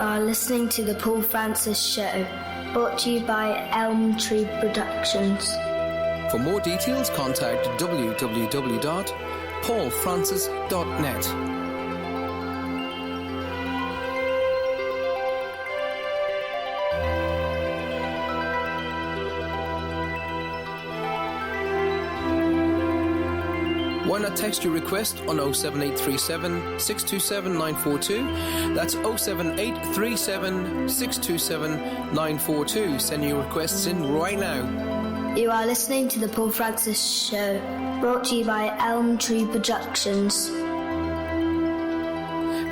are listening to The Paul Francis Show, brought to you by Elm Tree Productions. For more details, contact www.paulfrancis.net. Why not text your request on 07837 627 942? That's 07837 627 942. Send your requests in right now. You are listening to The Paul Francis Show, brought to you by Elm Tree Productions.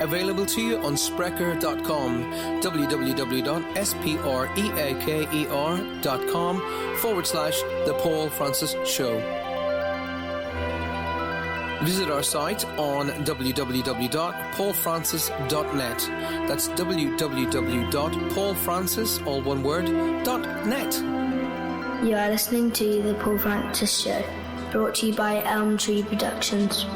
Available to you on Spreaker.com, www.spreaker.com/The Paul Francis Show. Visit our site on www.paulfrancis.net. That's www.paulfrancis, all one word, .net. You are listening to The Paul Francis Show, brought to you by Elm Tree Productions.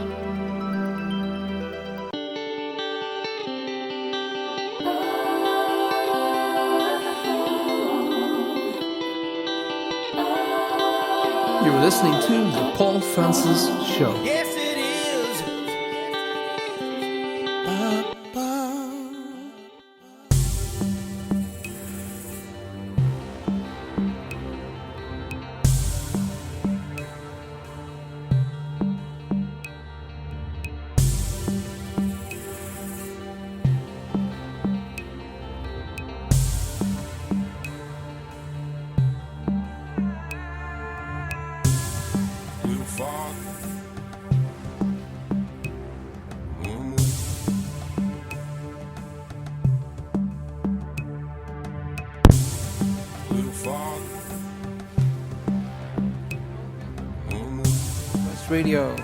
You're listening to The Paul Francis Show. Yes, it is. Radio.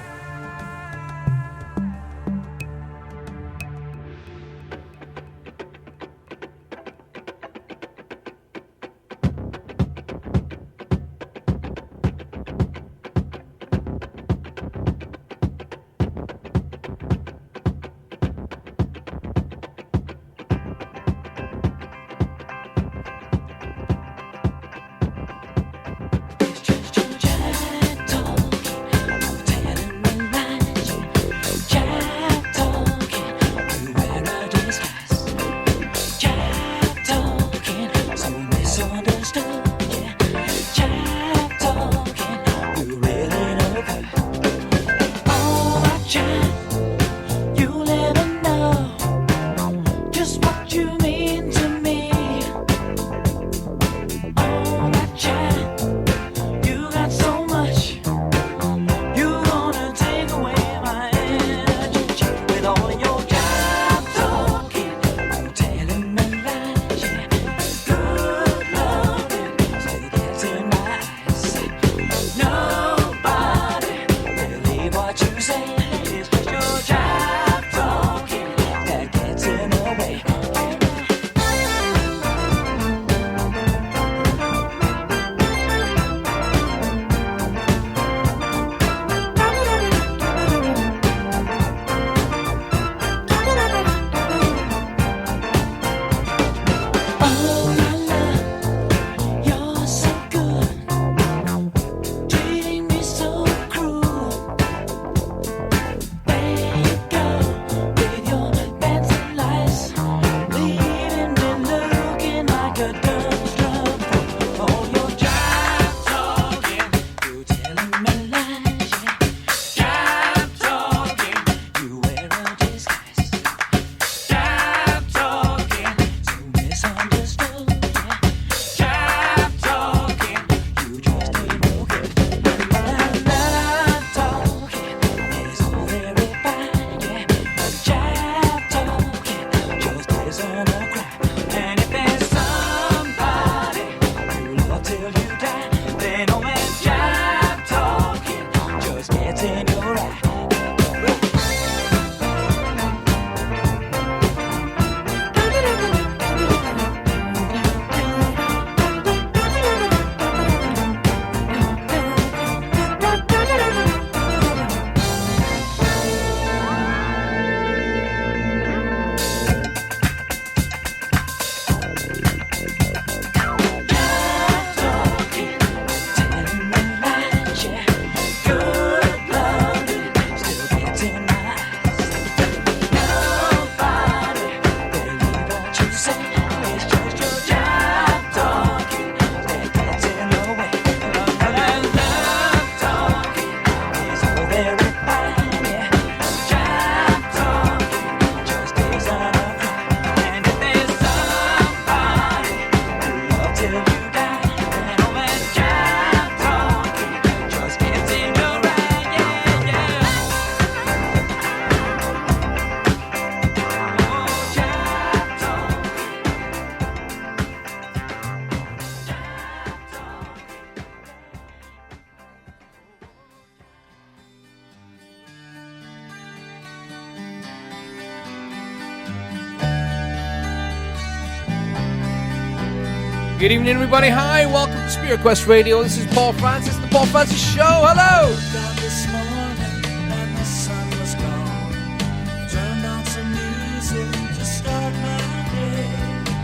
Good evening, everybody. Hi, welcome to Spirit Quest Radio. This is Paul Francis, the Paul Francis Show. Hello. This morning and the sun was gone. Turned on some music to start my day.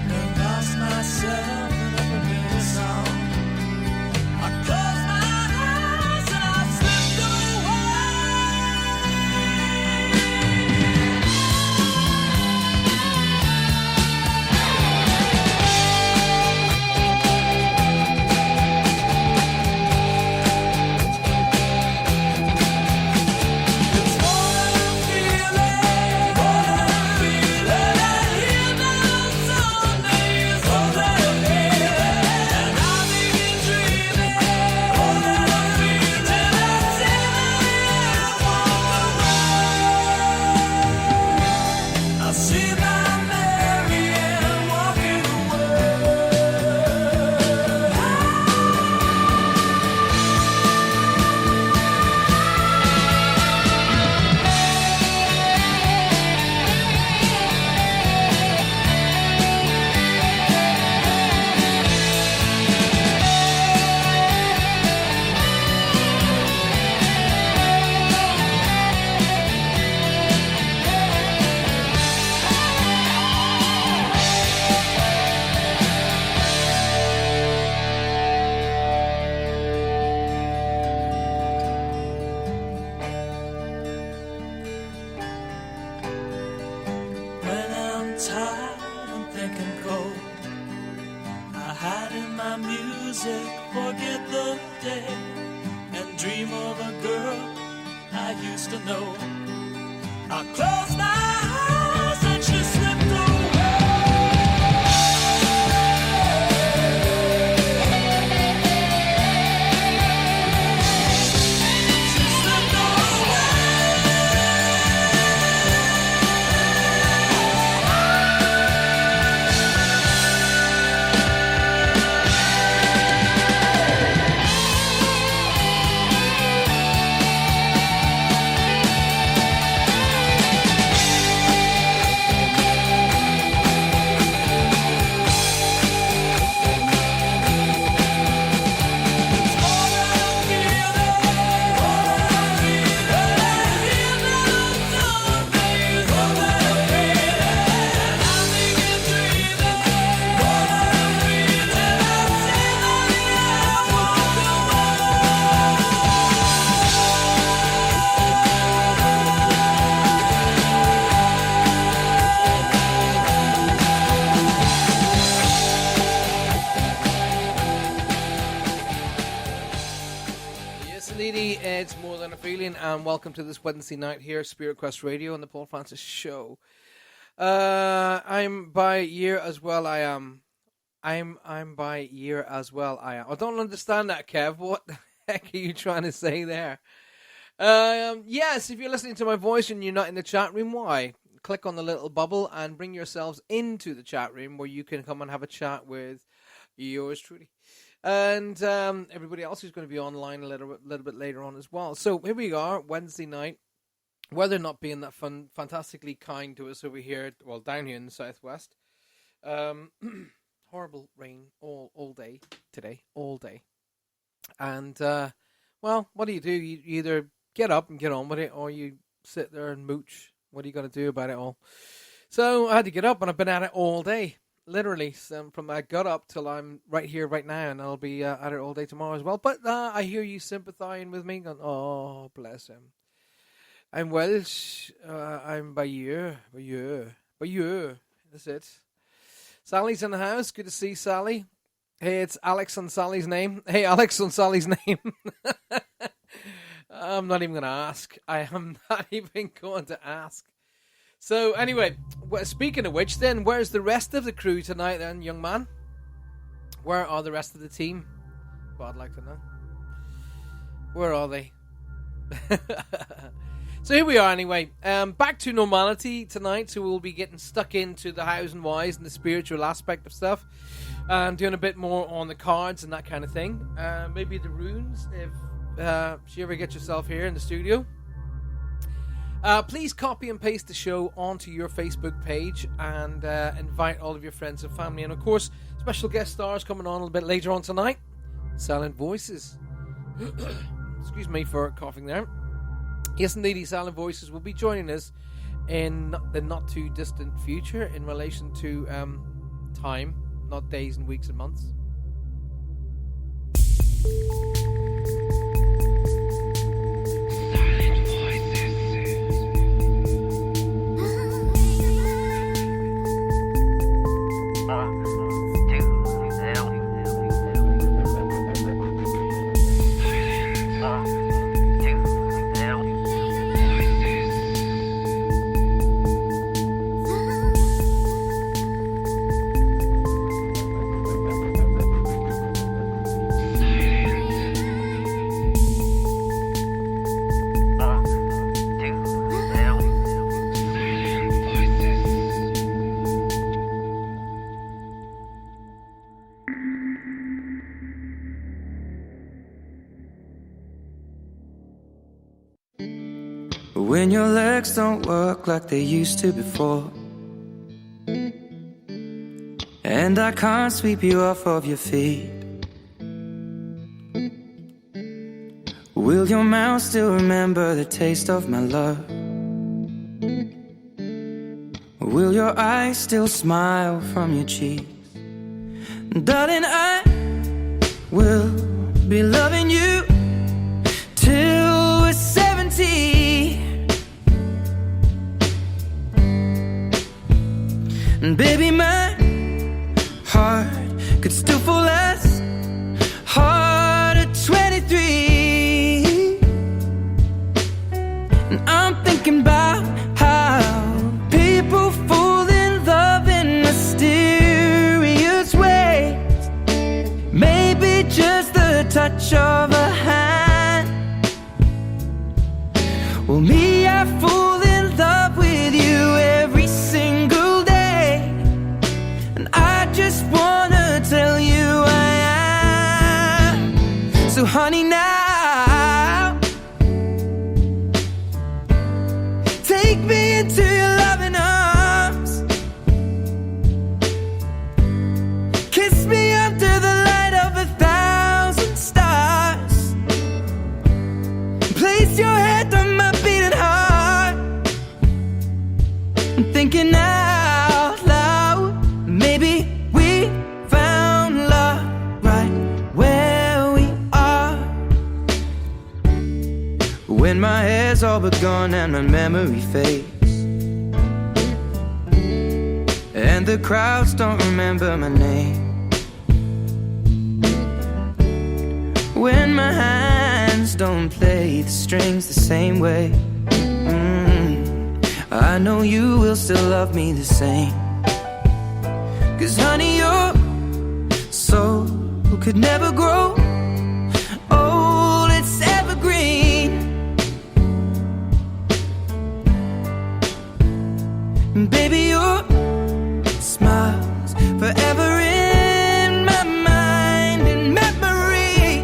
And lost myself in a familiar song. I closed my eyes and I slipped It's More Than a Feeling, and welcome to this Wednesday night here at Spirit Quest Radio and the Paul Francis Show. I'm by year as well. I am. I'm by year as well. I am. I don't understand that, Kev. What the heck are you trying to say there? Yes, if you're listening to my voice and you're not in the chat room, why? Click on the little bubble and bring yourselves into the chat room where you can come and have a chat with yours truly. And everybody else who's going to be online a little bit later on as well. So here we are, Wednesday night. Weather not being that fantastically kind to us over here, well, down here in the southwest. Horrible rain all day today, all day. And, well, what do? You either get up and get on with it, or you sit there and mooch. What are you going to do about it all? So I had to get up, and I've been at it all day. Literally, from I got up till I'm right here, right now, and I'll be at it all day tomorrow as well. But I hear you sympathizing with me, going, oh, bless him. I'm Welsh. I'm by you. That's it. Sally's in the house. Good to see Sally. Hey, it's Alex on Sally's name. Hey, Alex on Sally's name. I'm not even going to ask. I am not even going to ask. So, anyway, speaking of which, then, where's the rest of the crew tonight, then, young man? Where are the rest of the team? Well, I'd like to know. Where are they? So, here we are, anyway. Back to normality tonight, so we'll be getting stuck into the hows and whys and the spiritual aspect of stuff. Doing a bit more on the cards and that kind of thing. Maybe the runes, if you ever get yourself here in the studio. Please copy and paste the show onto your Facebook page and invite all of your friends and family. And of course, Special guest stars coming on a little bit later on tonight. Silent Voices. Excuse me for coughing there. Yes, indeed, Silent Voices will be joining us in the not too distant future in relation to time, not days and weeks and months. When your legs don't work like they used to before, and I can't sweep you off of your feet, will your mouth still remember the taste of my love? Will your eyes still smile from your cheeks? Darling, I will be loving you till we're 70. And baby, my heart could still fall as hard at 23. And I'm thinking about how people fall in love in mysterious ways. Maybe just the touch of a hand. Well, me, I fall in love with you every single day. I just wanna tell you I am. So honey, now take me into your loving arms. Kiss me under the light of 1,000 stars. Place your head on my beating heart. I'm thinking out loud, maybe we found love right where we are. When my hair's all but gone and my memory fades, and the crowds don't remember my name. When my hands don't play the strings the same way, I know you will still love me the same. 'Cause honey, your soul could never grow old, it's evergreen. And baby, your smile's forever in my mind and memory.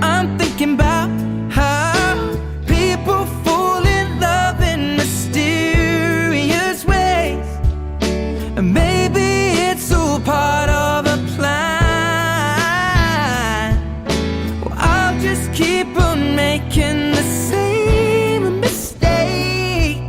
I'm thinking about how people fall in love in mysterious ways. And maybe it's all part of a plan. Well, I'll just keep on making the same mistake.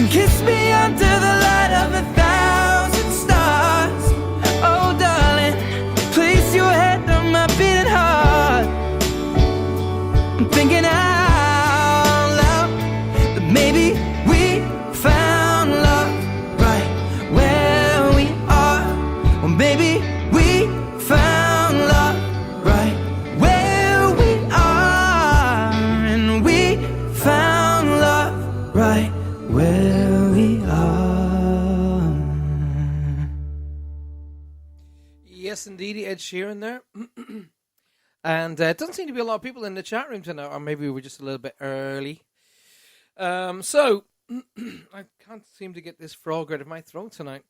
Kiss me under the light of 1,000 stars. Oh, darling, place your head on my beating heart. I'm thinking out loud that maybe we found love right where we are. Or maybe we found love right where we are. And we found love right where we are. Yes, indeed, Ed Sheeran there. And it doesn't seem to be a lot of people in the chat room tonight, or maybe we were just a little bit early. So, I can't seem to get this frog out of my throat tonight.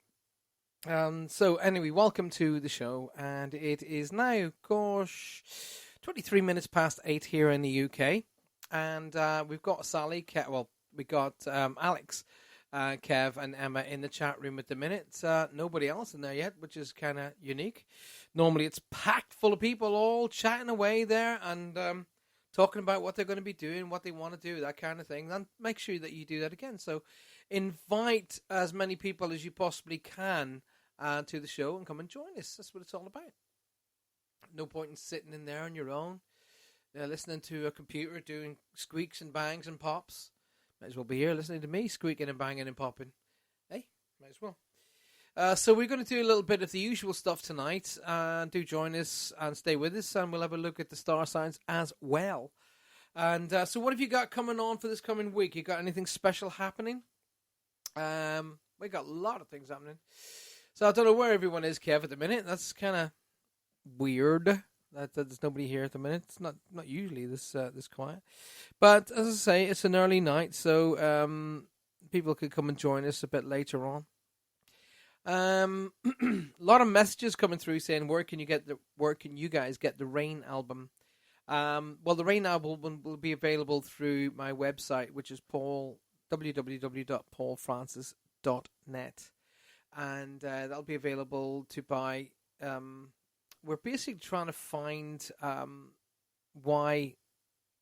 So, anyway, welcome to the show. And it is now, gosh, 23 minutes past 8 here in the UK. And we've got Sally, we got Alex, Kev, and Emma in the chat room at the minute. Nobody else in there yet, which is kind of unique. Normally it's packed full of people all chatting away there and talking about what they're going to be doing, what they want to do, that kind of thing. And make sure that you do that again. So invite as many people as you possibly can to the show and come and join us. That's what it's all about. No point in sitting in there on your own, listening to a computer doing squeaks and bangs and pops. Might as well be here listening to me squeaking and banging and popping. Hey, might as well. So we're going to do a little bit of the usual stuff tonight. Do join us and stay with us, and we'll have a look at the star signs as well. And so what have you got coming on for this coming week? You got anything special happening? We got a lot of things happening. So I don't know where everyone is, Kev, at the minute. That's kind of weird. That there's nobody here at the minute. It's not usually this quiet. But as I say, it's an early night, so people could come and join us a bit later on. A lot of messages coming through saying where can you guys get the Rain album? Well, the Rain album will be available through my website, which is www.paulfrancis.net, and that'll be available to buy. We're basically trying to find why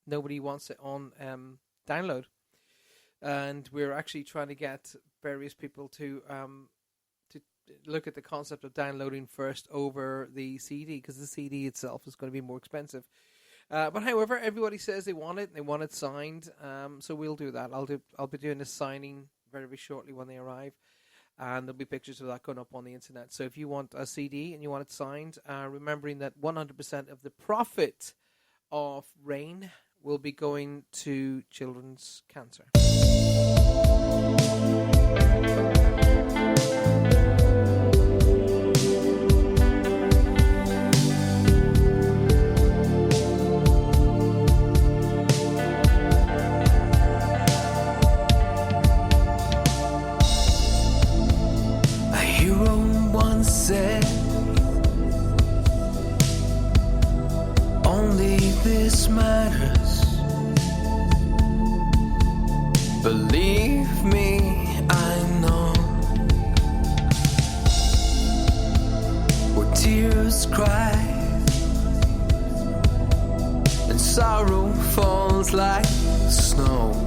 nobody wants it on download, and we're actually trying to get various people to look at the concept of downloading first over the CD, because the CD itself is going to be more expensive. But however, everybody says they want it signed, so we'll do that. I'll be doing a signing very, very shortly when they arrive. And there'll be pictures of that going up on the internet. So if you want a CD and you want it signed, remembering that 100% of the profit of Rain will be going to children's cancer. Said only this matters. Believe me, I know. Where tears cry and sorrow falls like snow.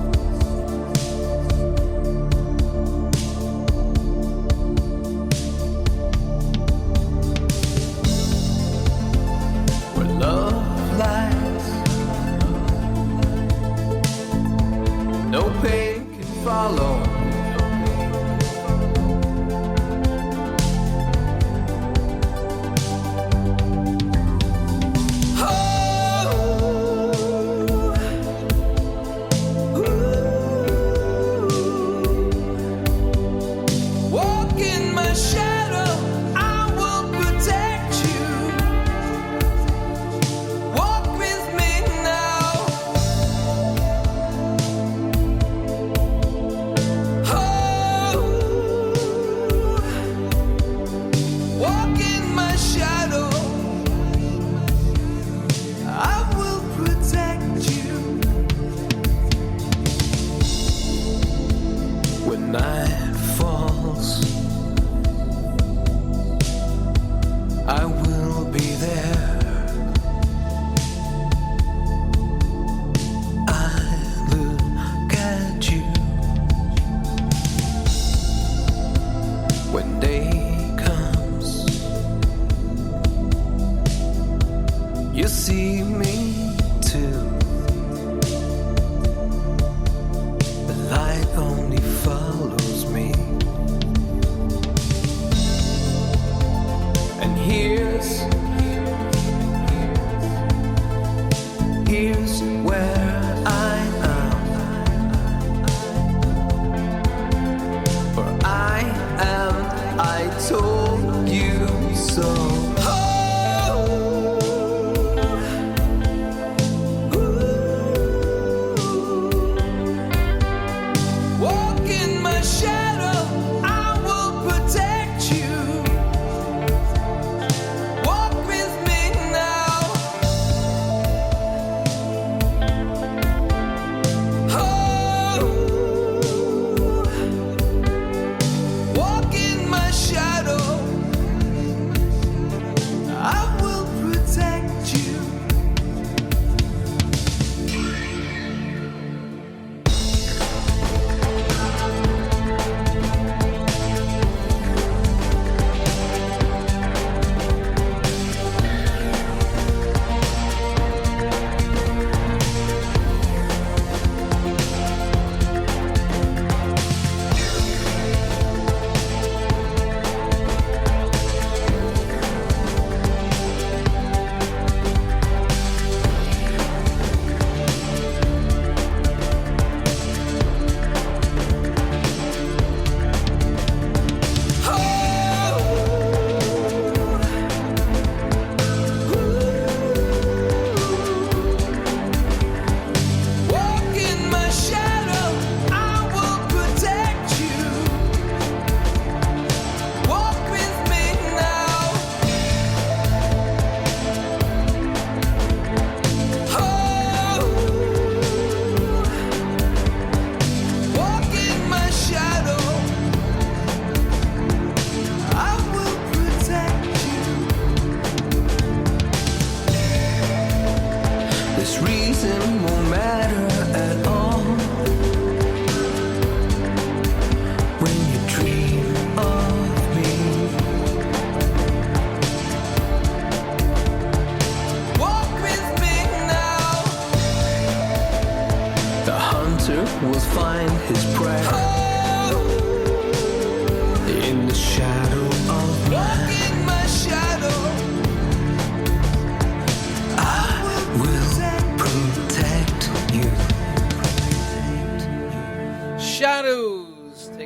Love lies, no pain can follow. Walk in my shadow, I will protect you. Night falls, I will be there. I look at you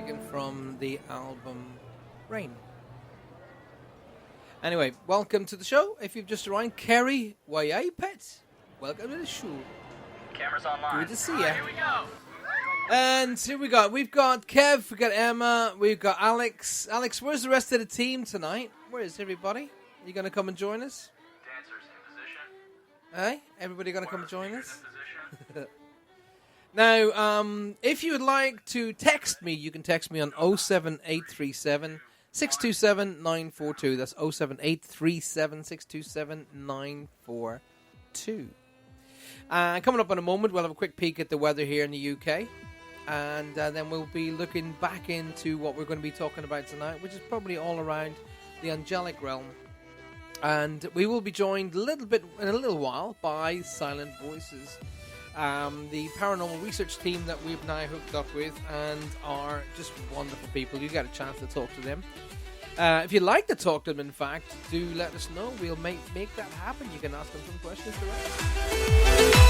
taken from the album Rain. Anyway, welcome to the show. If you've just arrived, Kerry YA Pet, welcome to the show. Cameras online. Good to see ya. Here we go. And here we got. We've got Kev, we've got Emma, we've got Alex. Alex, where's the rest of the team tonight? Where is everybody? You going to come and join us? Dancers in position. Hey, everybody going to come and join us? In position. Now, if you would like to text me, you can text me on 07837 627 942. That's 07837 627 942. Coming up in a moment, we'll have a quick peek at the weather here in the UK. And then we'll be looking back into what we're going to be talking about tonight, which is probably all around the angelic realm. And we will be joined in a little while by Silent Voices, the paranormal research team that we've now hooked up with and are just wonderful people. You get a chance to talk to them. If you'd like to talk to them, in fact, do let us know. We'll make that happen. You can ask them some questions directly.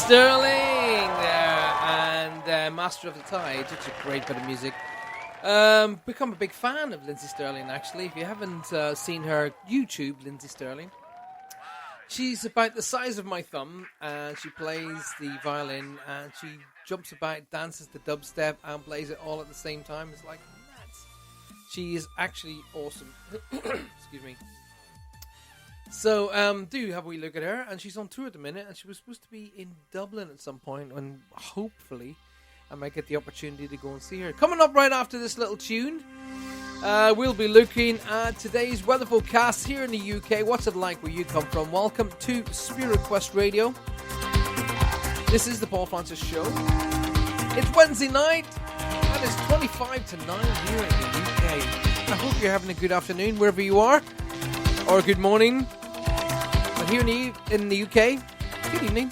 Sterling and Master of the Tide. Such a great bit of music. Become a big fan of Lindsay Sterling, actually. If you haven't seen her YouTube, Lindsay Sterling, she's about the size of my thumb, and she plays the violin, and she jumps about, dances the dubstep, and plays it all at the same time. It's like nuts. She is actually awesome. Excuse me. So, do have a wee look at her, and she's on tour at the minute, and she was supposed to be in Dublin at some point, and hopefully I might get the opportunity to go and see her. Coming up right after this little tune, We'll be looking at today's weather forecast here in the UK. What's it like where you come from? Welcome to Spirit Quest Radio. This is the Paul Francis Show. It's Wednesday night, and it's 25 to 9 here in the UK. I hope you're having a good afternoon wherever you are, or good morning. But here in the UK, good evening.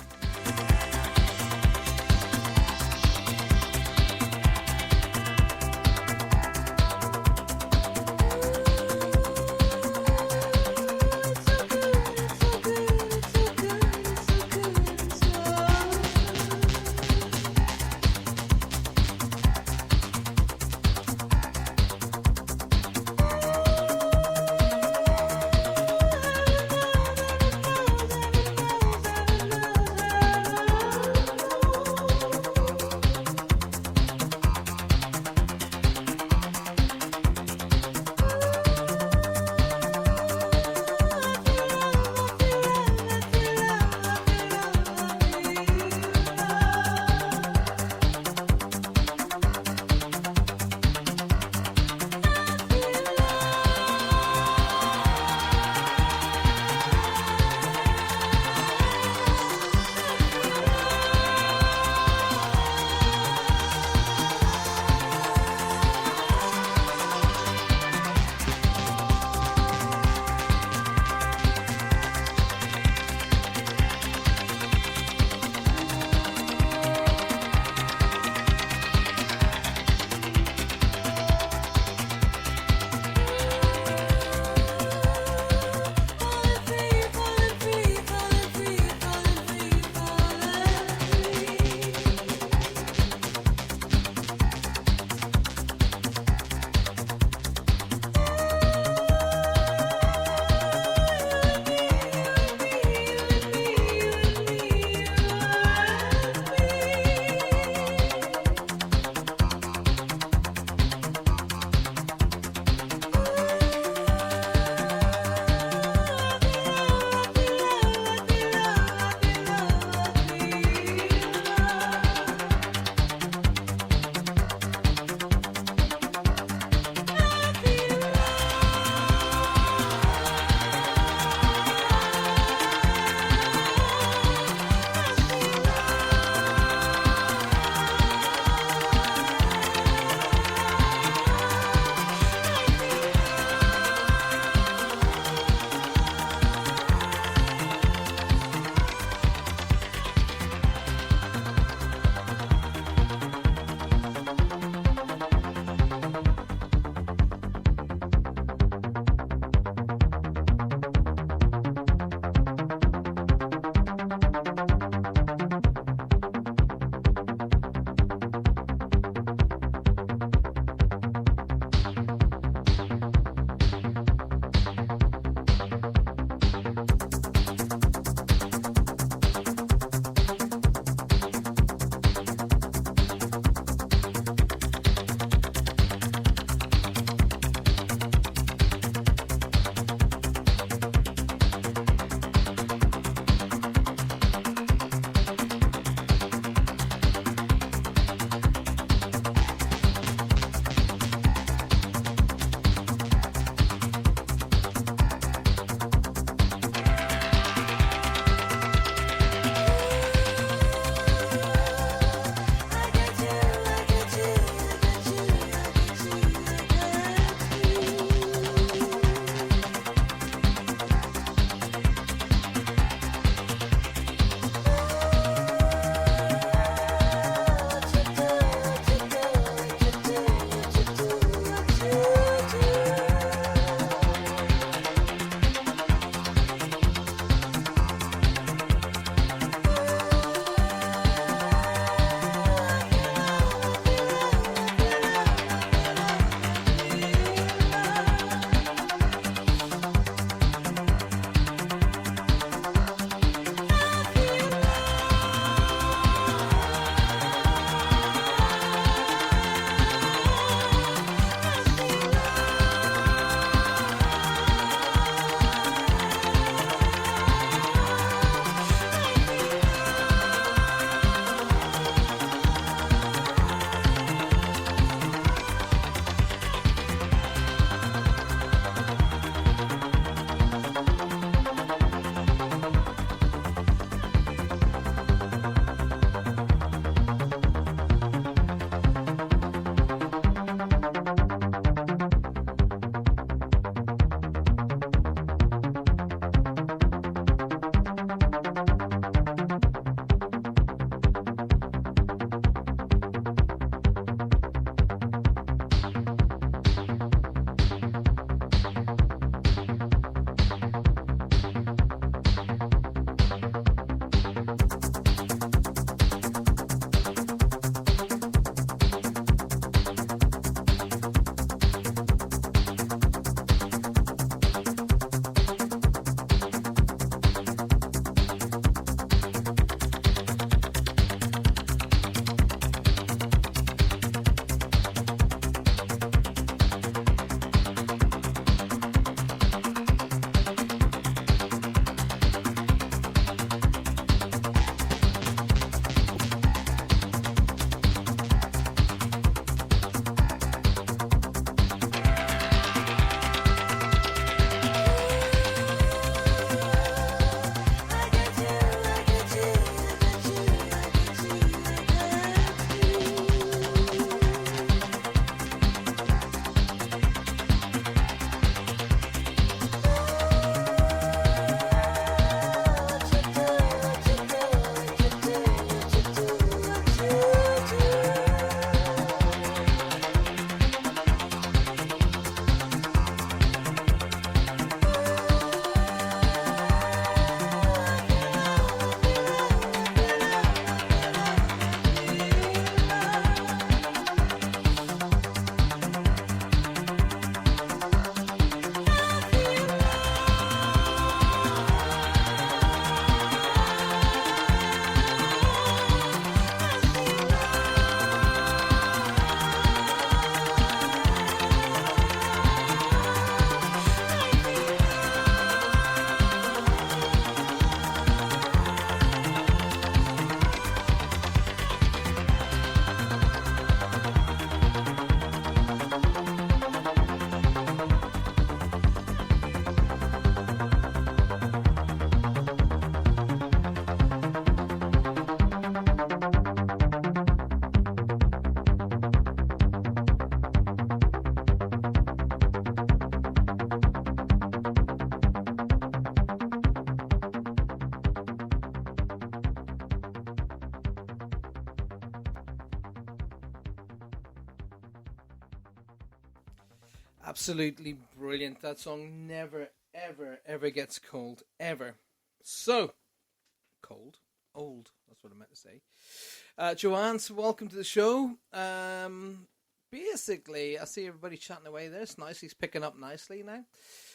Absolutely brilliant. That song never, ever, ever gets cold. Ever. So, cold. Old. That's what I meant to say. Joanne, so welcome to the show. Basically, I see everybody chatting away there. It's nice. He's picking up nicely now.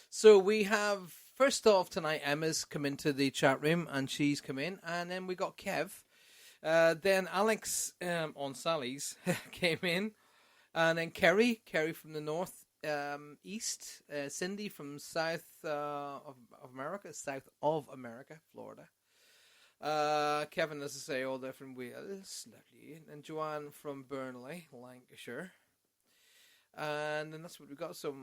So we have, first off tonight, Emma's come into the chat room and she's come in. And then we got Kev. Then Alex on Sally's came in. And then Kerry from the north east. Cindy from south of America, Florida. Kevin, as I say, all there from Wales, lovely. And Joanne from Burnley, Lancashire. And then that's what we got. So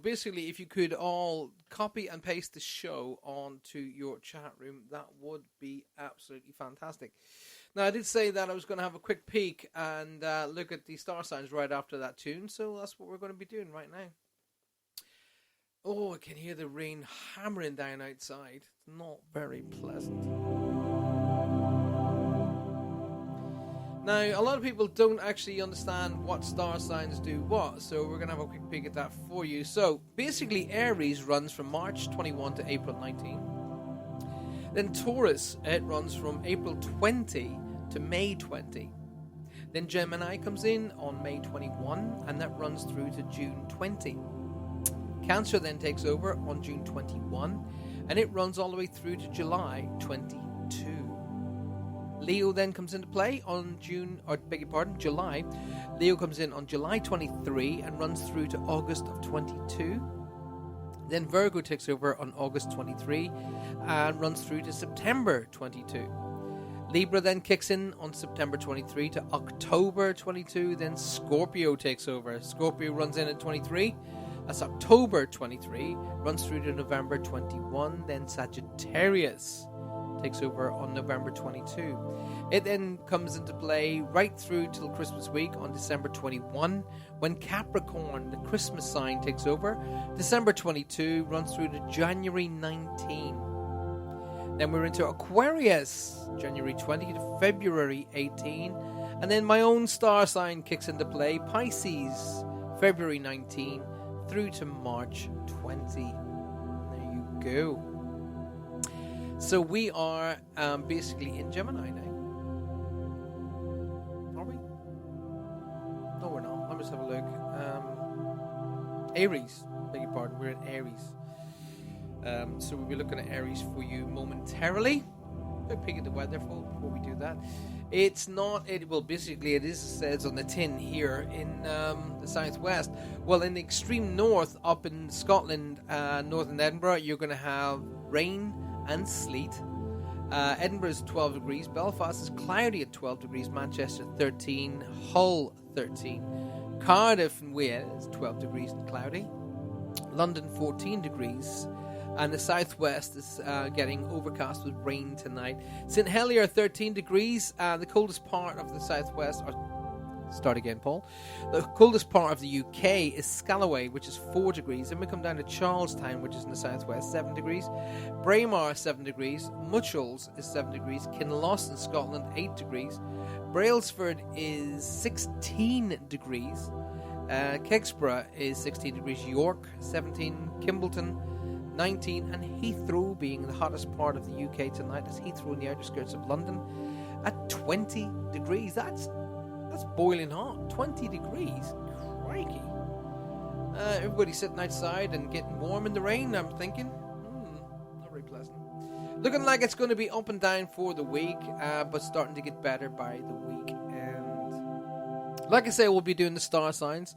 basically, if you could all copy and paste the show onto your chat room, that would be absolutely fantastic. Now, I did say that I was going to have a quick peek and look at the star signs right after that tune, so that's what we're going to be doing right now. Oh, I can hear the rain hammering down outside. It's not very pleasant. Now, a lot of people don't actually understand what star signs do what, so we're going to have a quick peek at that for you. So, basically, Aries runs from March 21 to April 19. Then Taurus, it runs from April 20 to May 20. Then Gemini comes in on May 21, and that runs through to June 20. Cancer then takes over on June 21, and it runs all the way through to July 22. Leo then comes into play on July. Leo comes in on July 23 and runs through to August of 22. Then Virgo takes over on August 23 and runs through to September 22. Libra then kicks in on September 23 to October 22. Then Scorpio takes over. Scorpio runs in at 23. That's October 23. Runs through to November 21. Then Sagittarius takes over on November 22. It then comes into play right through till Christmas week on December 21, when Capricorn, the Christmas sign, takes over. December 22 runs through to January 19. Then we're into Aquarius, January 20 to February 18. And then my own star sign kicks into play, Pisces, February 19 through to March 20. There you go. So we are basically in Gemini now. Are we? No, we're not. Let me just have a look. Aries. Beg your pardon. We're in Aries. So we'll be looking at Aries for you momentarily. Quick peek at the weather before we do that. It's not. Basically, it says on the tin here in the southwest. Well, in the extreme north, up in Scotland, northern Edinburgh, you're going to have rain and sleet. Edinburgh is 12 degrees. Belfast is cloudy at 12 degrees. Manchester 13. Hull 13. Cardiff and Wales 12 degrees and cloudy. London 14 degrees. And the southwest is getting overcast with rain tonight. St Helier 13 degrees. The coldest part of the southwest. Start again, Paul. The coldest part of the UK is Scalloway, which is 4 degrees. Then we come down to Charlestown, which is in the southwest, 7 degrees. Braemar, 7 degrees. Muchalls is 7 degrees. Kinloss in Scotland, 8 degrees. Brailsford is 16 degrees. Kexborough is 16 degrees. York, 17. Kimbleton, 19. And Heathrow, being the hottest part of the UK tonight, is Heathrow in the outskirts of London at 20 degrees. That's boiling hot. 20 degrees. Crikey. Everybody sitting outside and getting warm in the rain, I'm thinking. Not very pleasant. Looking like it's going to be up and down for the week, but starting to get better by the week. And like I say, we'll be doing the star signs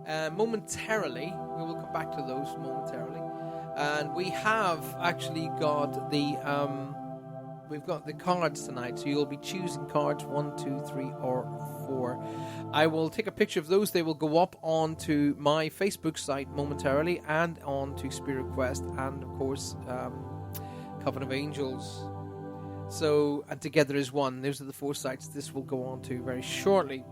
momentarily. We will come back to those momentarily. And we have actually got we've got the cards tonight, so you'll be choosing cards 1, 2, 3, or 4. I will take a picture of those. They will go up onto my Facebook site momentarily, and onto Spirit Quest, and of course Coven of Angels. So, and Together as One. Those are the 4 sites this will go on to very shortly.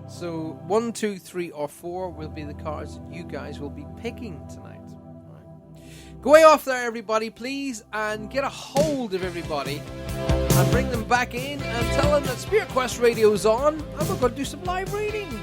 So 1, 2, 3, or 4 will be the cards that you guys will be picking tonight. Go way off there, everybody, please, and get a hold of everybody and bring them back in and tell them that Spirit Quest Radio's on, and we're going to do some live readings.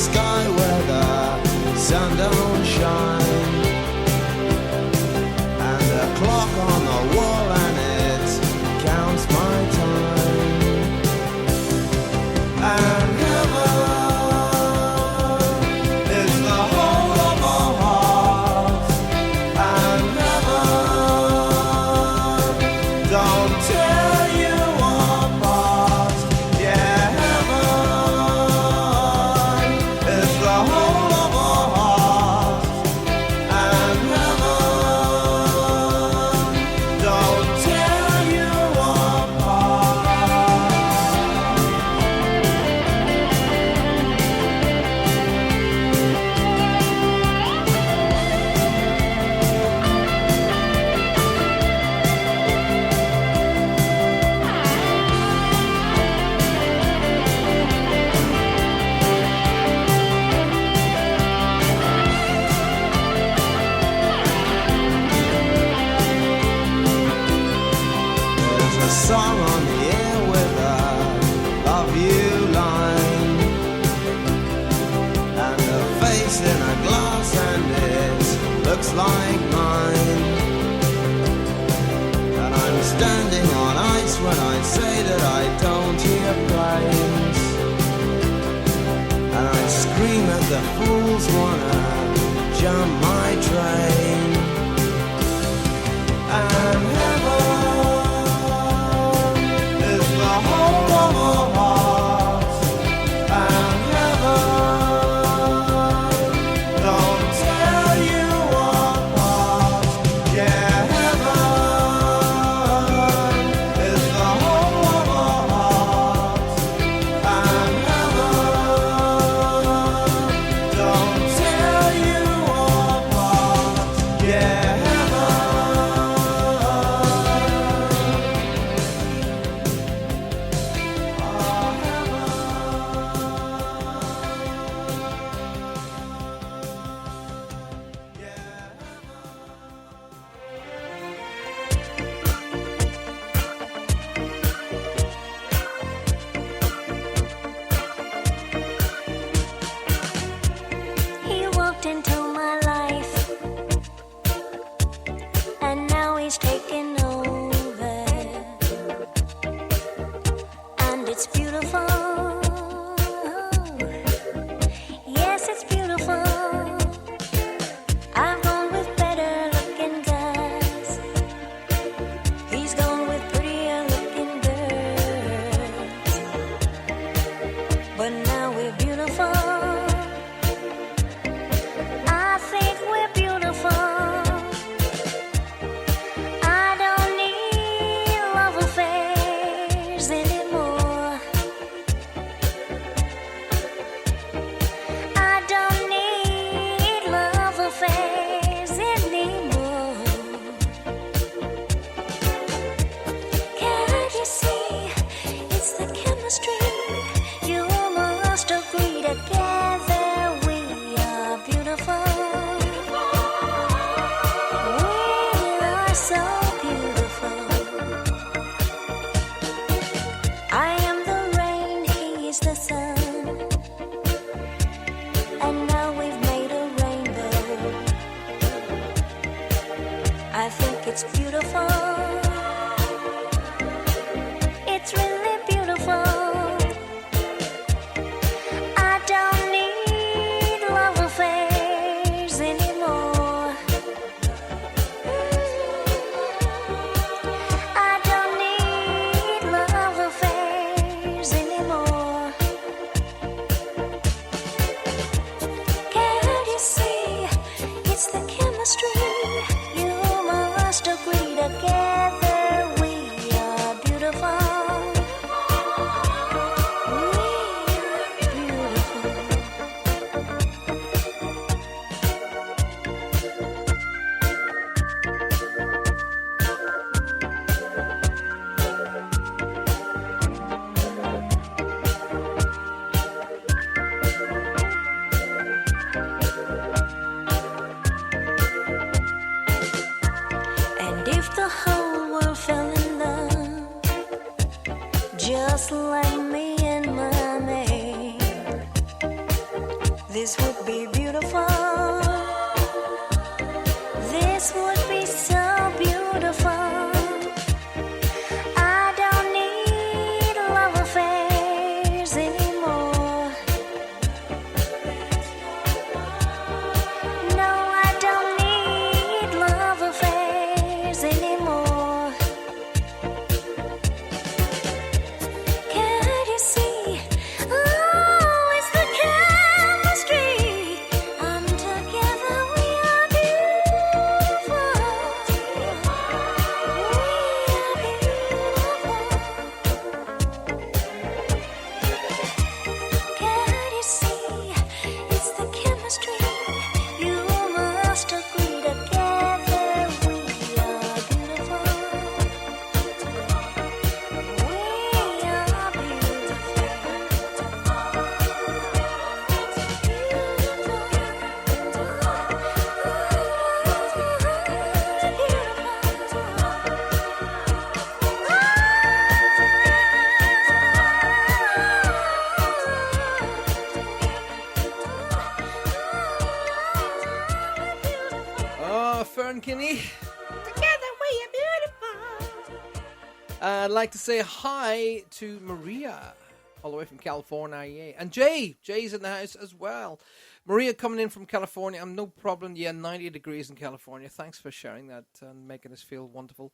sky where the sun don't shine, and a clock on the wall and it counts my time. And heaven is the whole of our hearts, and heaven don't tear you apart. Yeah, heaven is the whole of our hearts, and heaven don't tear you apart. There's a song on the air with a love you line, and a face in a glass and it looks like mine. And I'm standing on ice when I say that I don't hear planes, and I scream at the fools wanna jump my train. And heaven is the whole of our hearts, and heaven don't tear you apart. Yeah, heaven is the whole of our hearts, and heaven don't tear you apart. Yeah, He walked into my life, and now he's taking over, and it's beautiful. Yes, it's beautiful. I've gone with better looking guys. He's gone with prettier looking girls, but now we're beautiful. I think we're beautiful. I don't need love affairs anymore. I don't need love affairs anymore. Can't you see it's the chemistry? You must agree together we are beautiful. We are so beautiful. I am the rain, he is the sun, and now we've made a rainbow. I think it's beautiful. It's really beautiful. I don't need love affairs anymore. I don't need love affairs anymore. Can't you see it's the chemistry? You must agree together This would be beautiful. This would be so beautiful. I don't need love affairs anymore. No, I don't need love affairs anymore. Can't you see? Oh, it's the chemistry. And together we are beautiful. We are beautiful. Can't you see? It's the chemistry. You must agree together. We are beautiful. We are Oh, Fern Kinney. Together we are beautiful. I'd like to say hi to Maria, all the way from California. Yeah. And Jay. Jay's in the house as well. Maria coming in from California. I'm no problem. Yeah, 90 degrees in California. Thanks for sharing that and making us feel wonderful.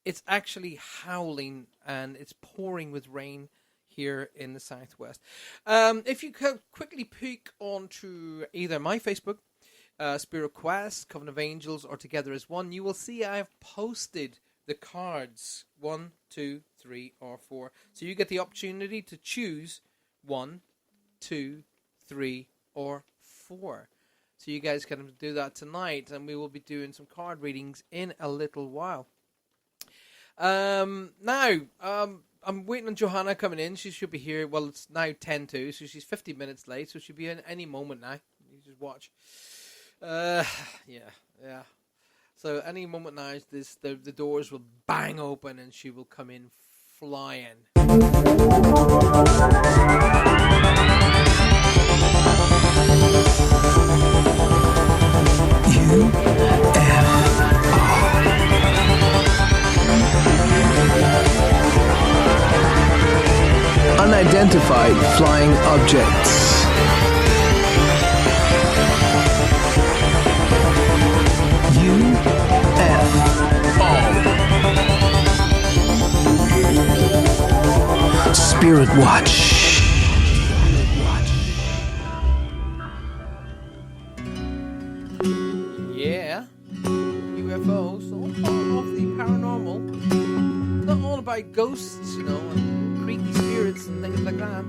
It's actually howling and it's pouring with rain here in the southwest. If you could quickly peek onto either my Facebook, Spirit Quest, Covenant of Angels, or Together as One, you will see I have posted the cards 1, 2, 3, or 4. So you get the opportunity to choose 1, 2, 3, or 4. So you guys can do that tonight, and we will be doing some card readings in a little while. Now, I'm waiting on Johanna coming in. She should be here. Well, it's now 10:02, so she's 50 minutes late, so she'll be in any moment now. You just watch. Yeah. So any moment now, the doors will bang open and she will come in flying. Unidentified flying objects. Spirit Watch. Yeah. UFOs, all part of the paranormal. Not all about ghosts, and creaky spirits and things like that.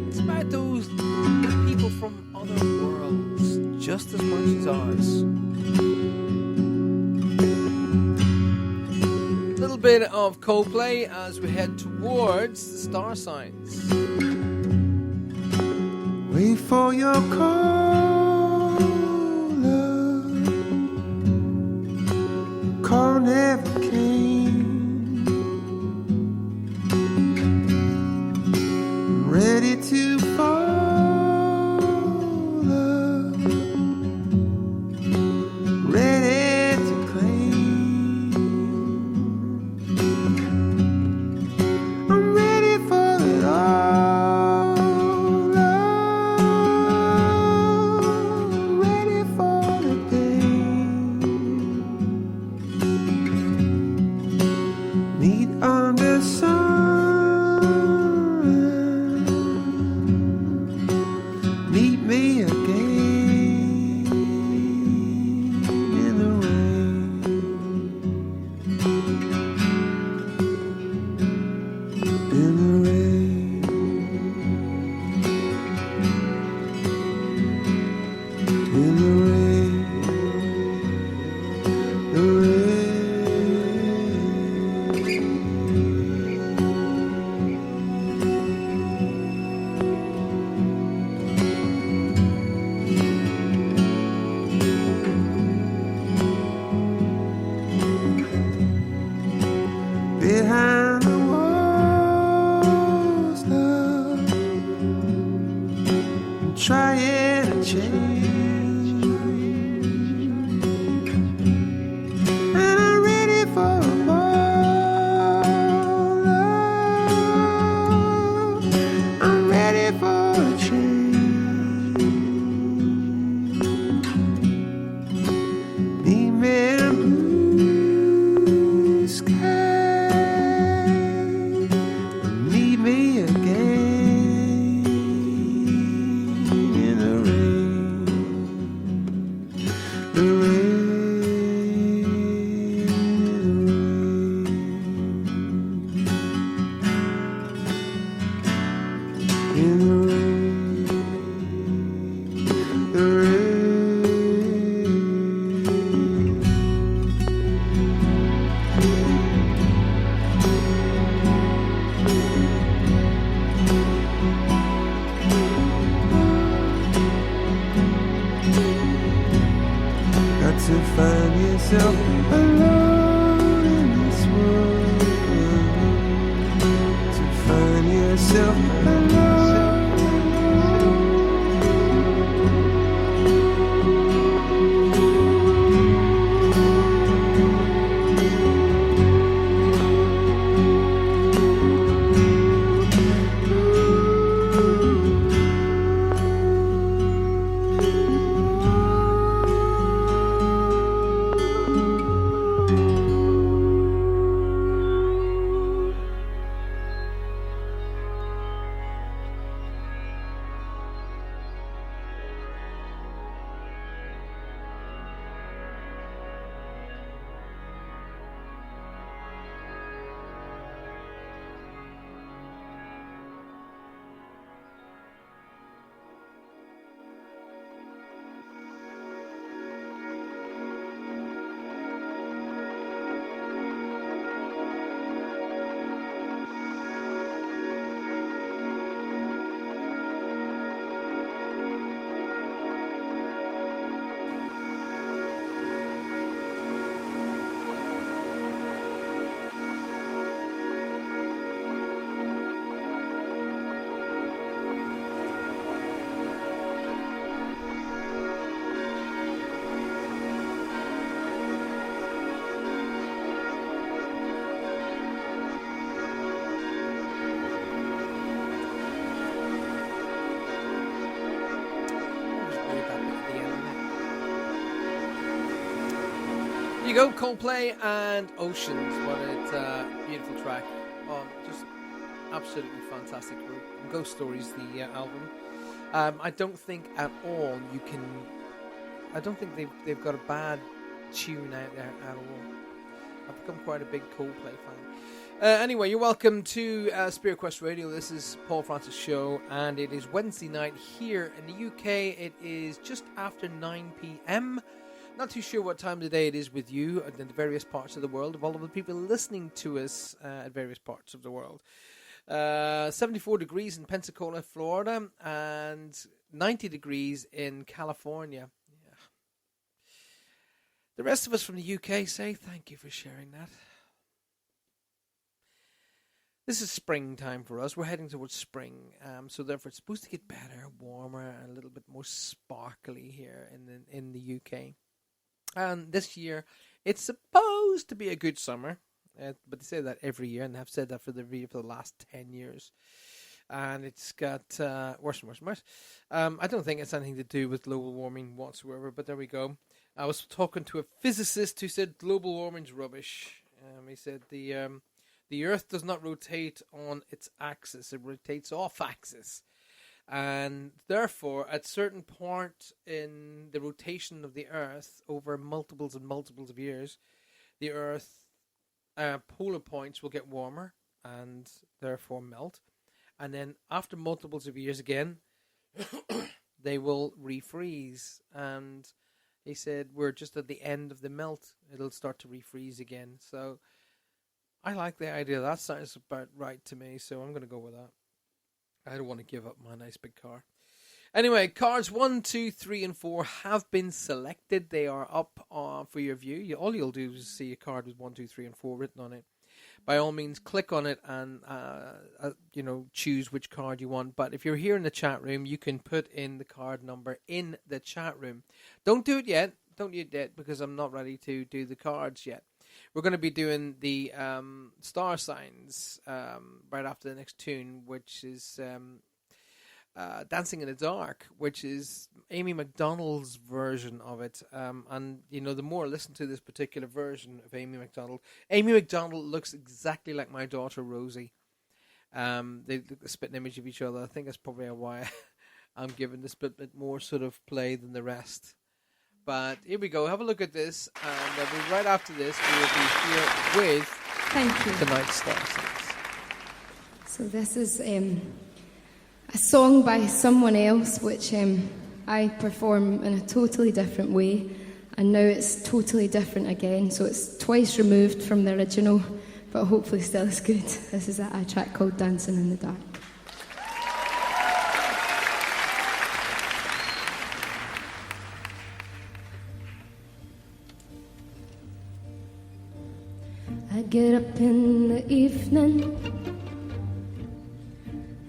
It's about those people from other worlds, just as much as ours. Little bit of Coldplay as we head towards the star signs. Wait for your call, love. Call never came. I'm ready to fall, love. Ready to claim. I'm ready for it all, love. Ready for the day. Meet under sun. Meet me again in the rain. In the rain. In the rain. The rain. change. And I'm ready for more love. I'm ready for a change. Meet me in blue sky. Meet me again in the rain. The rain, in the rain, the rain. Got to find yourself alone in this world. To find yourself alone. Here you go, Coldplay and Oceans. What a beautiful track. Oh, just absolutely fantastic group. Ghost Stories, the album. I don't think at all you can. I don't think they've got a bad tune out there at all. I've become quite a big Coldplay fan. Anyway, you're welcome to Spirit Quest Radio. This is Paul Francis Show, and it is Wednesday night here in the UK. It is just after 9 p.m. Not too sure what time of the day it is with you in the various parts of the world, of all of the people listening to us at various parts of the world. 74 degrees in Pensacola, Florida, and 90 degrees in California. Yeah. The rest of us from the UK say thank you for sharing that. This is springtime for us. We're heading towards spring, so therefore it's supposed to get better, warmer, and a little bit more sparkly here in the UK. And this year, it's supposed to be a good summer, but they say that every year, and have said that for the last 10 years. And it's got worse and worse and worse. I don't think it's anything to do with global warming whatsoever, but there we go. I was talking to a physicist who said global warming's rubbish. He said the Earth does not rotate on its axis; it rotates off axis. And therefore, at certain point in the rotation of the Earth over multiples and multiples of years, the Earth polar points will get warmer and therefore melt. And then after multiples of years again, they will refreeze. And he said we're just at the end of the melt. It'll start to refreeze again. So I like the idea. That sounds about right to me, so I'm going to go with that. I don't want to give up my nice big car. Anyway, cards 1, 2, 3, and 4 have been selected. They are up for your view. All you'll do is see a card with 1, 2, 3, and 4 written on it. by all means, click on it and choose which card you want. But if you're here in the chat room, you can put in the card number in the chat room. Don't do it yet. Don't do it yet because I'm not ready to do the cards yet. We're going to be doing the star signs right after the next tune, which is Dancing in the Dark, which is Amy Macdonald's version of it. And, the more I listen to this particular version of Amy Macdonald looks exactly like my daughter, Rosie. They look a spitting image of each other. I think that's probably why I'm giving this bit more sort of play than the rest. But here we go. Have a look at this. And right after this, we will be here with Thank you. tonight's star signs. So this is a song by someone else, which I perform in a totally different way, and now it's totally different again. So it's twice removed from the original, but hopefully still as good. This is a track called Dancing in the Dark. I get up in the evening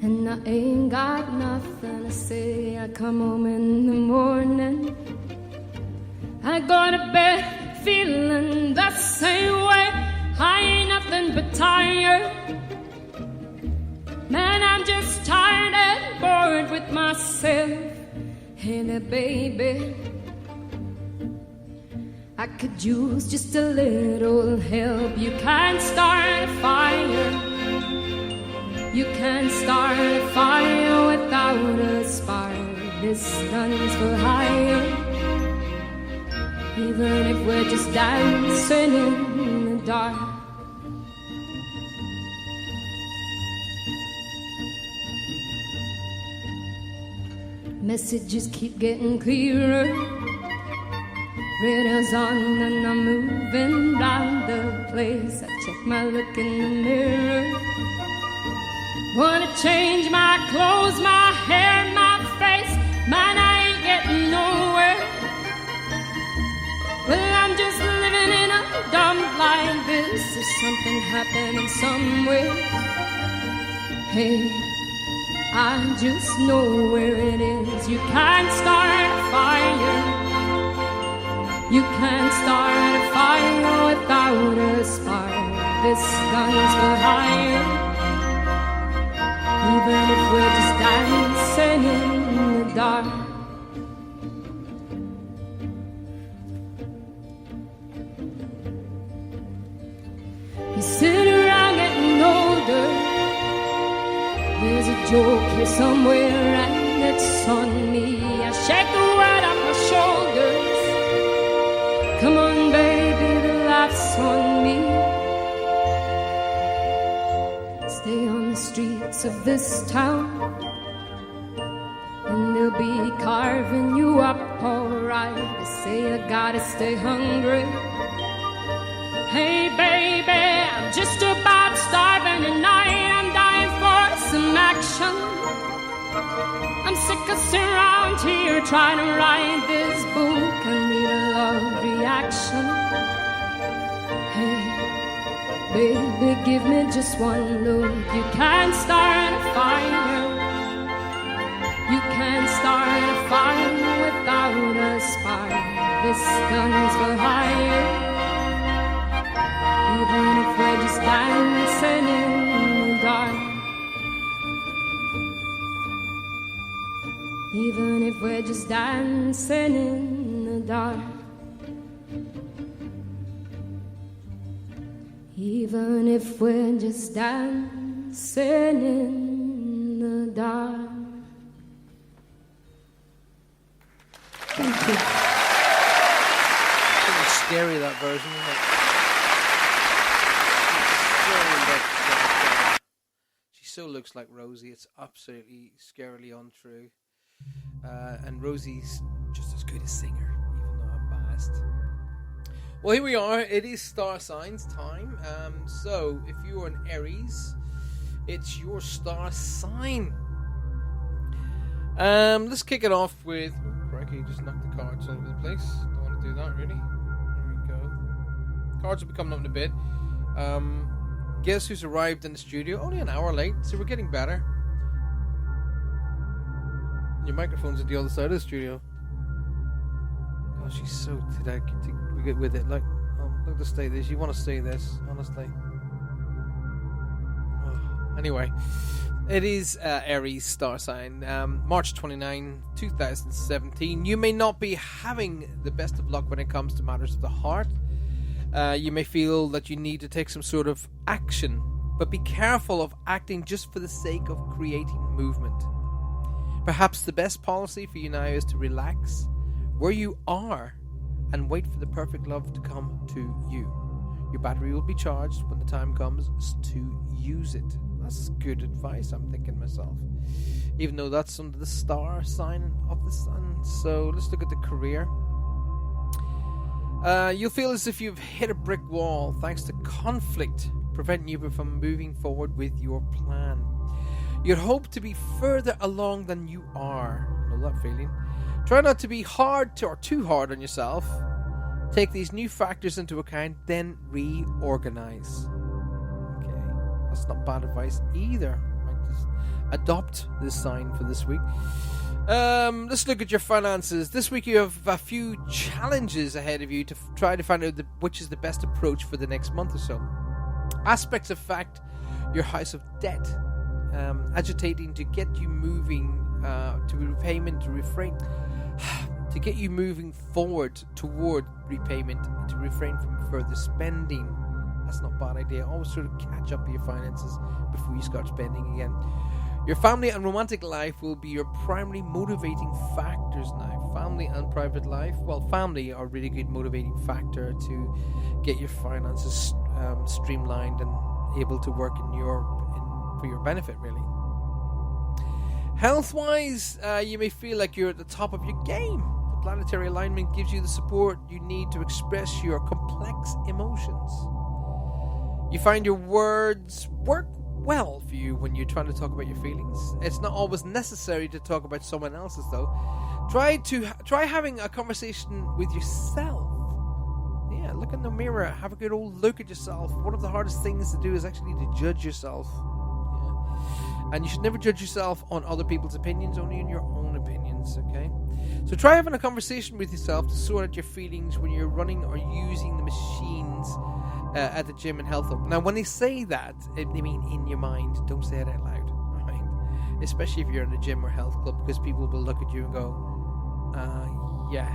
and I ain't got nothing to say. I come home in the morning, I go to bed feeling the same way. I ain't nothing but tired. Man, I'm just tired and bored with myself. Hey there, baby, I could use just a little help. You can't start a fire. You can't start a fire without a spark. This gun's for hire. Even if we're just dancing in the dark. Messages keep getting clearer. Radio's on and I'm moving round the place. I check my look in the mirror. Wanna change my clothes, my hair, my face. Man, I ain't getting nowhere. Well, I'm just living in a dump like this. There's something happening somewhere. Hey, I just know where it is. You can't start a fire. You can't start a fire without a spark. This gun's for hire. Even if we're just dancing in the dark. You sit around getting older. There's a joke here somewhere and it's on me. I shake the world off my shoulders. Come on, baby, the laugh's on me. Stay on the streets of this town, and they'll be carving you up alright. They say I gotta stay hungry. Hey, baby, I'm just about starving tonight. I'm dying for some action. I'm sick of sitting around here trying to write this book and need a love reaction. Hey, baby, give me just one look. You can't start a fire. You can't start a fire without a spark. This gun's for hire. Even if we're just dancing in the dark. Even if we're just dancing in the dark. Even if we're just dancing in the dark. Thank you. It's scary, that version, isn't it? She so looks like Rosie. It's absolutely scarily untrue. And Rosie's just as good a singer, even though I'm biased. Well, here we are. It is star signs time. So, if you are an Aries, it's your star sign. Let's kick it off with... Oh, crikey, just knocked the cards all over the place. Don't want to do that, really. There we go. Cards will be coming up in a bit. Guess who's arrived in the studio? Only an hour late, so we're getting better. Your microphone's at the other side of the studio. Oh, she's so we get with it. Look to stay this. You want to stay this, honestly. Oh. Anyway, it is Aries star sign, March 29, 2017. You may not be having the best of luck when it comes to matters of the heart. You may feel that you need to take some sort of action, but be careful of acting just for the sake of creating movement. Perhaps the best policy for you now is to relax where you are and wait for the perfect love to come to you. Your battery will be charged when the time comes to use it. That's good advice, I'm thinking myself. Even though that's under the star sign of the sun. So let's look at the career. You'll feel as if you've hit a brick wall thanks to conflict preventing you from moving forward with your plan. You'd hope to be further along than you are. I know that feeling. Try not to be too hard on yourself. Take these new factors into account, then reorganize. Okay, that's not bad advice either. Might just adopt this sign for this week. Let's look at your finances. This week you have a few challenges ahead of you to try to find out which is the best approach for the next month or so. Aspects of fact, your house of debt, agitating to get you moving to repayment, to refrain, to get you moving forward toward repayment, to refrain from further spending. That's not a bad idea. Always sort of catch up with your finances before you start spending again. Your family and romantic life will be your primary motivating factors now. Family and private life. Well, family are a really good motivating factor to get your finances streamlined and able to work for your benefit, really. Health-wise, you may feel like you're at the top of your game. The planetary alignment gives you the support you need to express your complex emotions. You find your words work well for you when you're trying to talk about your feelings. It's not always necessary to talk about someone else's, though. Try having a conversation with yourself. Yeah, look in the mirror, have a good old look at yourself. One of the hardest things to do is actually to judge yourself. Yeah. And you should never judge yourself on other people's opinions, only on your own opinions, okay? So try having a conversation with yourself to sort out your feelings when you're running or using the machines at the gym and health club. Now, when they say that, they mean in your mind. Don't say it out loud, right? Especially if you're in a gym or health club, because people will look at you and go, yeah,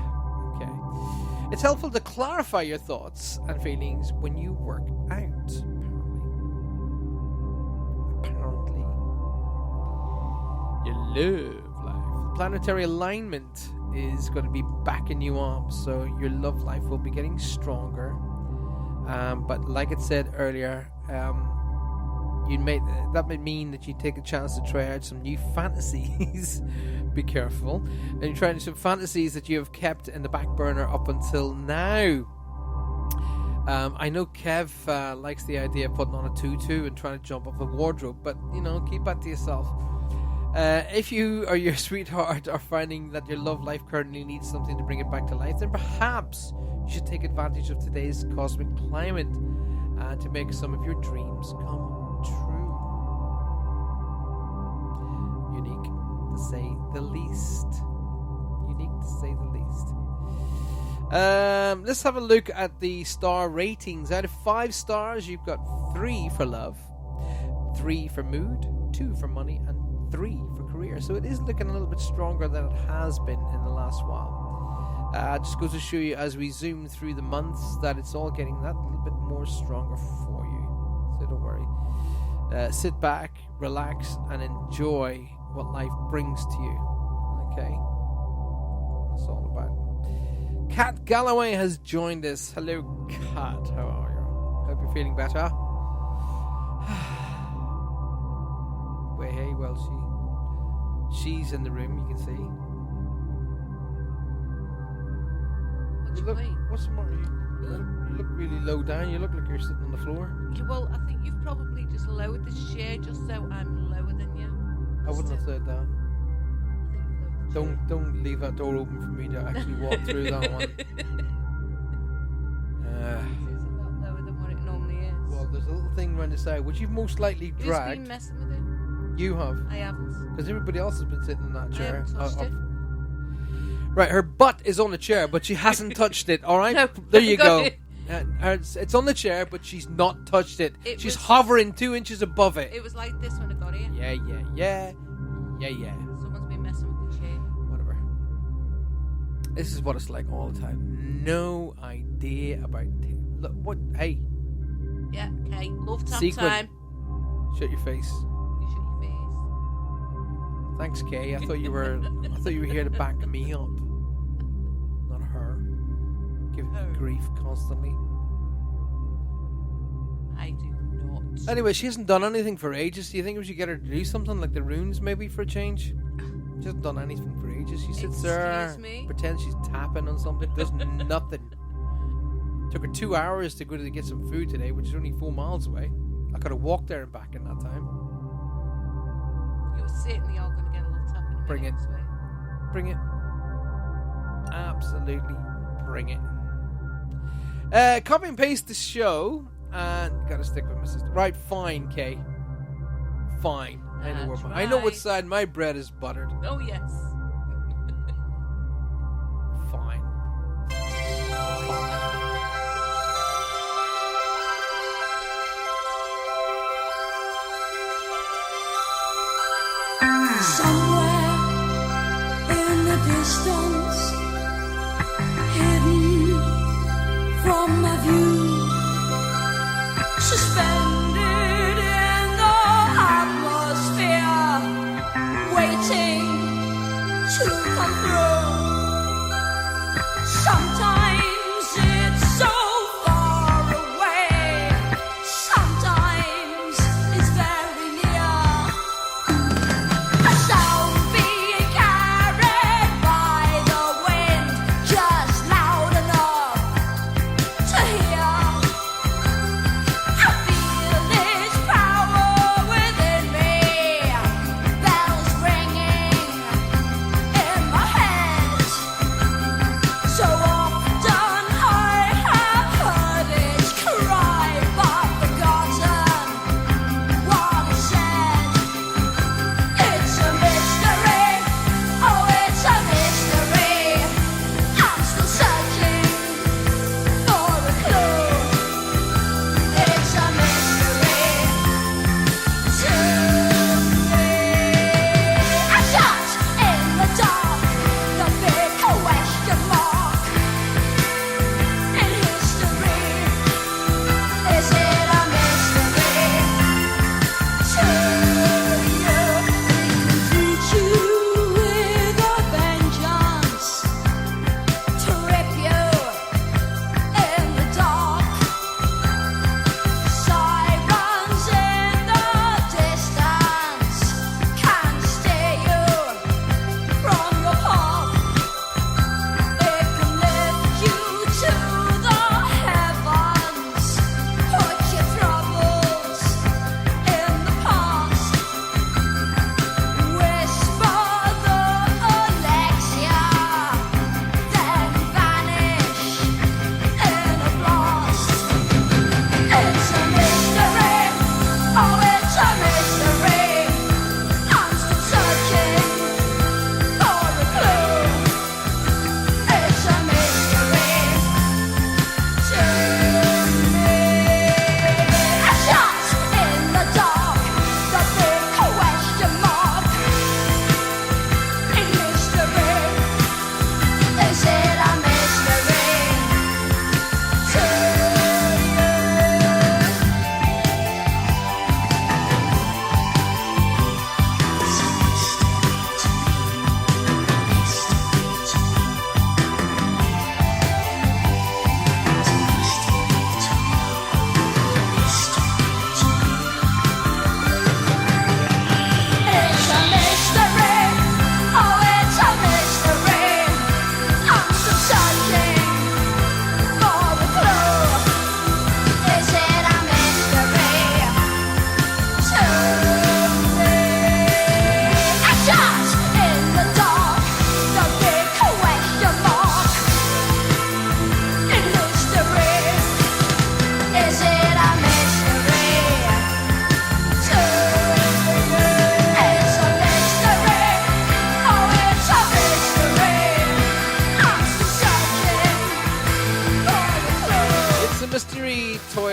okay. It's helpful to clarify your thoughts and feelings when you work out, apparently. Your love life. The planetary alignment is going to be backing you up, so your love life will be getting stronger. But like it said earlier, that may mean that you take a chance to try out some new fantasies. Be careful. And you're trying some fantasies that you have kept in the back burner up until now. I know Kev likes the idea of putting on a tutu and trying to jump off a wardrobe, but keep that to yourself. If you or your sweetheart are finding that your love life currently needs something to bring it back to life, then perhaps you should take advantage of today's cosmic climate to make some of your dreams come true. Unique, to say the least. Unique, to say the least. Let's have a look at the star ratings. Out of 5 stars, you've got 3 for love, 3 for mood, 2 for money, and 3 for career. So it is looking a little bit stronger than it has been in the last while. Just goes to show you as we zoom through the months that it's all getting that little bit more stronger for you. So don't worry. Sit back, relax, and enjoy what life brings to you. Okay? That's all about. Kat Galloway has joined us. Hello, Kat. How are you? Hope you're feeling better. Wait, hey, well, she's in the room, you can see. What's the matter? You look really low down. You look like you're sitting on the floor. Yeah, well, I think you've probably just lowered the chair just so I'm lower than you. I wouldn't have said that. Don't leave that door open for me to actually walk through that one. It's a lot lower than what it normally is. Well, there's a little thing around the side, which you've most likely Who's been dragged. messing with it? You have. I haven't. Because everybody else has been sitting in that I chair. haven't touched it. Right, her butt is on the chair, but she hasn't touched it, alright? No, there you got go. it. It's on the chair, but she's not touched it. She's was- hovering 2 inches above it. It was like this when I got here. Yeah. Someone's been messing with the chair. Whatever. This is what it's like all the time. No idea about... Look, what? Hey, Yeah, okay. Love tap Sequin. time. shut your face. You shut your face. Thanks, Kay. I thought you were here to back me up, not her. Giving me grief constantly. I do not. Anyway, she hasn't done anything for ages. Do you think we should get her to do something like the runes, maybe, for a change? She hasn't done anything for ages. She sits there, Excuse me? pretends she's tapping on something, does nothing. Took her 2 hours to go to get some food today, which is only 4 miles away. I could have walked there and back in that time. You were certainly all going to get a little tap in a minute. Bring it. I swear. Bring it. Absolutely bring it. Copy and paste the show. And gotta stick with my sister. Right, fine, Kay. Fine. I know what side my bread is buttered. Oh, yes. Fine. Somewhere in the distance, hidden from my view, suspended in the atmosphere, waiting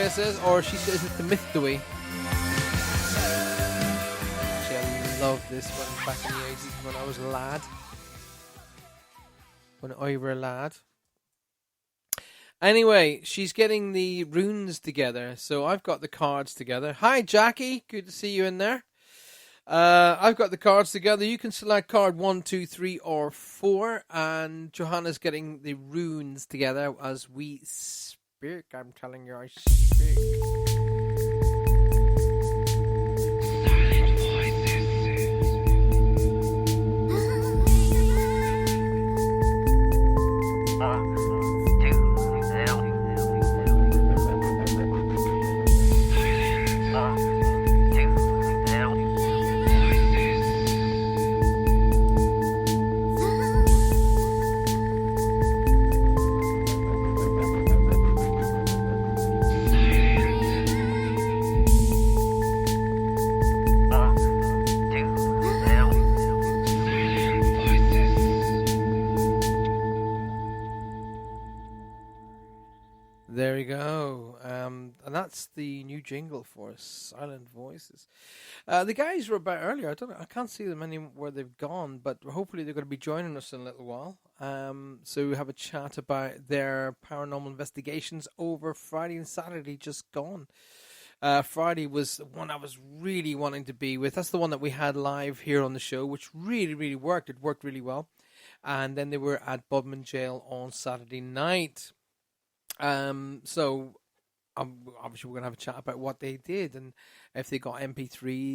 Kaya says, or she says it's the myth Dewey. Actually, I love this one back in the 80s when I was a lad. When I were a lad. Anyway, she's getting the runes together. So I've got the cards together. Hi, Jackie. Good to see you in there. I've got the cards together. You can select card 1, 2, 3, or 4. And Johanna's getting the runes together as we speak. I'm telling you, I speak. There we go. And that's the new jingle for Silent Voices. The guys were about earlier. I can't see them anywhere they've gone, but hopefully they're going to be joining us in a little while. So we have a chat about their paranormal investigations over Friday and Saturday just gone. Friday was the one I was really wanting to be with. That's the one that we had live here on the show, which really, really worked. It worked really well. And then they were at Bodmin Jail on Saturday night. So obviously we're going to have a chat about what they did and if they got EVPs.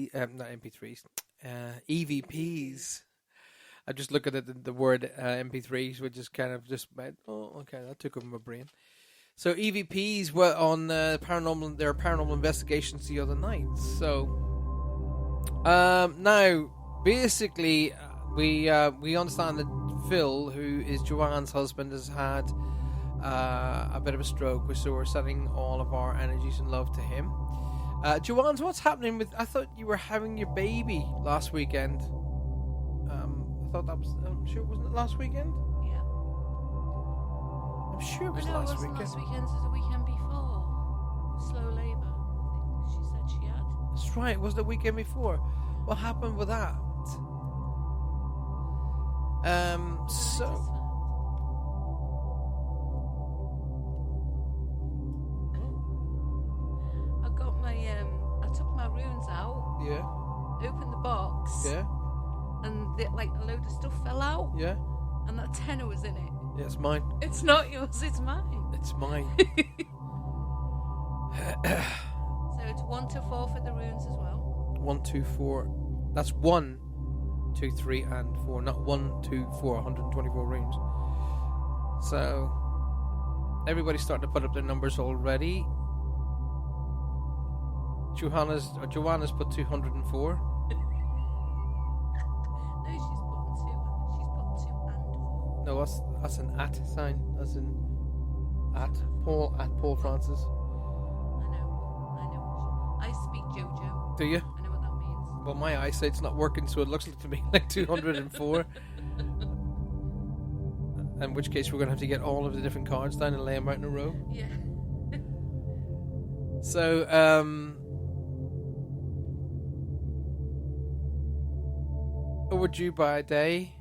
I just look at it, the word MP3s, which is kind of just, oh, okay, that took over my brain. So EVPs were on their paranormal investigations the other night. So now, basically, we understand that Phil, who is Joanne's husband, has had a bit of a stroke, so we're sending all of our energies and love to him. Joanne's, what's happening with? I thought you were having your baby last weekend. I thought that was. I'm sure, wasn't it last weekend? Yeah. I'm sure it was No, it last wasn't weekend. last weekend. It was the weekend before. Slow labour. I think she said she had. That's right. It was the weekend before. What happened with that? So. I took my runes out. Yeah. Opened the box. Yeah. And a load of stuff fell out. Yeah. And that tenner was in it. Yeah, it's mine. It's not yours. It's mine. It's mine. So it's 1 to 4 for the runes as well. 1, 2, 4. That's 1, 2, 3, and 4. Not 1, 2, 4. 124 runes. So everybody's starting to put up their numbers already. Joanna's put 204. No, she's put 2 and 4. No, that's an at sign. That's an at Paul Francis. I know. I speak JoJo. Do you? I know what that means. Well, my eyesight's not working, so it looks to me like 204. In which case, we're going to have to get all of the different cards down and lay them out in a row. Yeah. So, overdue by a day.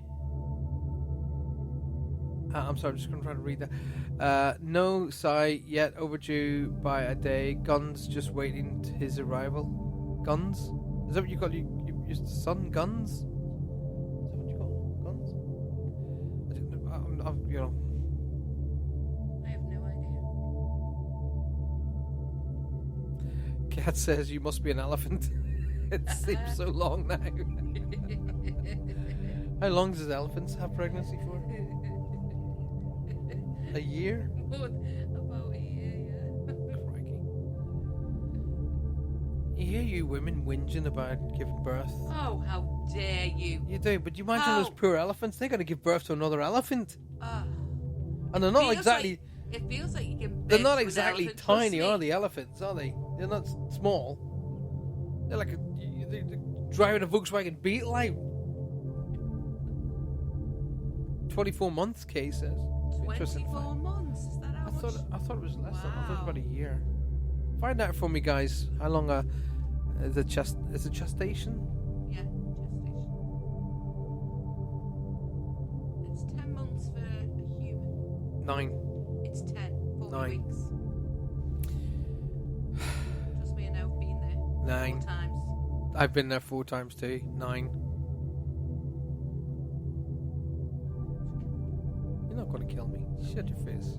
I'm sorry, I'm just going to try to read that. No sigh yet, overdue by a day. Guns just waiting his arrival. Guns? Is that what you call your son? Guns? Is that what you call guns? You know. I have no idea. Cat says you must be an elephant. It seems so long now. How long does elephants have pregnancy for? A year? About a year, yeah. Crikey. You hear you women whinging about giving birth. Oh, how dare you! You do, but you imagine those poor elephants. They got to give birth to another elephant, Oh. and they're not Feels exactly. It feels like you can. They're not exactly tiny, are they? Elephants, are they? They're not small. They're like they're driving a Volkswagen Beetle out. 24 months, Kay says. 24 months? Is that how much? I thought it was less than. I thought it was about a year. Find out for me, guys. How long is it gestation? Yeah, gestation. It's 10 months for a human. 9. It's 10. 4 9. weeks. Trust me, I know. Been there 9. 4 times. I've been there 4 times too. 9. You're not going to kill me. Shut your face.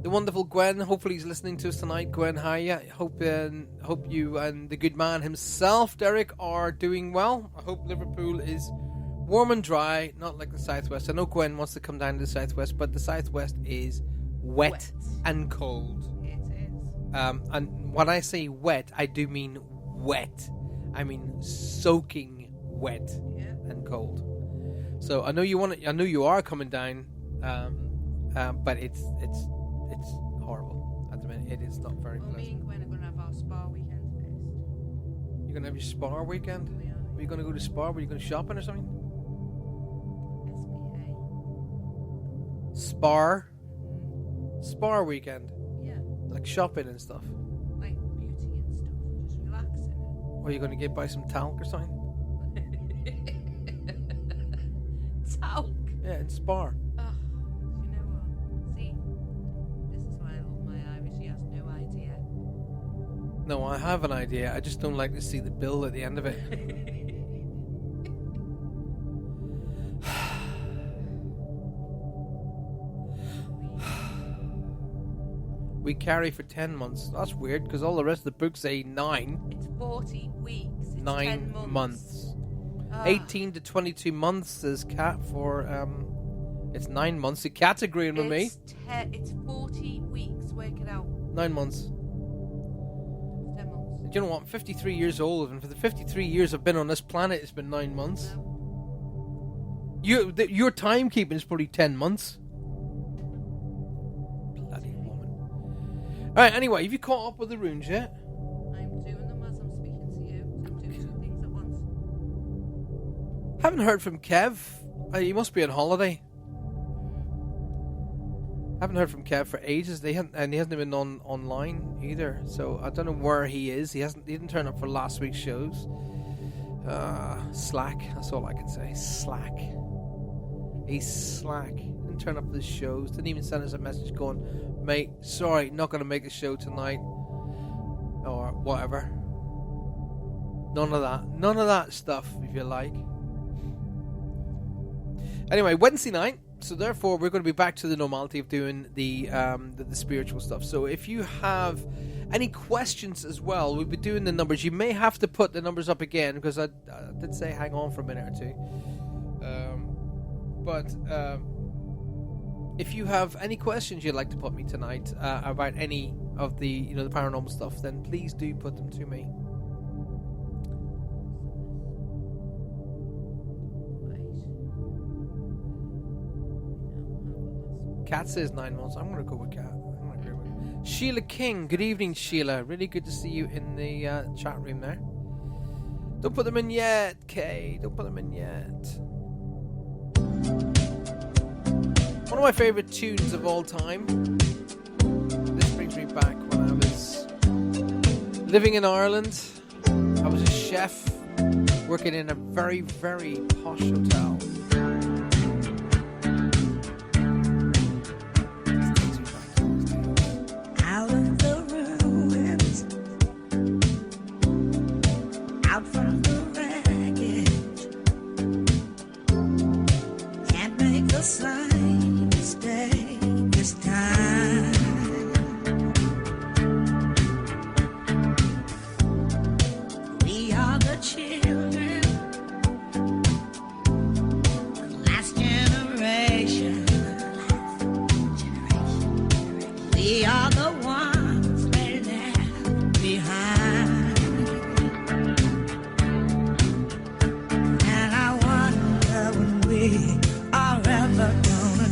The wonderful Gwen. Hopefully he's listening to us tonight. Gwen, hi. Hope you and the good man himself, Derek, are doing well. I hope Liverpool is warm and dry, not like the southwest. I know Gwen wants to come down to the southwest, but the southwest is wet. And cold. It is. And when I say wet, I do mean wet. I mean soaking wet and cold. So I know you are coming down, but it's horrible at the minute. It is not very Well, me pleasant. and Gwen are going to have our spa weekend first. You're gonna have your spa weekend? We are. Are you gonna go to spa? Were you going shopping or something? SPA. Spa weekend, Yeah. like shopping and stuff. Like beauty and stuff. Just relaxing. Or are you gonna buy some talc or something? Talc. Yeah, and spa. Oh, you know what? See, this is why I love my Irish. He has no idea. No, I have an idea. I just don't like to see the bill at the end of it. We carry for 10 months. That's weird because all the rest of the books say 9. It's 40 weeks. It's 9 10 months. Ah. 18 to 22 months says Cat for it's 9 months. The Cat's agreeing with me. It's 40 weeks. Work it out. 9 months. 10 months. Do you know what? I'm 53 years old, and for the 53 years I've been on this planet, it's been 9 months. Your timekeeping is probably 10 months. Bloody woman. Alright, anyway, have you caught up with the runes yet? I'm doing them as I'm speaking to you. I'm doing 2 things at once. Haven't heard from Kev. He must be on holiday. Haven't heard from Kev for ages. He hasn't been online either. So I don't know where he is. He didn't turn up for last week's shows. Slack. That's all I can say. Slack. He's slack. Didn't turn up for the shows. Didn't even send us a message going, mate, sorry, not going to make a show tonight. Or whatever. None of that. None of that stuff, if you like. Anyway, Wednesday night. So therefore, we're going to be back to the normality of doing the spiritual stuff. So if you have any questions as well, we'll be doing the numbers. You may have to put the numbers up again because I did say hang on for a minute or two. But if you have any questions you'd like to put me tonight about any of the the paranormal stuff, then please do put them to me. Cat says 9 months. I'm going to go with Cat. I'm going to agree with it. Sheila King. Good evening, Sheila. Really good to see you in the chat room there. Don't put them in yet, Kay. Don't put them in yet. One of my favourite tunes of all time. This brings me back when I was living in Ireland. I was a chef working in a very, very posh hotel. Out of the ruins, out from the wreckage, can't make the same mistake this time. We are the children, the last generation. We are the ones they left behind. And I wonder when we are ever gonna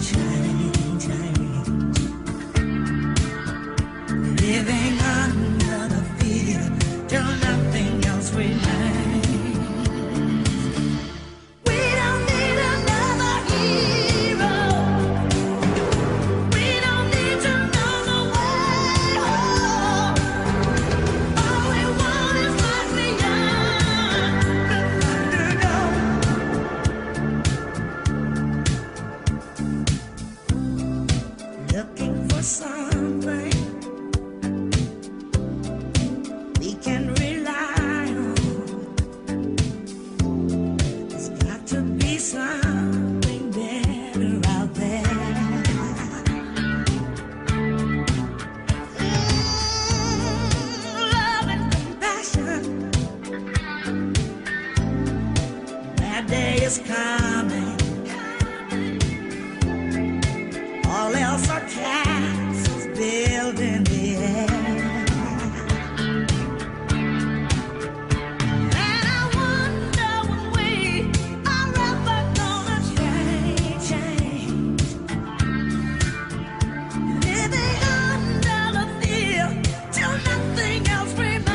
is coming. All else are castles built in the air. And I wonder when we are ever gonna change. Living under the fear till nothing else remains.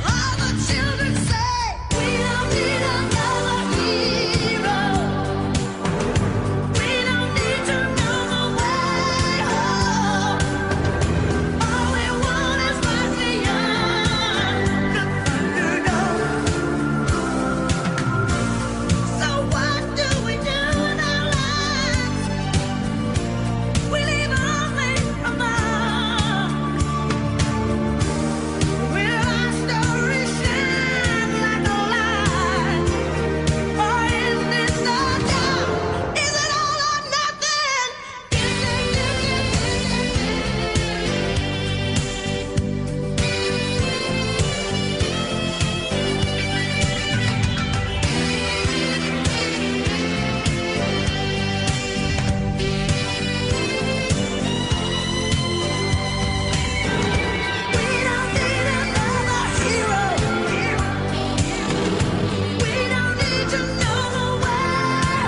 All the children say we don't need another hero. We don't need to know the way home. All we want is life beyond the Thunderdome. So what do we do in our lives? We leave only a mark. Will our story shine like a light? Or is this the time? Is it all or nothing? We don't need another hero. We don't need to know the way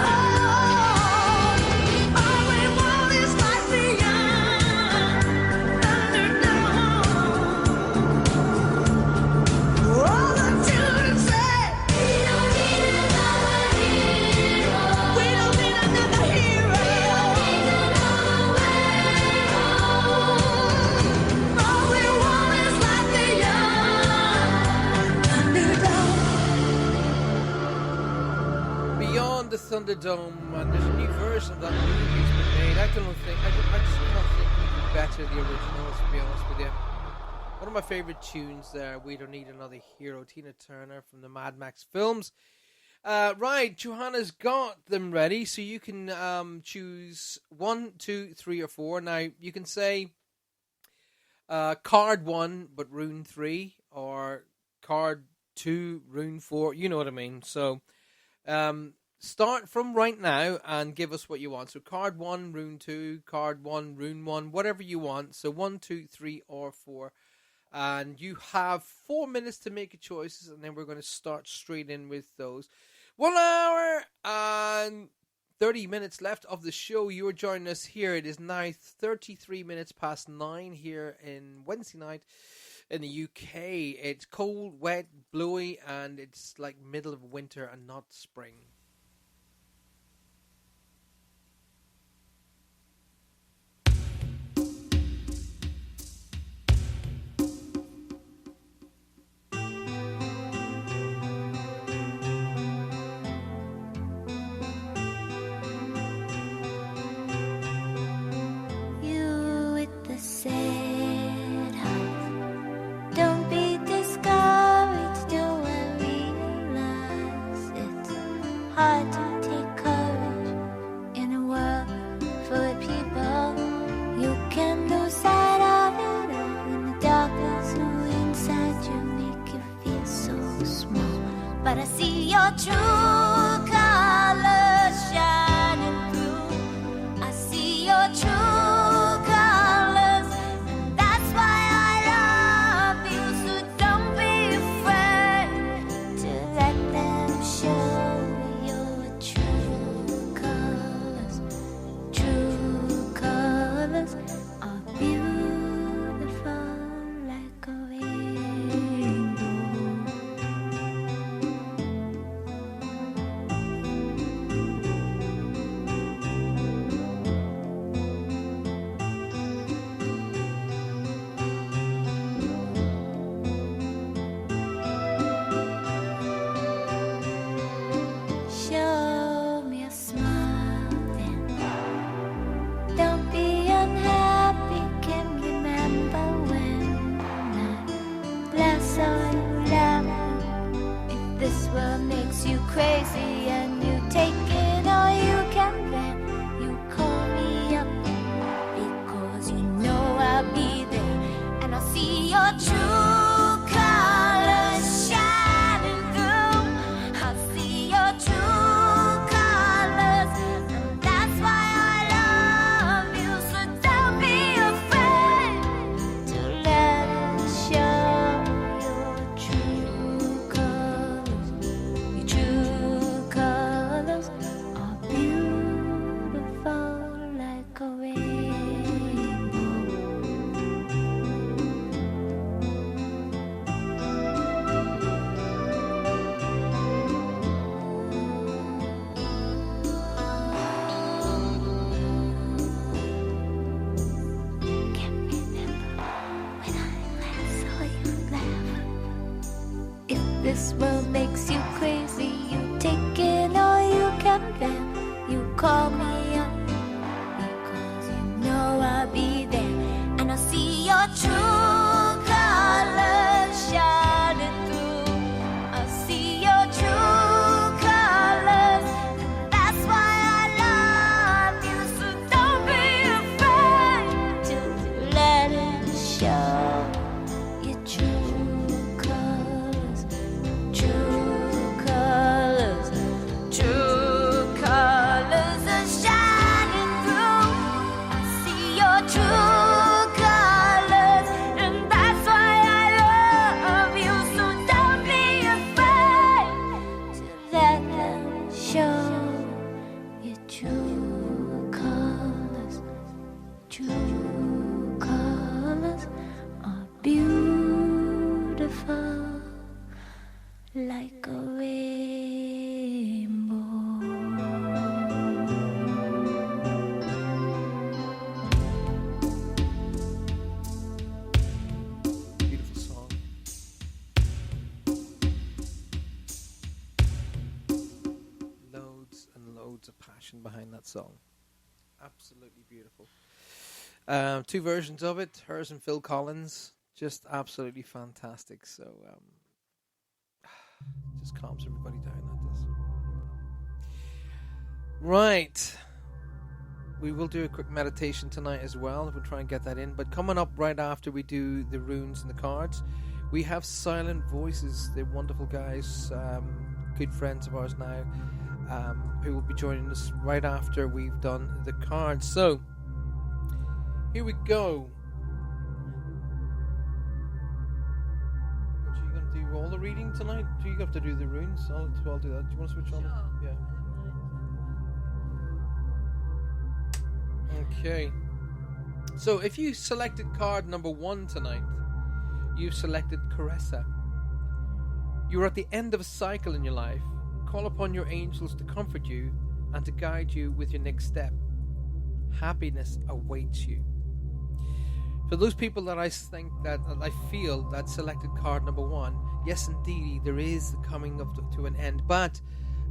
home. All we want is life beyond Thunderdome. All the children say we don't need another hero. We don't need another hero. All we want is life beyond Thunderdome. Beyond the Thunderdome, and there's a new version of that movie that's been made. I just can't think even better the originals, to be honest with you. One of my favourite tunes there, We Don't Need Another Hero, Tina Turner from the Mad Max films. Right, Johanna's got them ready, so you can choose 1, 2, 3, or 4. Now, you can say card 1, but rune 3, or card 2, rune 4, you know what I mean. So, start from right now and give us what you want. So card 1, rune 2, card 1, rune 1, whatever you want. So 1, 2, 3, or 4. And you have 4 minutes to make your choices, and then we're going to start straight in with those. 1 hour and 30 minutes left of the show. You are joining us here. It is now 33 minutes past 9 here in Wednesday night in the UK. It's cold, wet, blowy, and it's like middle of winter and not spring. You with the sad heart, don't be discouraged. Do I realize it's hard to take courage in a world full of people? You can lose sight of it all in the darkness who inside you make you feel so small. But I see your true colors shining through. I see your true colors, and that's why I love you. So don't be afraid to let them show your true colors. True colors are beautiful like a rainbow. Show me a smile then. Don't be unhappy. Can remember when I last saw you laughing. If this world makes you crazy and you take it all you can bear, you call me up because you know I'll be there, and I'll see your true colors shining through. your true colors, and that's why I love you. So don't be afraid to let it show your true colors. Your true colors are beautiful like a rainbow. Can't remember when I last saw you laugh. If this world makes you crazy, you take it all you can bear. You call me up because you know I'll be there, and I'll see your true colors shining through. I'll see your true colors, and that's why I love you. So don't be afraid to let it show your true colors. True colors, true colors are shining through. I see your true colors, and that's why I love you. So don't be afraid to let them show your true colors. True colors are beautiful like a rainbow. Beautiful song. Loads and loads of passion behind that song. Absolutely beautiful. Two versions of it, hers and Phil Collins. Just absolutely fantastic. So, just calms everybody down, that does. Right. We will do a quick meditation tonight as well. We'll try and get that in. But coming up right after we do the runes and the cards, we have Silent Voices. They're wonderful guys, good friends of ours now, who will be joining us right after we've done the cards. So, here we go. What are you going to do? All the reading tonight? Do you have to do the runes? I'll do that. Do you want to switch on? Yeah. Okay. So if you selected card number 1 tonight, you've selected Caressa. You're at the end of a cycle in your life. Call upon your angels to comfort you and to guide you with your next step. Happiness awaits you. For those people that I think that I feel that selected card number 1, yes indeed there is the coming to an end, but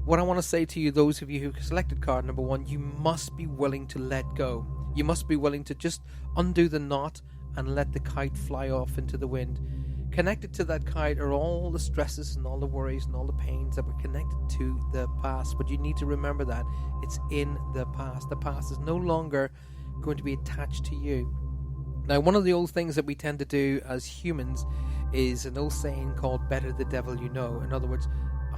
what I want to say to you, those of you who selected card number 1, you must be willing to let go. You must be willing to just undo the knot and let the kite fly off into the wind. Connected to that kite are all the stresses and all the worries and all the pains that were connected to the past. But you need to remember that it's in the past. The past is no longer going to be attached to you. Now, one of the old things that we tend to do as humans is an old saying called better the devil you know. In other words,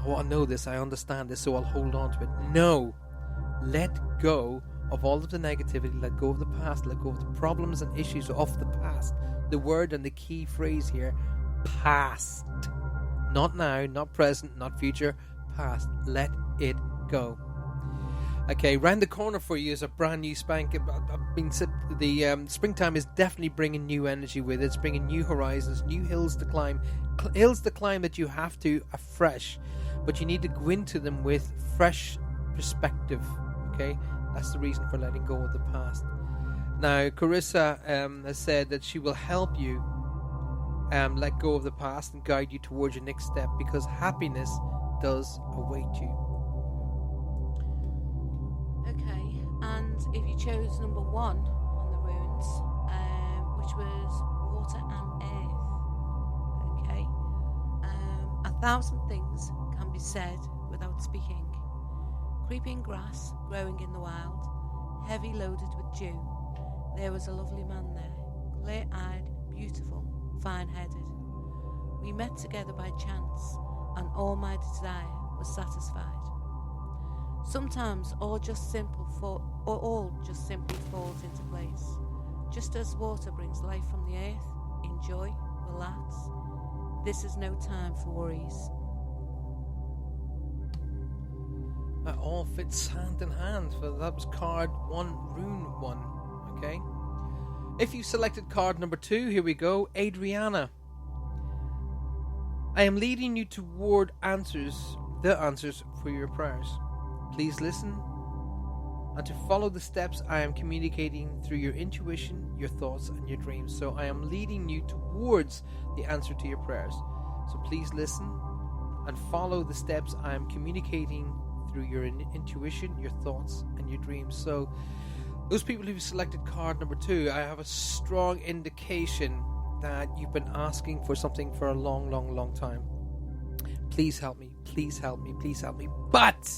oh, I know this, I understand this, so I'll hold on to it. No. Let go of all of the negativity, let go of the past, let go of the problems and issues of the past. The word and the key phrase here, past. Not now, not present, not future, past. Let it go. Okay, round the corner for you is a brand new spank. The springtime is definitely bringing new energy with it. It's bringing new horizons, new hills to climb. Hills to climb that you have to afresh. But you need to go into them with fresh perspective. Okay, that's the reason for letting go of the past. Now, Carissa has said that she will help you let go of the past and guide you towards your next step, because happiness does await you. Okay, and if you chose number 1 on the runes, which was water and earth, okay, 1,000 things can be said without speaking. Creeping grass growing in the wild, heavy loaded with dew. There was a lovely man there, clear-eyed, beautiful, fine-headed. We met together by chance, and all my desire was satisfied. Sometimes all just simply falls into place. Just as water brings life from the earth, enjoy, relax. This is no time for worries. That all fits hand in hand. So that was card 1, rune 1. Okay. If you selected card number 2, here we go. Adriana. I am leading you toward the answers for your prayers. Please listen and to follow the steps I am communicating through your intuition, your thoughts, and your dreams. So I am leading you towards the answer to your prayers. So please listen and follow the steps I am communicating through your intuition, your thoughts, and your dreams. So those people who selected card number 2, I have a strong indication that you've been asking for something for a long, long, long time. Please help me. Please help me. Please help me. But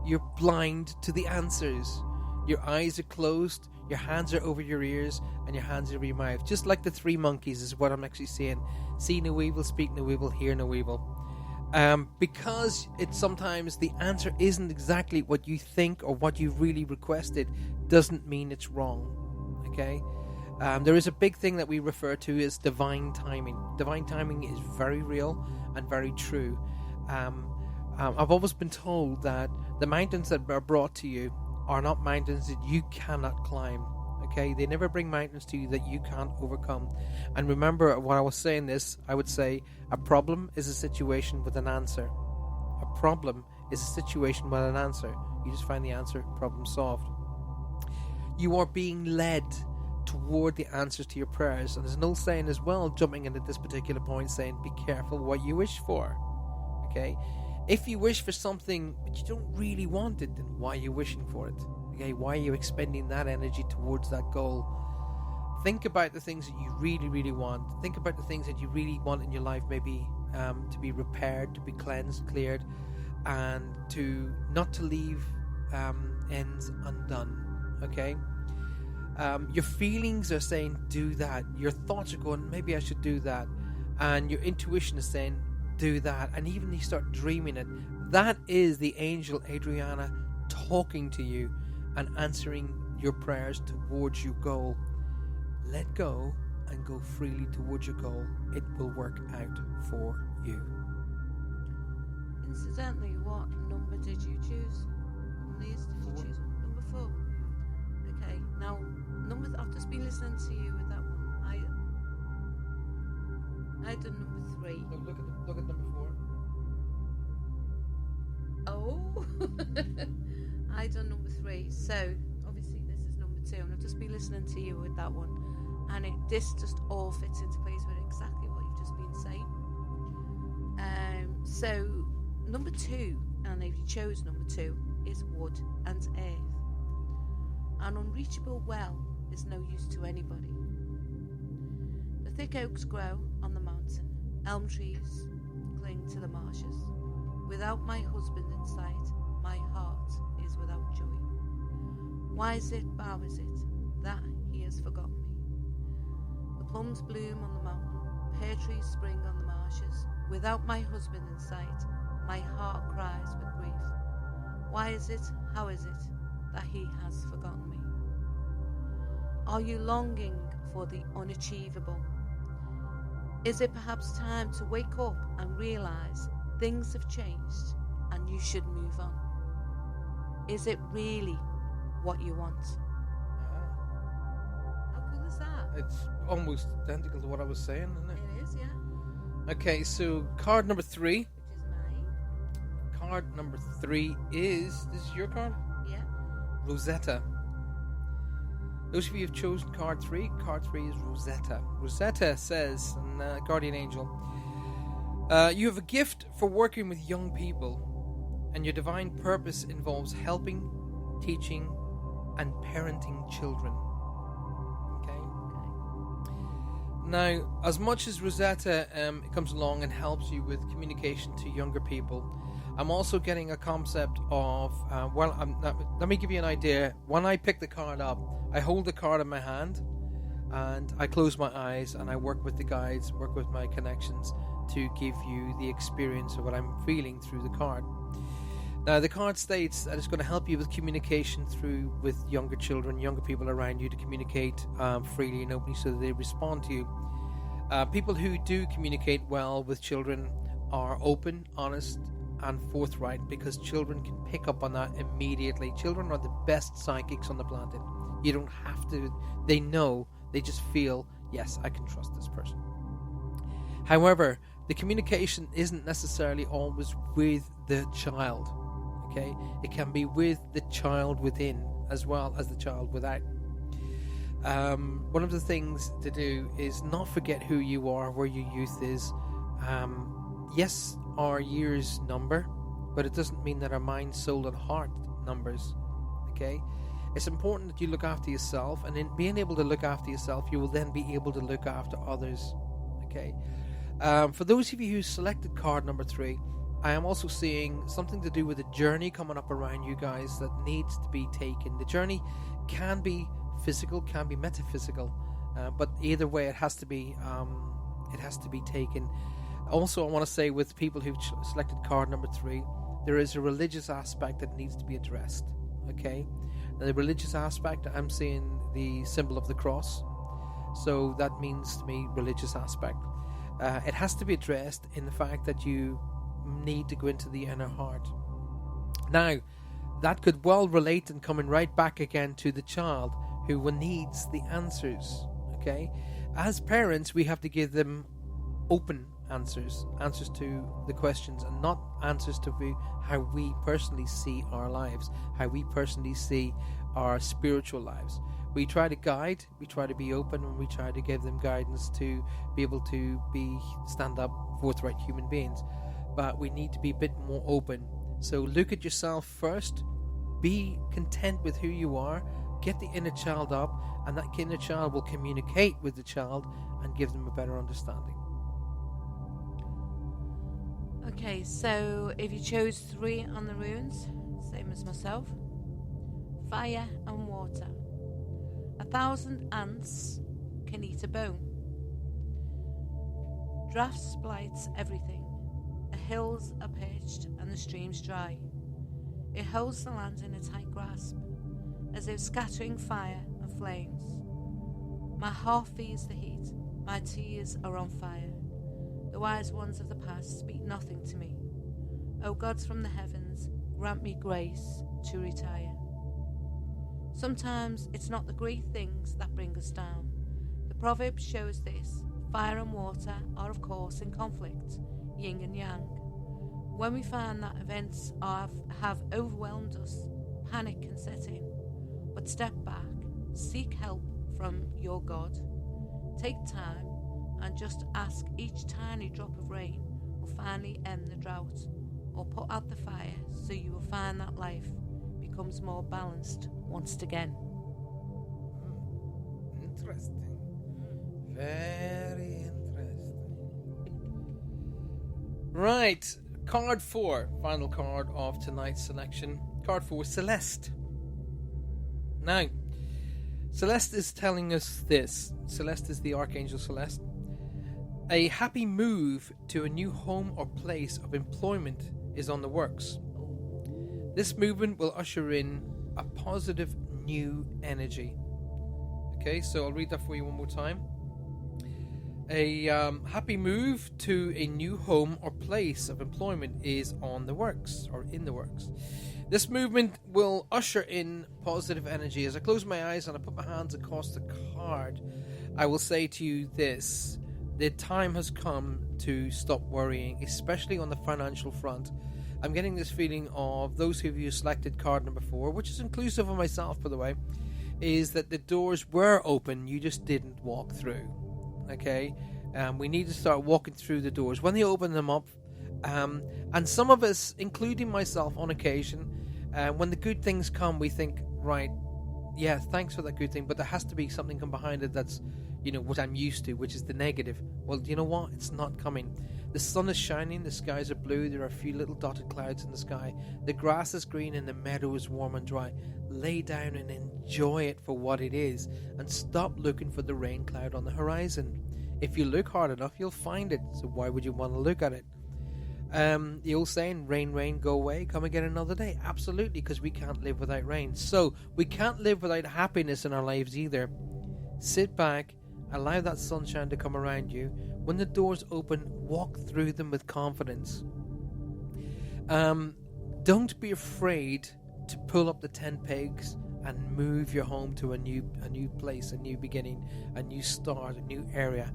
you're blind to the answers. Your eyes are closed, your hands are over your ears, and your hands are over your mouth. Just like the 3 monkeys is what I'm actually saying. See no evil, speak no evil, hear no evil. Because it's sometimes the answer isn't exactly what you think or what you really requested, doesn't mean it's wrong. Okay? There is a big thing that we refer to as divine timing. Divine timing is very real and very true. I've always been told that the mountains that are brought to you are not mountains that you cannot climb. Okay, they never bring mountains to you that you can't overcome. And remember, when I was saying this, I would say a problem is a situation with an answer. A problem is a situation with an answer. You just find the answer, problem solved. You are being led toward the answers to your prayers. And there's an old saying as well, jumping in at this particular point, saying, be careful what you wish for. Okay? If you wish for something but you don't really want it, then why are you wishing for it? Okay, why are you expending that energy towards that goal? Think about the things that you really, really want. Think about the things that you really want in your life, maybe to be repaired, to be cleansed, cleared, and not to leave ends undone. Okay? Your feelings are saying, do that. Your thoughts are going, maybe I should do that. And your intuition is saying, do that. And even you start dreaming it. That is the angel Adriana talking to you and answering your prayers towards your goal. Let go and go freely towards your goal. It will work out for you. Incidentally, what number did you choose on these? Did you choose number 4? Okay, now I've just been listening to you with that one. I done number 3. Look at number 4. Oh, I done number 3. So obviously this is number 2, and I've just been listening to you with that one, and this just all fits into place with exactly what you've just been saying. So number 2, and if you chose number 2, is wood and earth. An unreachable well is no use to anybody. The thick oaks grow on the mountain, elm trees cling to the marshes. Without my husband in sight, my heart is without joy. Why is it, bow is it, that he has forgotten me? The plums bloom on the mountain, pear trees spring on the marshes. Without my husband in sight, my heart cries with grief. Why is it, how is it, that he has forgotten me? Are you longing for the unachievable? Is it perhaps time to wake up and realize things have changed and you should move on? Is it really what you want? How cool is that? It's almost identical to what I was saying, isn't it? It is, yeah. Okay, so card number 3. Which is mine. Card number 3 is... This is your card? Yeah. Rosetta. Those of you who've chosen card 3 is Rosetta. Rosetta says, Guardian Angel, you have a gift for working with young people, and your divine purpose involves helping, teaching, and parenting children. Okay? Now, as much as Rosetta comes along and helps you with communication to younger people, I'm also getting a concept of, let me give you an idea. When I pick the card up, I hold the card in my hand and I close my eyes and I work with the guides, work with my connections to give you the experience of what I'm feeling through the card. Now, the card states that it's going to help you with communication with younger children, younger people around you, to communicate freely and openly so that they respond to you. People who do communicate well with children are open, honest, and forthright, because children can pick up on that immediately. Children are the best psychics on the planet. You don't have to. They know. They just feel, yes, I can trust this person. However, the communication isn't necessarily always with the child. Okay, it can be with the child within as well as the child without. One of the things to do is not forget who you are, where your youth is. Yes, our years number, but it doesn't mean that our mind, soul, and heart numbers. Okay, it's important that you look after yourself, and in being able to look after yourself, you will then be able to look after others. Okay, for those of you who selected card number 3, I am also seeing something to do with a journey coming up around you guys that needs to be taken. The journey can be physical, can be metaphysical, but either way, it has to be taken. Also, I want to say, with people who've selected card number 3, there is a religious aspect that needs to be addressed. Okay, now, the religious aspect, I'm seeing the symbol of the cross, so that means to me religious aspect. It has to be addressed in the fact that you need to go into the inner heart. Now, that could well relate and coming right back again to the child who needs the answers. Okay, as parents, we have to give them open answers to the questions, and not answers to how we personally see our lives, how we personally see our spiritual lives. We try to guide, we try to be open, and we try to give them guidance to be able to stand up, forthright human beings. But we need to be a bit more open. So look at yourself first, be content with who you are, get the inner child up, and that inner child will communicate with the child and give them a better understanding. Okay, so if you chose 3 on the runes, same as myself, fire and water. 1,000 ants can eat a bone. Drafts blights everything. The hills are perched and the streams dry. It holds the land in a tight grasp, as if scattering fire and flames. My heart feels the heat, my tears are on fire. The wise ones of the past speak nothing to me. O gods from the heavens, grant me grace to retire. Sometimes it's not the great things that bring us down. The proverb shows this. Fire and water are of course in conflict, yin and yang. When we find that events have overwhelmed us, panic can set in. But step back, seek help from your God. Take time and just ask each tiny drop of rain will finally end the drought, or put out the fire, so you will find that life becomes more balanced once again. Interesting. Very interesting. Right, card 4, final card of tonight's selection. Card 4, Celeste. Now, Celeste is telling us this. Celeste is the Archangel Celeste. A happy move to a new home or place of employment is on the works. This movement will usher in a positive new energy. Okay, so I'll read that for you one more time. A happy move to a new home or place of employment is on the works, or in the works. This movement will usher in positive energy. As I close my eyes and I put my hands across the card, I will say to you this. The time has come to stop worrying, especially on the financial front. I'm getting this feeling of those of you who selected card number 4, which is inclusive of myself, by the way, is that the doors were open, you just didn't walk through. Okay? We need to start walking through the doors when they open them up. And some of us, including myself on occasion, when the good things come, we think, right, yeah, thanks for that good thing, but there has to be something come behind it that's, what I'm used to, which is the negative. Well, you know what? It's not coming. The sun is shining, the skies are blue, there are a few little dotted clouds in the sky, the grass is green and the meadow is warm and dry. Lay down and enjoy it for what it is, and stop looking for the rain cloud on the horizon. If you look hard enough, you'll find it, so why would you want to look at it? The old saying, rain, rain, go away, come again another day. Absolutely, because we can't live without rain. So we can't live without happiness in our lives either. Sit back, allow that sunshine to come around you. When the doors open, walk through them with confidence. Don't be afraid to pull up the tent pegs and move your home to a new place, a new beginning, a new start, a new area.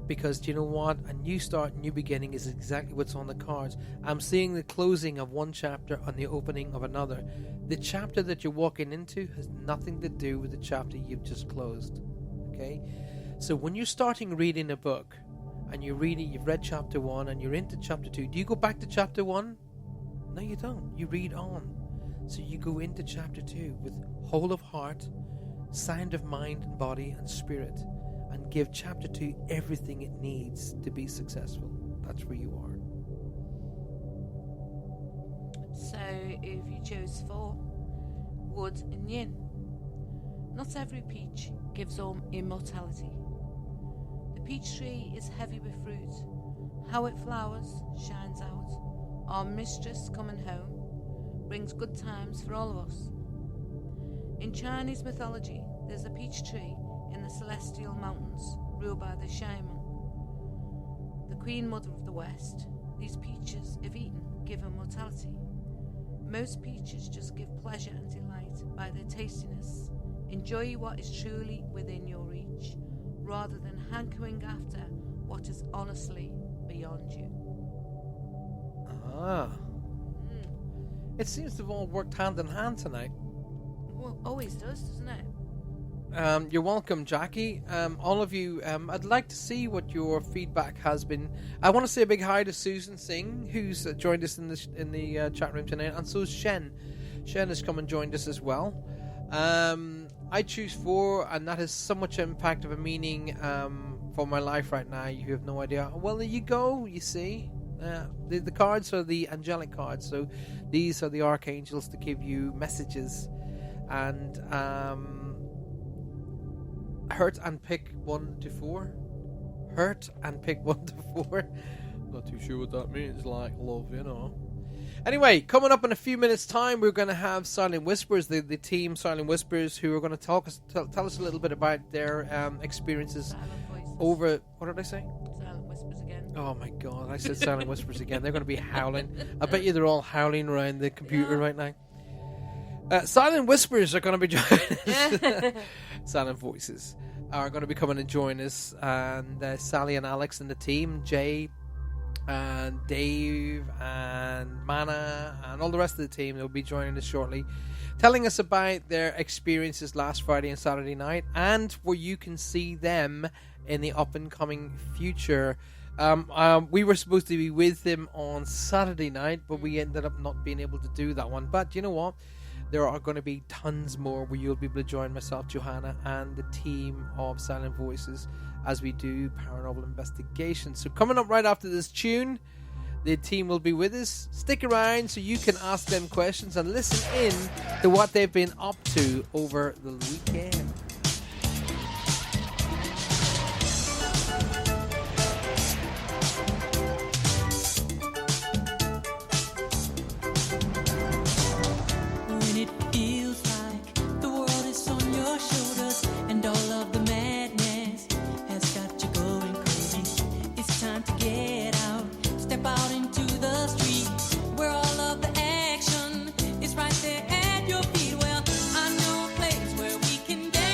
Because do you know what? A new start, new beginning is exactly what's on the cards. I'm seeing the closing of one chapter and the opening of another. The chapter that you're walking into has nothing to do with the chapter you've just closed. Okay? So when you're starting reading a book and you've read chapter 1 and you're into chapter 2, do you go back to chapter 1? No, you don't. You read on. So you go into chapter 2 with whole of heart, sound of mind and body and spirit, and give chapter 2 everything it needs to be successful. That's where you are. So if you chose 4, wood and yin. Not every peach gives immortality. The peach tree is heavy with fruit. How it flowers, shines out. Our mistress coming home brings good times for all of us. In Chinese mythology, there's a peach tree in the celestial mountains ruled by the shaman, the queen mother of the west. These peaches, if eaten, give immortality. Most peaches just give pleasure and delight by their tastiness. Enjoy what is truly within your reach, rather than hankering after what is honestly beyond you. It seems to have all worked hand in hand tonight. Well, always does, doesn't it? You're welcome, Jackie. All of you, I'd like to see what your feedback has been. I want to say a big hi to Susan Singh, who's joined us in the chat room tonight, and so is Shen. Shen has come and joined us as well. I choose 4, and that has so much impact of a meaning for my life right now. You have no idea. Well, there you go. You see, the cards are the angelic cards, so these are the archangels to give you messages. And hurt and pick 1 to 4. Hurt and pick 1 to 4. Not too sure what that means. Like love, you know. Anyway, coming up in a few minutes' time, we're going to have Silent Whispers, the team Silent Whispers, who are going to tell us a little bit about their experiences over. What did I say? Silent Whispers again. Oh my god, I said Silent Whispers again. They're going to be howling. I bet you they're all howling around the computer right now. Silent Whispers are going to be joining us. Silent Voices are going to be coming and join us. And Sally and Alex and the team, Jay and Dave and Mana and all the rest of the team, they'll be joining us shortly, telling us about their experiences last Friday and Saturday night, and where you can see them in the up and coming future. We were supposed to be with them on Saturday night, but we ended up not being able to do that one. But you know what? There are going to be tons more where you'll be able to join myself, Johanna, and the team of Silent Voices as we do paranormal investigations. So coming up right after this tune, the team will be with us. Stick around so you can ask them questions and listen in to what they've been up to over the weekend. When it feels like the world is on your shoulders and all of the madness has got you going crazy, it's time to get out, step out into the street where all of the action is right there at your feet. Well, I know a place where we can dance.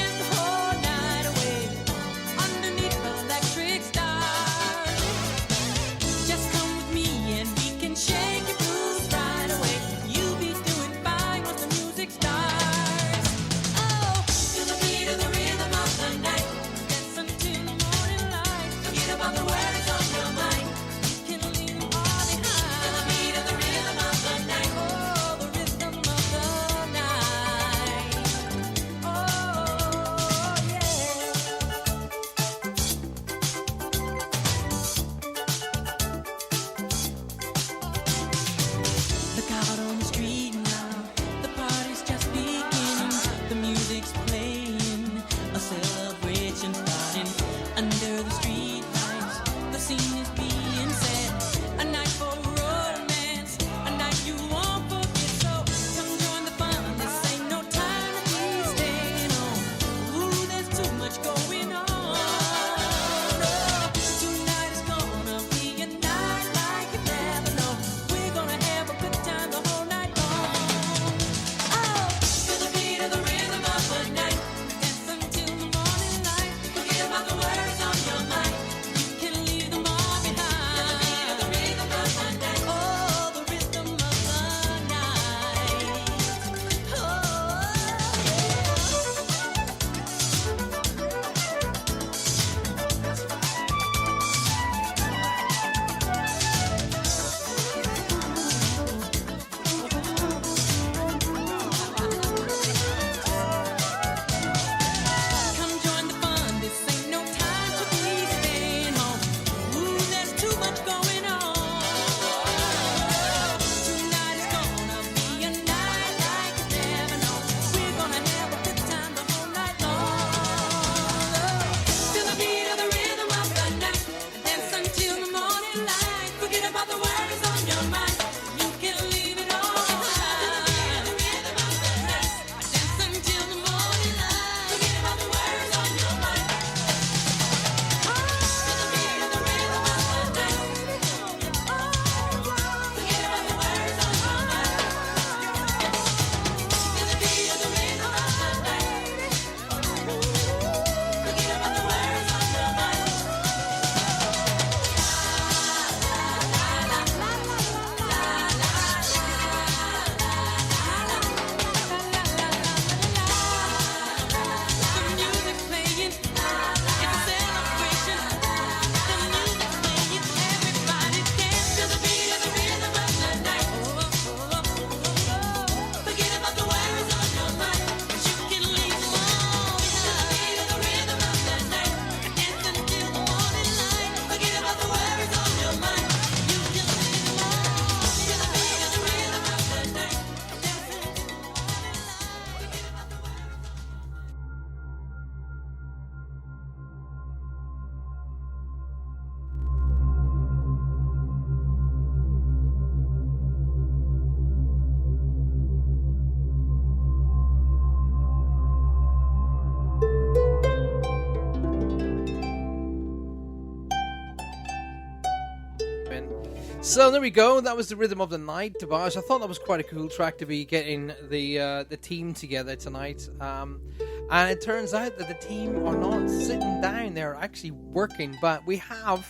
So there we go. That was the Rhythm of the Night, Tobias. I thought that was quite a cool track to be getting the team together tonight. And it turns out that the team are not sitting down; they're actually working. But we have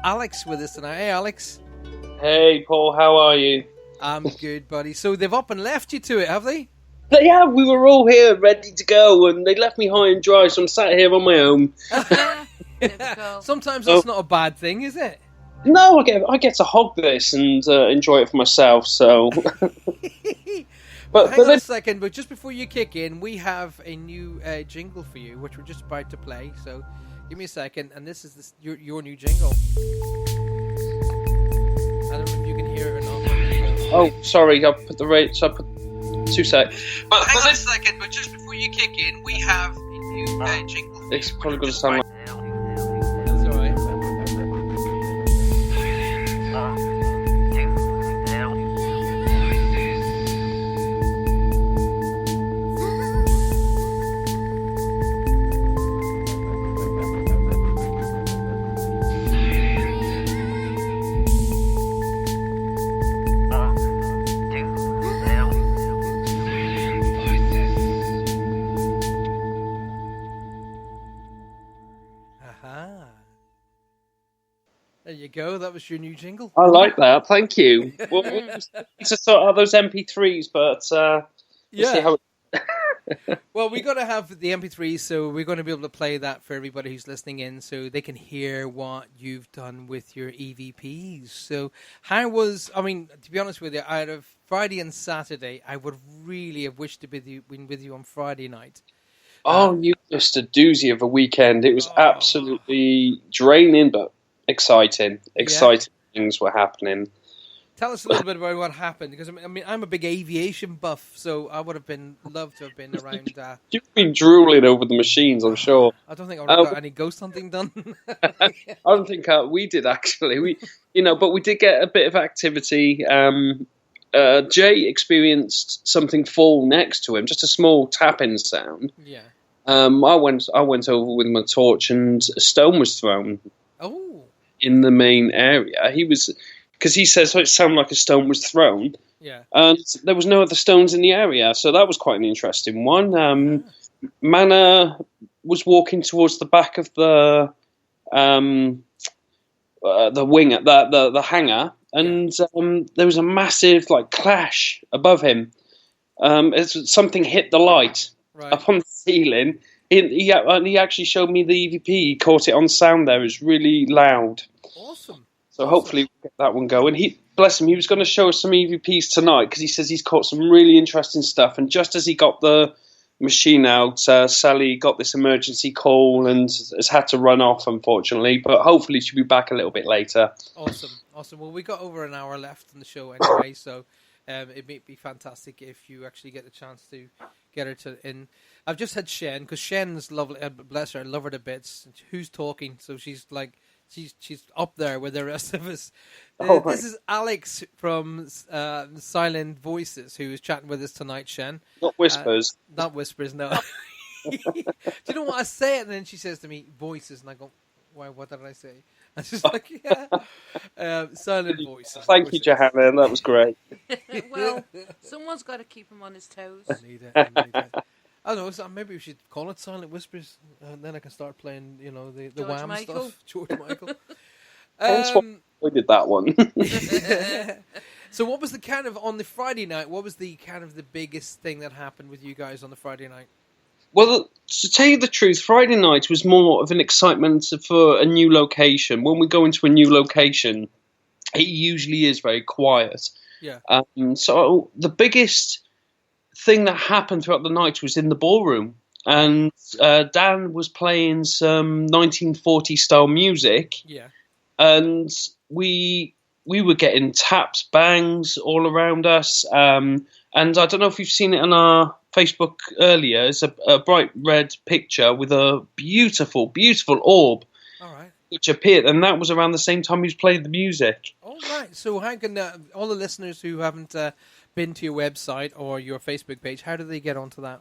Alex with us tonight. Hey, Alex. Hey, Paul. How are you? I'm good, buddy. So they've up and left you to it, have they? Yeah, we were all here ready to go, and they left me high and dry. So I'm sat here on my own. Sometimes that's not a bad thing, is it? No, I get to hog this and enjoy it for myself. So, but hang on a second. But just before you kick in, we have a new jingle for you, which we're just about to play. So, give me a second, and this is your new jingle. I don't know if you can hear it or not. Oh, sorry, I put the rate. So I put 2 seconds. But hang on a second. But just before you kick in, we have a new jingle. It's probably going to sound like. That's all right. There you go. That was your new jingle. I like that. Thank you. Well, we just need to sort out those MP3s, but we'll see how it... Well, we're going to have the MP3s, so we're going to be able to play that for everybody who's listening in, so they can hear what you've done with your EVPs. So, to be honest with you, out of Friday and Saturday, I would really have wished to been with you on Friday night. Oh, you missed a doozy of a weekend. It was absolutely draining, but exciting. Exciting things were happening. Tell us a little bit about what happened, because I'm a big aviation buff, so I would have loved to have been around. You've been drooling over the machines, I'm sure. I don't think I would have got any ghost hunting done. I don't think we did actually. But we did get a bit of activity. Jay experienced something fall next to him, just a small tapping sound. Yeah. I went over with my torch, and a stone was thrown. Oh. In the main area, because he says it sounded like a stone was thrown. Yeah. And there was no other stones in the area, so that was quite an interesting one. Mana was walking towards the back of the wing at the hangar, and there was a massive clash above him. Something hit the light up on the ceiling. He actually showed me the EVP. He caught it on sound there. It was really loud. Awesome. So hopefully we'll get that one going. Bless him, he was going to show us some EVPs tonight because he says he's caught some really interesting stuff. And just as he got the machine out, Sally got this emergency call and has had to run off, unfortunately. But hopefully she'll be back a little bit later. Awesome. Well, we got over an hour left in the show anyway, so it may be fantastic if you actually get the chance to get her in. I've just had Shen, because Shen's lovely, bless her, I love her to bits. Who's talking? So she's she's up there with the rest of us. This is Alex from Silent Voices, who is chatting with us tonight, Shen. Not Whispers. Not Whispers, no. Do you know what I say? And then she says to me, Voices, and I go, why? What did I say? I was just like, Silent Voices. Thank you, Johanna. That was great. Well, someone's got to keep him on his toes. I need it. I don't know, so maybe we should call it Silent Whispers, and then I can start playing, the Wham stuff. George Michael. That's why I did that one. So what was the on the Friday night, what was the the biggest thing that happened with you guys on the Friday night? Well, to tell you the truth, Friday night was more of an excitement for a new location. When we go into a new location, it usually is very quiet. Yeah. So the biggest thing that happened throughout the night was in the ballroom, and Dan was playing some 1940 style music. Yeah. And we were getting taps, bangs all around us. And I don't know if you've seen it on our Facebook earlier. It's a bright red picture with a beautiful, beautiful orb. All right. Which appeared, and that was around the same time he was playing the music. All right. So how can all the listeners who haven't been to your website or your Facebook page, how do they get onto that?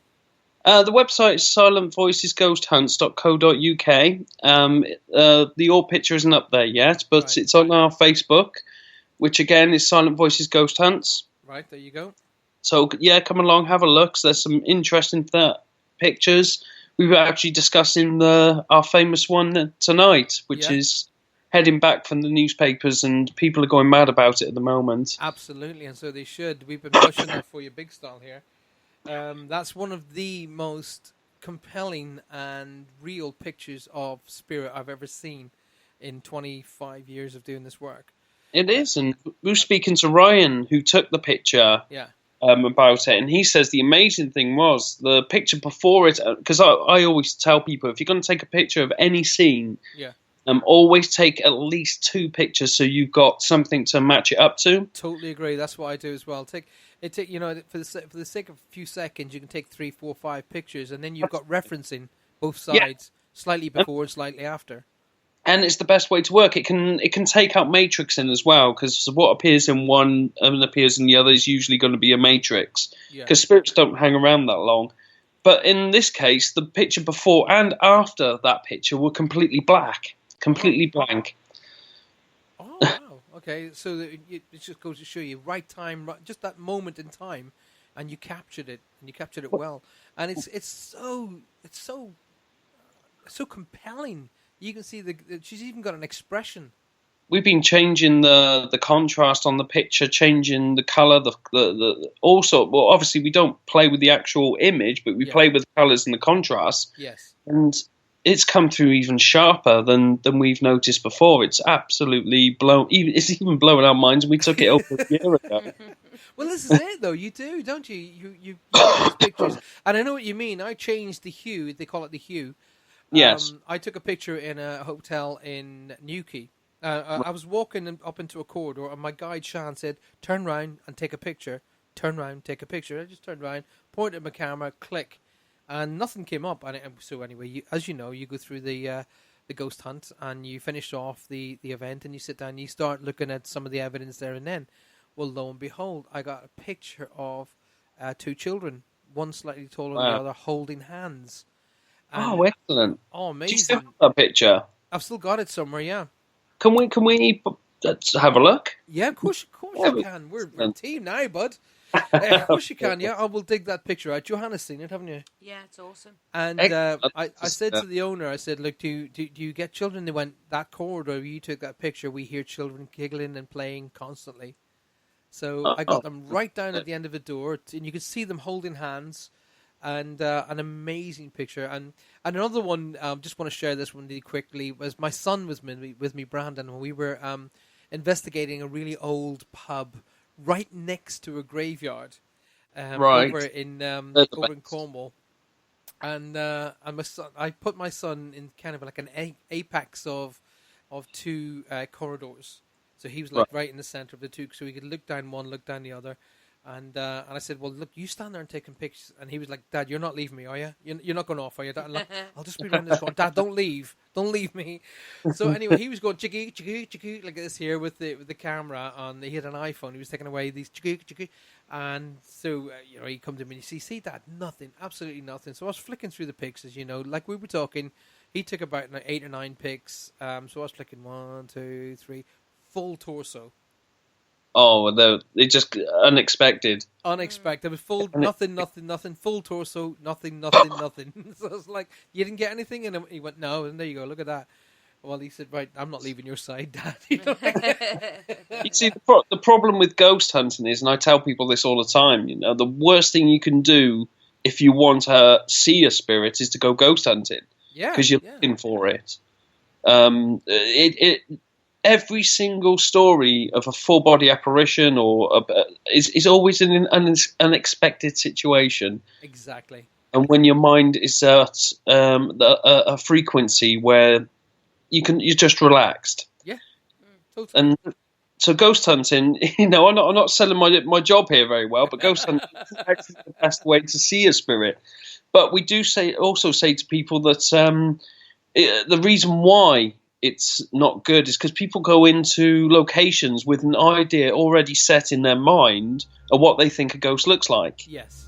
The website is silentvoicesghosthunts.co.uk. The orb picture isn't up there yet, but It's on our Facebook. which again is Silent Voices Ghost Hunts. Right, there you go. So yeah, come along, have a look. So there's some interesting pictures. We were actually discussing our famous one tonight, which is heading back from the newspapers, and people are going mad about it at the moment. Absolutely, and so they should. We've been pushing that for you big style here. That's one of the most compelling and real pictures of spirit I've ever seen in 25 years of doing this work. It is, and we were speaking to Ryan, who took the picture. Yeah. About it, and he says the amazing thing was the picture before it, because I always tell people, if you're going to take a picture of any scene, always take at least 2 pictures so you've got something to match it up to. Totally agree. That's what I do as well. Take you know, for the sake of a few seconds, you can take 3, 4, 5 pictures, and then you've got referencing both sides, slightly before and slightly after. And it's the best way to work. It can take out matrixing as well, because what appears in one and appears in the other is usually going to be a matrix, because spirits don't hang around that long. But in this case, the picture before and after that picture were completely black, completely blank. Oh, wow. Okay, so it just goes to show you right time, just that moment in time, and you captured it, well. And it's so compelling. You can see she's even got an expression. We've been changing the contrast on the picture, changing the color, the also. Well, obviously we don't play with the actual image, but we play with the colors and the contrast. Yes, and it's come through even sharper than we've noticed before. It's absolutely blown. It's even blowing our minds. And we took it up a year ago. Well, this is it, though. You do, don't you? You get these pictures, and I know what you mean. I changed the hue. They call it the hue. Yes. I took a picture in a hotel in Newquay. I was walking up into a corridor, and my guide, Sean, said, turn round and take a picture. Turn round, take a picture. I just turned round, pointed at my camera, click, and nothing came up. And so anyway, as you know, you go through the ghost hunt, and you finish off the event, and you sit down and you start looking at some of the evidence there and then. Well, lo and behold, I got a picture of 2 children, one slightly taller than the other, holding hands. Oh, excellent! Oh, amazing! Do you still have that picture? I've still got it somewhere. Yeah. Can we have a look? Yeah, of course you can. We're a team now, bud. Of course you can. Yeah, I will dig that picture out. Johanna's seen it, haven't you? Yeah, it's awesome. And I said to the owner, I said, look, do you get children? They went, that corridor where you took that picture, we hear children giggling and playing constantly. So I got them right down at the end of the door, and you could see them holding hands. And an amazing picture, and another one. Just want to share this one really quickly. Was my son was with me, Brandon, when we were investigating a really old pub right next to a graveyard, over in Cornwall, and my son, I put my son in kind of like an apex of 2 corridors, so he was like right in the center of the 2, so he could look down one, look down the other. And I said, well, look, you stand there and taking pictures. And he was like, Dad, you're not leaving me, are you? You're not going off, are you? Dad, like, I'll just be around this going, Dad, don't leave me. So anyway, he was going chiki chiki chiki like this here with the camera on. He had an iPhone. He was taking away these chiki chiki, and so he comes to me and he see Dad, nothing, absolutely nothing. So I was flicking through the pictures, like we were talking. He took about 8 or 9 pics. So I was flicking 1, 2, 3, full torso. Oh, they just unexpected. Unexpected. It was full, nothing, full torso, nothing. So I was like, you didn't get anything? And he went, no, and there you go, look at that. Well, he said, right, I'm not leaving your side, Dad. You see, the problem with ghost hunting is, and I tell people this all the time, the worst thing you can do if you want to see a spirit is to go ghost hunting. Yeah. Because you're looking for it. Every single story of a full body apparition is always in an unexpected situation. Exactly. And when your mind is at a frequency where you're just relaxed. Yeah, totally. And so ghost hunting, I'm not selling my job here very well, but ghost hunting is actually the best way to see a spirit. But we do also say to people that the reason why it's not good is because people go into locations with an idea already set in their mind of what they think a ghost looks like. Yes.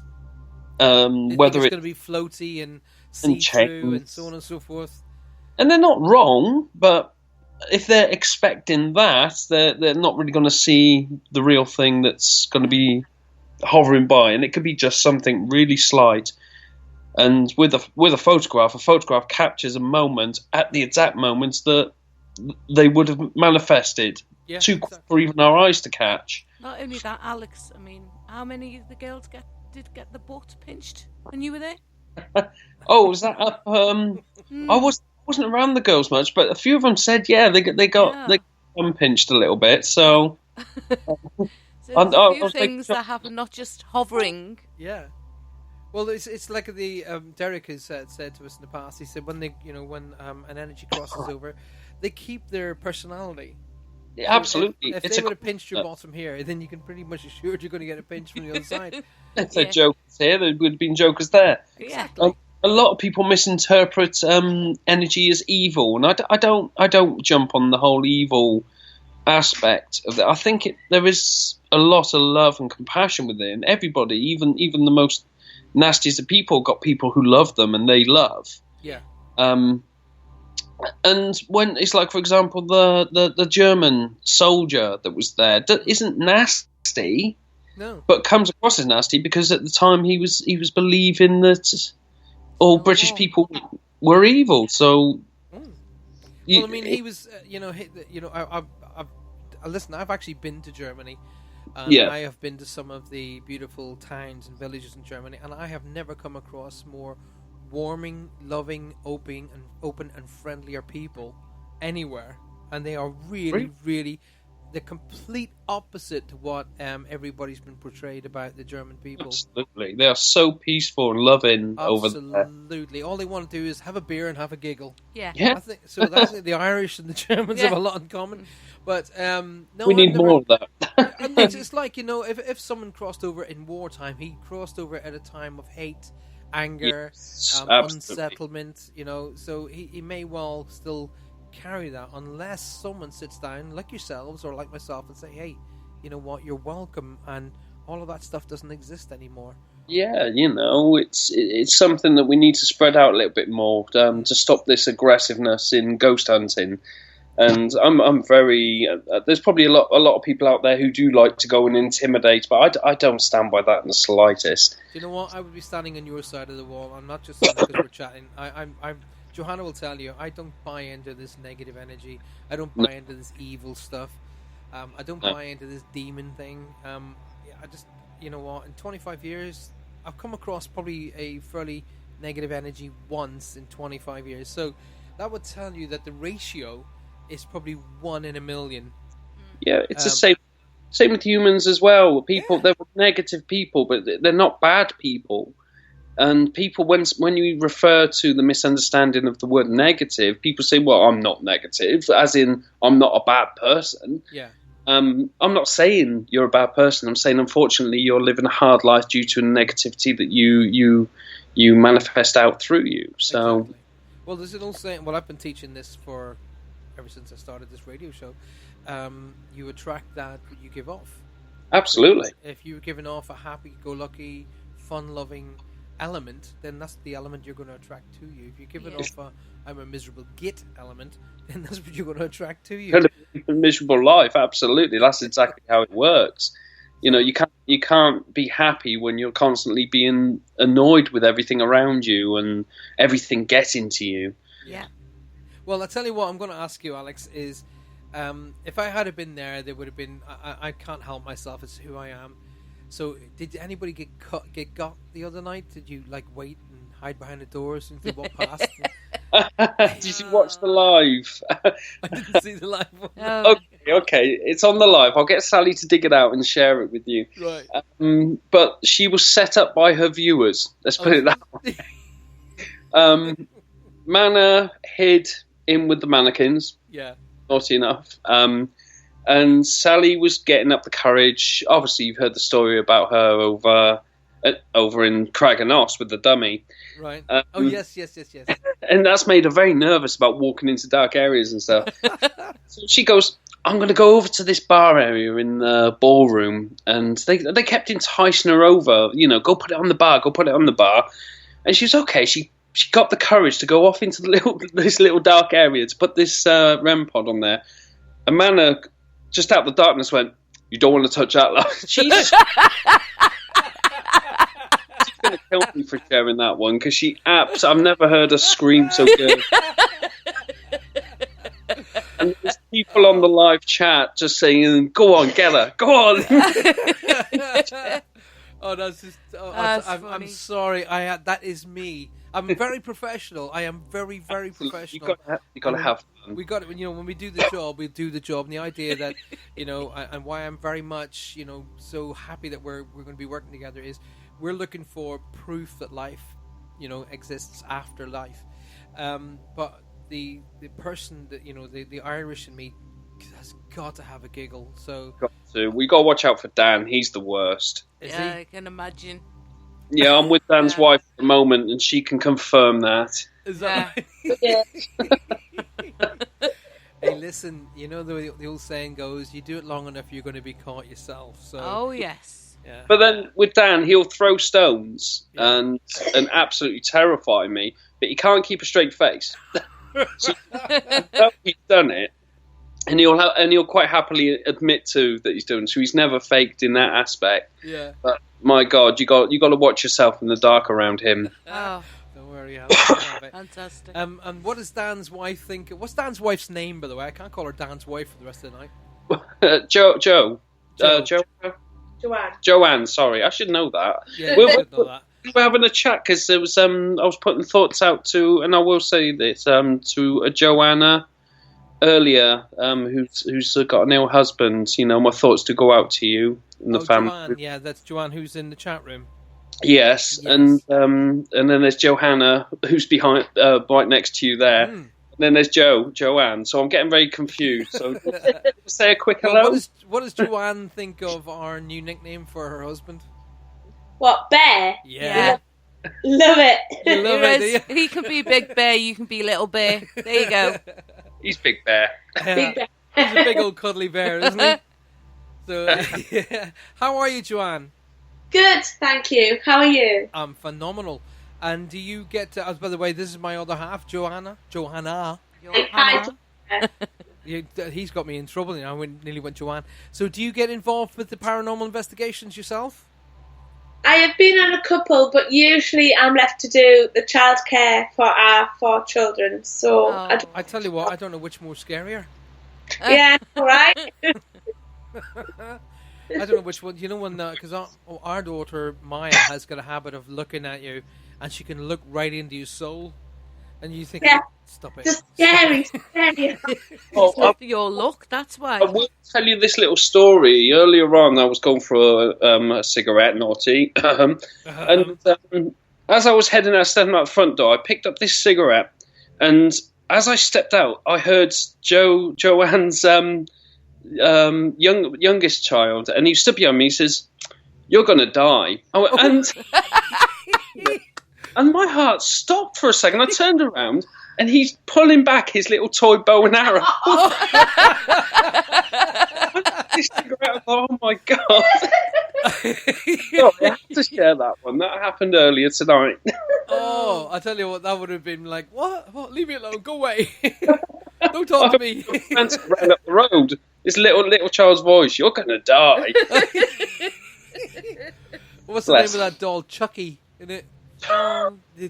Whether it's going to be floaty and see-through and so on and so forth. And they're not wrong, but if they're expecting that, they're not really going to see the real thing that's going to be hovering by, and it could be just something really slight. And with a photograph captures a moment at the exact moments that they would have manifested too quick for even our eyes to catch. Not only that, Alex. I mean, how many of the girls did get the butt pinched when you were there? Oh, was that up? I wasn't around the girls much, but a few of them said, they got pinched a little bit. So, so there's a few things that happen, not just hovering. Yeah. Well, it's like the Derek has said to us in the past. He said when an energy crosses over, they keep their personality. Yeah, absolutely. If they would have pinched your bottom here, then you can pretty much assure you're going to get a pinch from the other side. If they're jokers here, there would have been jokers there. Exactly. A lot of people misinterpret energy as evil, and I don't jump on the whole evil aspect of it. I think there is a lot of love and compassion within everybody, even the most nastiest of people got people who love them and they love. Yeah. And when it's like, for example, the German soldier that was there isn't nasty, no, but comes across as nasty because at the time he was believing that all British people were evil. So, well, I mean, he was, listen, I've actually been to Germany. I have been to some of the beautiful towns and villages in Germany, and I have never come across more warming, loving, open and friendlier people anywhere. And they are really, really the complete opposite to what everybody's been portrayed about the German people. Absolutely. They are so peaceful and loving over there. Absolutely. All they want to do is have a beer and have a giggle. Yeah. I think, so that's the Irish and the Germans have a lot in common. But no, we need more of that. And it's like, if someone crossed over in wartime, he crossed over at a time of hate, anger, unsettlement, so he may well still carry that unless someone sits down like yourselves or like myself and say, hey, you know what, you're welcome, and all of that stuff doesn't exist anymore. Yeah, it's something that we need to spread out a little bit more to stop this aggressiveness in ghost hunting. And I'm very. There's probably a lot of people out there who do like to go and intimidate, but I don't stand by that in the slightest. Do you know what? I would be standing on your side of the wall. I'm not just saying because we're chatting. I'm Johanna will tell you, I don't buy into this negative energy. I don't buy into this evil stuff. I don't buy into this demon thing. I just, in 25 years, I've come across probably a fairly negative energy once in 25 years. So that would tell you that the ratio is probably 1 in a million. Yeah, it's the same with humans as well. They're negative people, but they're not bad people. And people, when you refer to the misunderstanding of the word negative, people say, well, I'm not negative, as in I'm not a bad person. Yeah. I'm not saying you're a bad person. I'm saying, unfortunately, you're living a hard life due to a negativity that you manifest out through you. So, exactly. Well, there's an old saying. Well, I've been teaching this ever since I started this radio show. You attract that you give off. Absolutely. If you're giving off a happy-go-lucky, fun-loving element, then that's the element you're going to attract to you. If you're giving off I'm a miserable git element, then that's what you're going to attract to you. A miserable life, absolutely. That's exactly how it works. You can't be happy when you're constantly being annoyed with everything around you and everything getting to you. Yeah. Well, I'll tell you what I'm going to ask you, Alex, is if I had been there would have been, I can't help myself, it's who I am. So, did anybody get got the other night? Did you wait and hide behind the doors and walk past? Did you watch the live? I didn't see the live one. Okay, it's on the live. I'll get Sally to dig it out and share it with you. Right. But she was set up by her viewers. Let's put it that way. Mana hid in with the mannequins. Yeah. Naughty enough. And Sally was getting up the courage. Obviously, you've heard the story about her over in Craganos with the dummy. Right. Yes. And that's made her very nervous about walking into dark areas and stuff. So she goes, I'm going to go over to this bar area in the ballroom. And they kept enticing her over, go put it on the bar, go put it on the bar. And she was okay. She she got the courage to go off into this little dark area to put this REM pod on there. And Mana, just out of the darkness, went, "You don't want to touch that, love." She's going to kill me for sharing that one, because I've never heard her scream so good. And there's people on the live chat just saying, "Go on, get her, go on." Oh, that's just. That's I'm funny. sorry. That is me. I'm very professional. I am very, very professional. You got to have fun. We got it. When we do the job, we do the job. And the idea that, and why I'm very much, so happy that we're going to be working together is we're looking for proof that life, exists after life. But the person that the Irish in me has got to have a giggle. So We got to watch out for Dan. He's the worst. Yeah, I can imagine. Yeah, I'm with Dan's wife at the moment, and she can confirm that. Is that Yeah. Hey, listen. The old saying goes: you do it long enough, you're going to be caught yourself. So. Oh yes. Yeah. But then with Dan, he'll throw stones and absolutely terrify me, but he can't keep a straight face. So he's done it, and he'll quite happily admit to that he's doing. So he's never faked in that aspect. Yeah. But my God, you got to watch yourself in the dark around him. Oh, Don't worry, I'll have it. fantastic. And what does Dan's wife think? What's Dan's wife's name, by the way? I can't call her Dan's wife for the rest of the night. Joanne. Sorry, I should know that. Yeah, you should know that. We were having a chat because there was I was putting thoughts out to, and I will say this to a Joanna earlier who's got an ill husband. My thoughts to go out to you and the family. Joanne, yeah, that's Joanne who's in the chat room. Yes. And then there's Johanna who's behind right next to you there. And then there's Joanne. So I'm getting very confused. So say a quick hello. What does Joanne think of our new nickname for her husband? What, Bear? Yeah. Love it. You love it, do you? He can be Big Bear, you can be Little Bear. There you go. He's Big Bear. Yeah. He's a big old cuddly bear, isn't he? So, yeah. How are you, Joanne? Good, thank you. How are you? I'm phenomenal. And do you get to... by the way, this is my other half, Johanna. Hi. He's got me in trouble, I nearly went Joanne. So do you get involved with the paranormal investigations yourself? I have been on a couple, but usually I'm left to do the childcare for our 4 children. So I tell you what, I don't know which more scarier. Yeah, all right. I don't know which one. When because our daughter Maya has got a habit of looking at you, and she can look right into your soul, and you think, "Stop it!" Just scary. It's not for your luck, that's why. I will tell you this little story. Earlier on, I was going for a cigarette, naughty. And as I was heading out, stepping out the front door, I picked up this cigarette. And as I stepped out, I heard Joanne's youngest child. And he stood behind me. He says, "You're going to die." And my heart stopped for a second. I turned around. And he's pulling back his little toy bow and arrow. Oh my God. Sorry, I have to share that one. That happened earlier tonight. Oh, I tell you what, that would have been like, what? Leave me alone. Go away. Don't talk to me. Ran up the road. This little child's voice. "You're going to die." What's the name of that doll? Chucky, isn't it?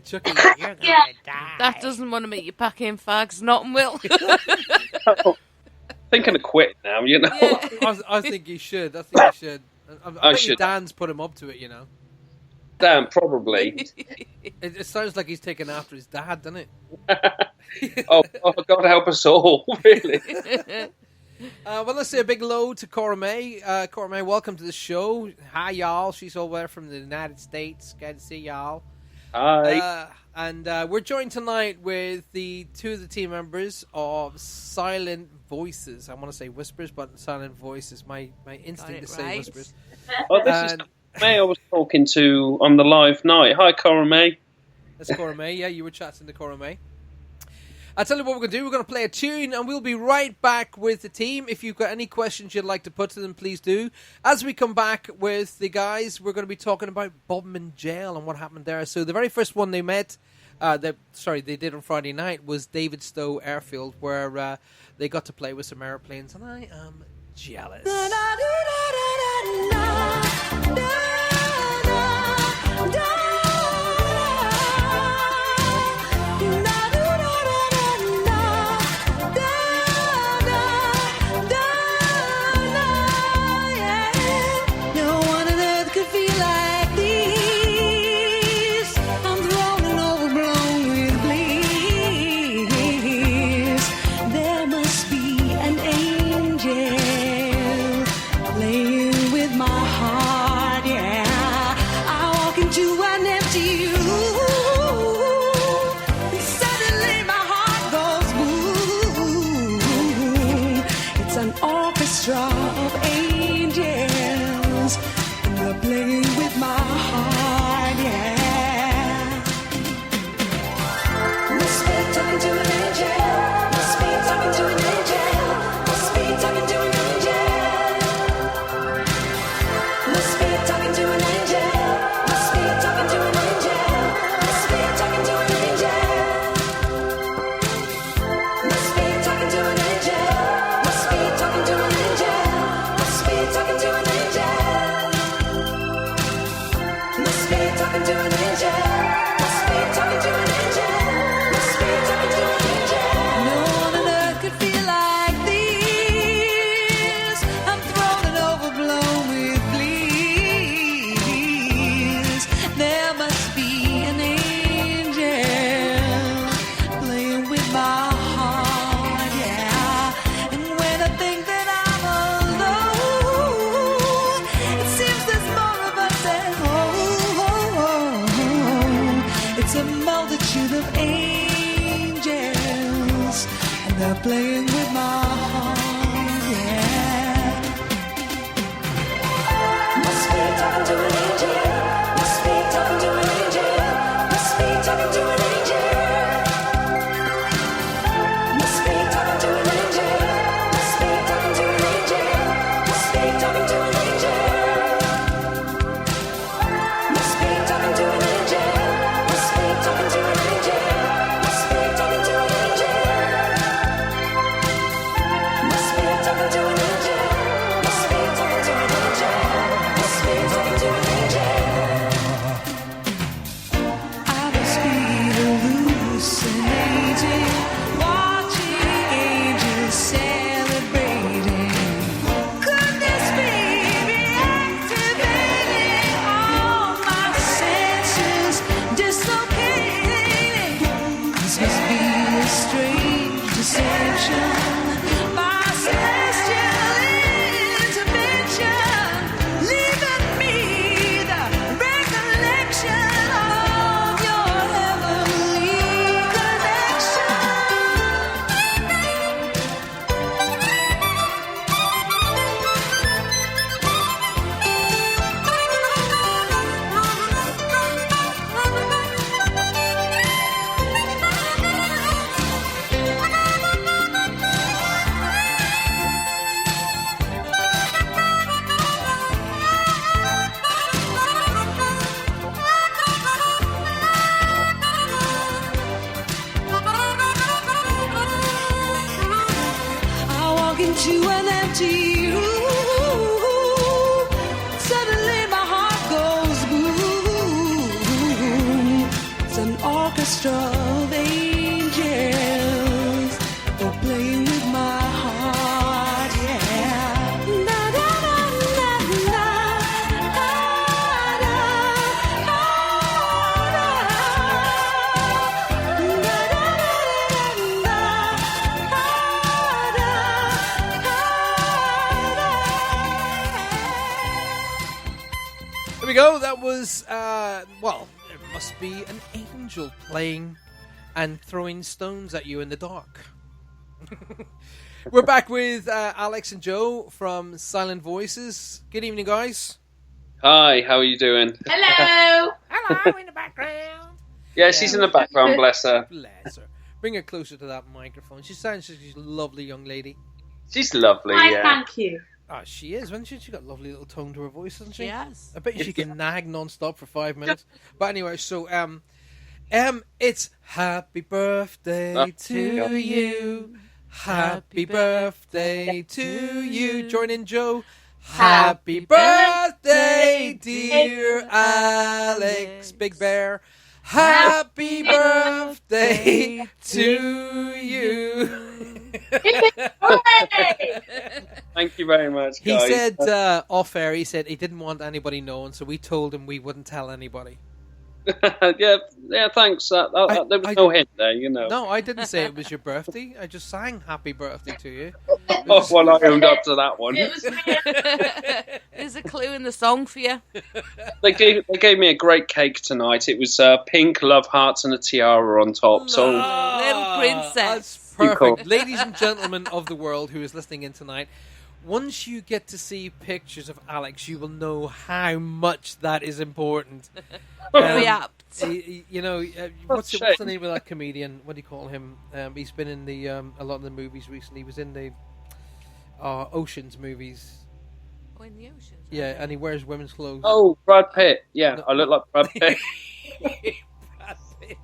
Chucky. You're gonna die. That doesn't want to make you pack in fags, nothing will. Thinking of quitting now, I think you should. I think you should. I bet should. Dan's put him up to it, Dan, probably. It sounds like he's taking after his dad, doesn't it? oh, God help us all, really. Well, let's say a big hello to Cora May. Cora May, welcome to the show. Hi, y'all. She's over there from the United States. Good to see y'all. Hi. And we're joined tonight with the 2 of the team members of Silent Voices. I want to say whispers, but Silent Voices. My instinct to say whispers. Oh, this is May I was talking to on the live night. Hi, Cora May. That's Cora May. Yeah, you were chatting to Cora May. I'll tell you what we're going to do. We're going to play a tune, and we'll be right back with the team. If you've got any questions you'd like to put to them, please do. As we come back with the guys, we're going to be talking about Bodmin Jail and what happened there. So the very first one they met, they did on Friday night, was David Stowe Airfield, where they got to play with some airplanes, and I am jealous. No one on earth could feel like this. I'm thrown and overblown with bliss. There must be an angel playing with my heart, yeah. I walk into an empty room, and suddenly my heart goes boom. It's an orchestra of angels, and they're playing with my heart, yeah. Must be talking to an angel. Must be talking to an angel. Must be talking to an angel. Must be talking to an angel. Must be talking to an angel. Must be talking to an angel. Must be talking to an angel. Must be talking to an angel. Must be talking to an angel. Must be talking to an angel. Must be talking to an angel. Must be talking to an angel. No one on earth could feel like this. I'm thrown and overblown with bliss. There must be an angel playing with my heart, yeah. And when I think that I'm alone, it seems there's more of us at home. It's a multitude of angels, and they're playing with my heart, yeah. Must be talking to an angel. Must be talking to an angel. Must be talking to an angel. Must be talking to an angel. Must be talking to an angel. Must be talking to an angel. Must be talking to an angel. Must be talking to an angel. Must be talking to an angel. Must be talking to an angel. Must be talking to an angel. Must be talking to an angel. I must be hallucinating, watching angels celebrating. Could this be reactivating all my senses, dislocating? This must be a strange deception. My celestial intervention, leaving me the recollection of your heavenly connection. I walk into an empty room, suddenly my heart goes boom. It's an orchestra of angels, they're playing with my heart, yeah. Na, na, na, na, na, na, na, There we go. That was, well, it must be an angel playing and throwing stones at you in the dark. We're back with Alex and Joe from Silent Voices. Good evening, guys. Hi, how are you doing? Hello. Hello, in the background. Yeah, she's in the background, bless her. Bless her. Bring her closer to that microphone. She sounds like she's a lovely young lady. She's lovely, Why, yeah. thank you. Ah, she is, isn't she? She got a lovely little tone to her voice, doesn't she? Yes. I bet you she can nag non-stop for 5 minutes. But anyway, so it's happy birthday to you. Happy birthday to you. Join in, Joe. Happy birthday, dear Alex Big Bear. Happy birthday to you. Thank you very much, He guys. said off air, he said he didn't want anybody knowing, so we told him we wouldn't tell anybody. yeah, thanks. There was no hint there, you know. No, I didn't say it was your birthday. I just sang happy birthday to you. Oh, well, I owned up to that one. There's a clue in the song for you. They gave me a great cake tonight. It was pink, love hearts, and a tiara on top. So Little princess. That's You perfect. call- Ladies and gentlemen of the world who is listening in tonight, once you get to see pictures of Alex, you will know how much that is important. Very apt. You know, what's the name of that comedian? What do you call him? He's been in the a lot of the movies recently. He was in the Oceans movies. Oh, in the ocean. Yeah, and he wears women's clothes. Oh, Brad Pitt. Yeah, No. I look like Brad Pitt. Brad Pitt.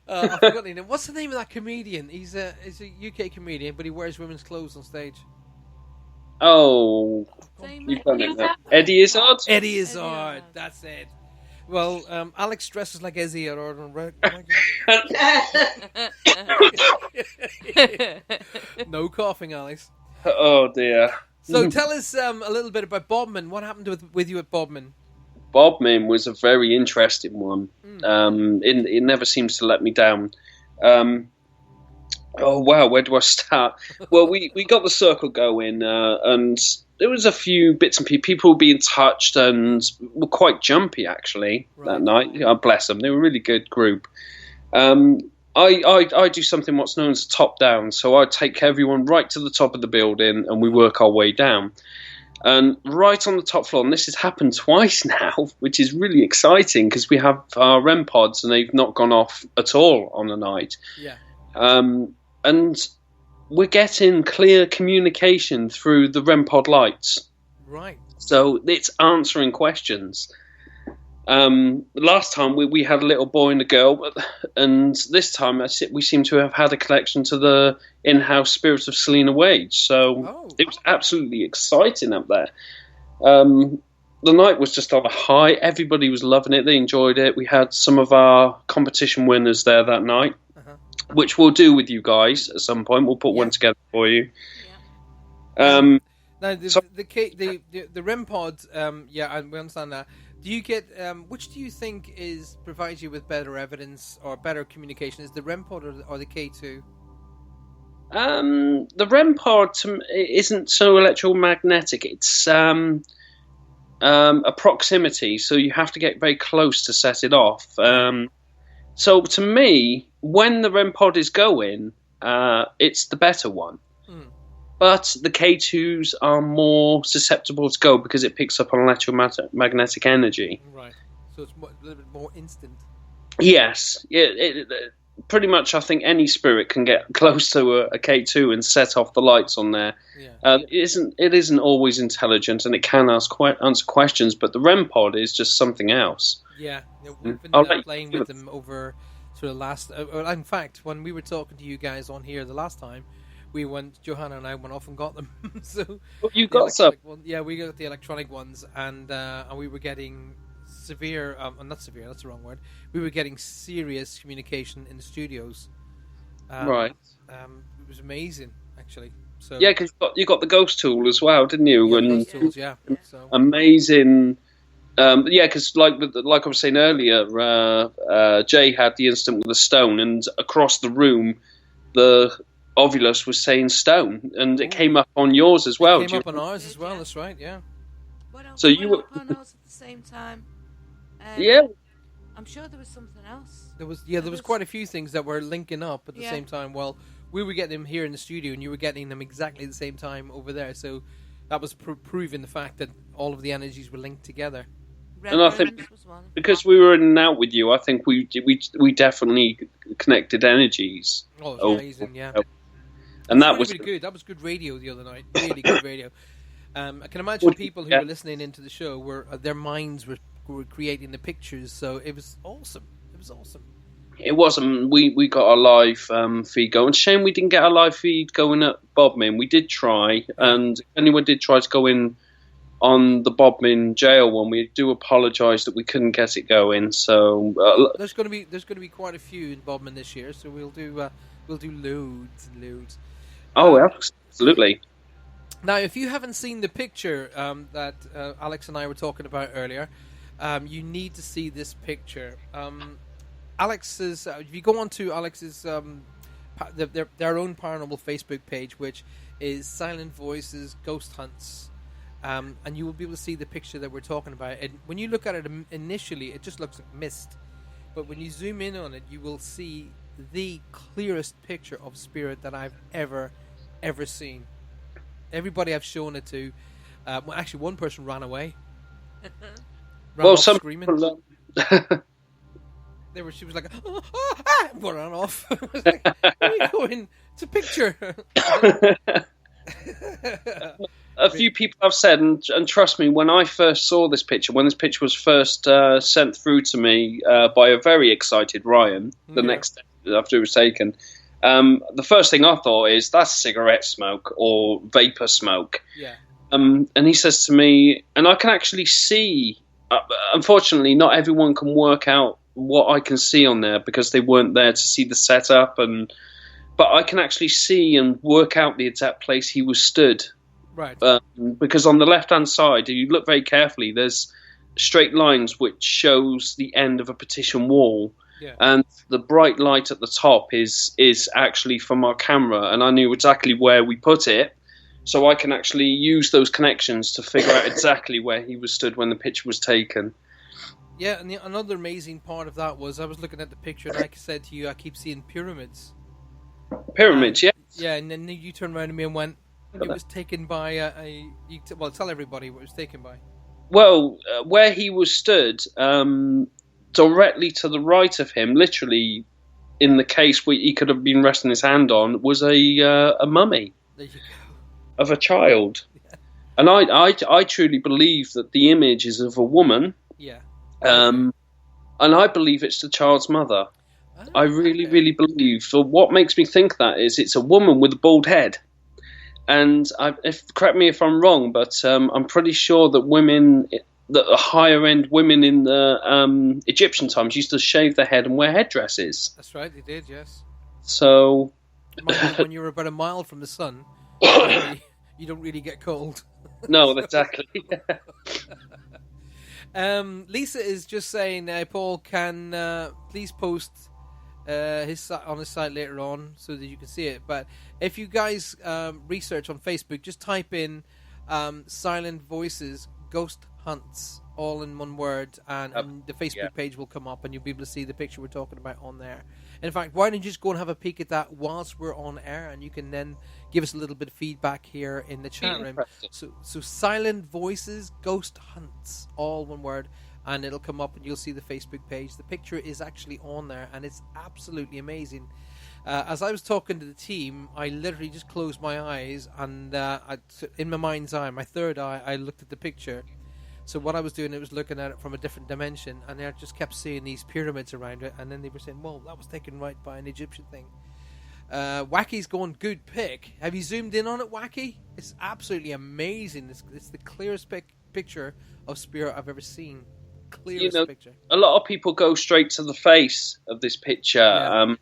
I forgot the name. What's the name of that comedian? He's a UK comedian, but he wears women's clothes on stage. Oh, you've done it now. Eddie Izzard? Eddie Izzard. That's it. Well, Alex dresses like Eddie Izzard on No coughing, Alex. Oh, dear. So tell us a little bit about Bodmin. What happened with you at Bodmin? Bodmin was a very interesting one. It never seems to let me down. Oh, wow, where do I start? Well, we got the circle going, and there was a few bits and pieces. People were being touched and were quite jumpy, actually, that night. Oh, bless them. They were a really good group. I do something what's known as top down, so I take everyone right to the top of the building, and we work our way down. And right on the top floor, and this has happened twice now, which is really exciting because we have our REM pods and they've not gone off at all on the night. Yeah. And we're getting clear communication through the REM pod lights. Right. So it's answering questions. Last time we had a little boy and a girl, and this time we seem to have had a connection to the in-house spirit of Selena Wage. So it was absolutely exciting up there. The night was just on a high. Everybody was loving it. They enjoyed it. We had some of our competition winners there that night, which we'll do with you guys at some point. We'll put one together for you. Now the REM pod, yeah, we understand that. Do you get which do you think provides you with better evidence or better communication? Is the REM pod or the K2? The REM pod isn't so electromagnetic. It's a proximity, so you have to get very close to set it off. So to me, when the REM pod is going, it's the better one. But the K2s are more susceptible to go because it picks up on electromagnetic energy. Right. So it's a little bit more instant. Yes. Pretty much, I think any spirit can get close to a K2 and set off the lights on there. Yeah. It isn't always intelligent, and it can answer questions, but the REM pod is just something else. Yeah. We've been playing with them over sort of last... in fact, when we were talking to you guys on here the last time, Johanna and I went off and got them. So you got some? Yeah, we got the electronic ones, and we were getting severe, not severe, that's the wrong word. We were getting serious communication in the studios. Right. It was amazing, actually. So yeah, because you got the ghost tool as well, didn't you? Yeah, and ghost tools, yeah. So. Amazing. Yeah, because like I was saying earlier, Jay had the incident with the stone, and across the room, the Ovulus was saying stone, and it came up on yours as well. It came up on ours as well. That's right. Yeah. What else So you were up on ours at the same time? Yeah. I'm sure there was something else. There was quite a few things that were linking up at the same time. Well, we were getting them here in the studio, and you were getting them exactly the same time over there. So that was proving the fact that all of the energies were linked together. And I think because we were in and out with you, I think we definitely connected energies. Oh, it was amazing, yeah. And that was really good. That was good radio the other night. Really good radio. I can imagine people who were listening into the show their minds were creating the pictures. So it was awesome. It was awesome. It wasn't. We got a live feed going. Shame we didn't get a live feed going at Bodmin. We did try, and if anyone did try to go in on the Bodmin jail one, we do apologise that we couldn't get it going. So there's going to be quite a few in Bodmin this year. So we'll do loads and loads. Oh, absolutely. Now, if you haven't seen the picture that Alex and I were talking about earlier, you need to see this picture. Alex's, if you go on to Alex's their own paranormal Facebook page, which is Silent Voices Ghost Hunts, and you will be able to see the picture that we're talking about. And when you look at it initially, it just looks like mist, but when you zoom in on it, you will see the clearest picture of spirit that I've ever seen. Everybody I've shown it to, well, actually, one person ran away. Some screaming. She was like, ran off. I was like, where are you going? It's a picture. A few people have said, and trust me, when I first saw this picture, when this picture was first sent through to me by a very excited Ryan, the next day after it was taken, the first thing I thought is, that's cigarette smoke or vapor smoke. Yeah. And he says to me, and I can actually see, unfortunately, not everyone can work out what I can see on there because they weren't there to see the setup, but I can actually see and work out the exact place he was stood. Right. Because on the left-hand side, if you look very carefully, there's straight lines which shows the end of a partition wall. Yeah. And the bright light at the top is actually from our camera, and I knew exactly where we put it, so I can actually use those connections to figure out exactly where he was stood when the picture was taken. Yeah, and another amazing part of that was I was looking at the picture, and like I said to you, I keep seeing pyramids. Pyramids, yes. Yeah, and then you turned around to me and went, it was taken by well, tell everybody what it was taken by. Well, where he was stood, directly to the right of him, literally in the case where he could have been resting his hand on, was a mummy. There you go. Of a child. Yeah. And I truly believe that the image is of a woman. Yeah. And I believe it's the child's mother. Oh, I really believe. So what makes me think that is it's a woman with a bald head. And correct me if I'm wrong, but I'm pretty sure that the higher-end women in the Egyptian times used to shave their head and wear headdresses. That's right, they did, yes. So when you're about a mile from the sun, you don't really get cold. No, exactly. Lisa is just saying, Paul, can please post on his site later on so that you can see it. But if you guys research on Facebook, just type in Silent Voices Ghost Hunts, all in one word, and the Facebook page will come up, and you'll be able to see the picture we're talking about on there. In fact, why don't you just go and have a peek at that whilst we're on air, and you can then give us a little bit of feedback here in the chat room. So Silent Voices Ghost Hunts, all one word, and it'll come up and you'll see the Facebook page. The picture is actually on there, and it's absolutely amazing. As I was talking to the team, I literally just closed my eyes, and in my mind's eye, my third eye, I looked at the picture. So what I was doing, I was looking at it from a different dimension, and I just kept seeing these pyramids around it, and then they were saying, well, that was taken right by an Egyptian thing. Wacky's going, good pick. Have you zoomed in on it, Wacky? It's absolutely amazing. It's the clearest picture of spirit I've ever seen. Clearest picture. A lot of people go straight to the face of this picture,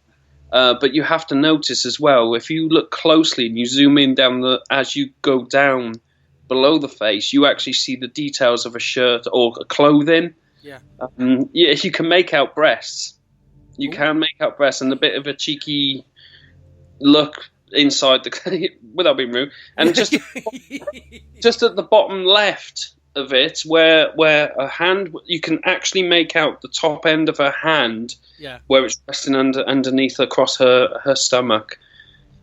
but you have to notice as well, if you look closely and you zoom in as you go down below the face, you actually see the details of a shirt or a clothing. Yeah. You can make out breasts. You can make out breasts and a bit of a cheeky look inside the without being rude. And just at the bottom left of it, where a hand, you can actually make out the top end of her hand, where it's resting underneath across her stomach.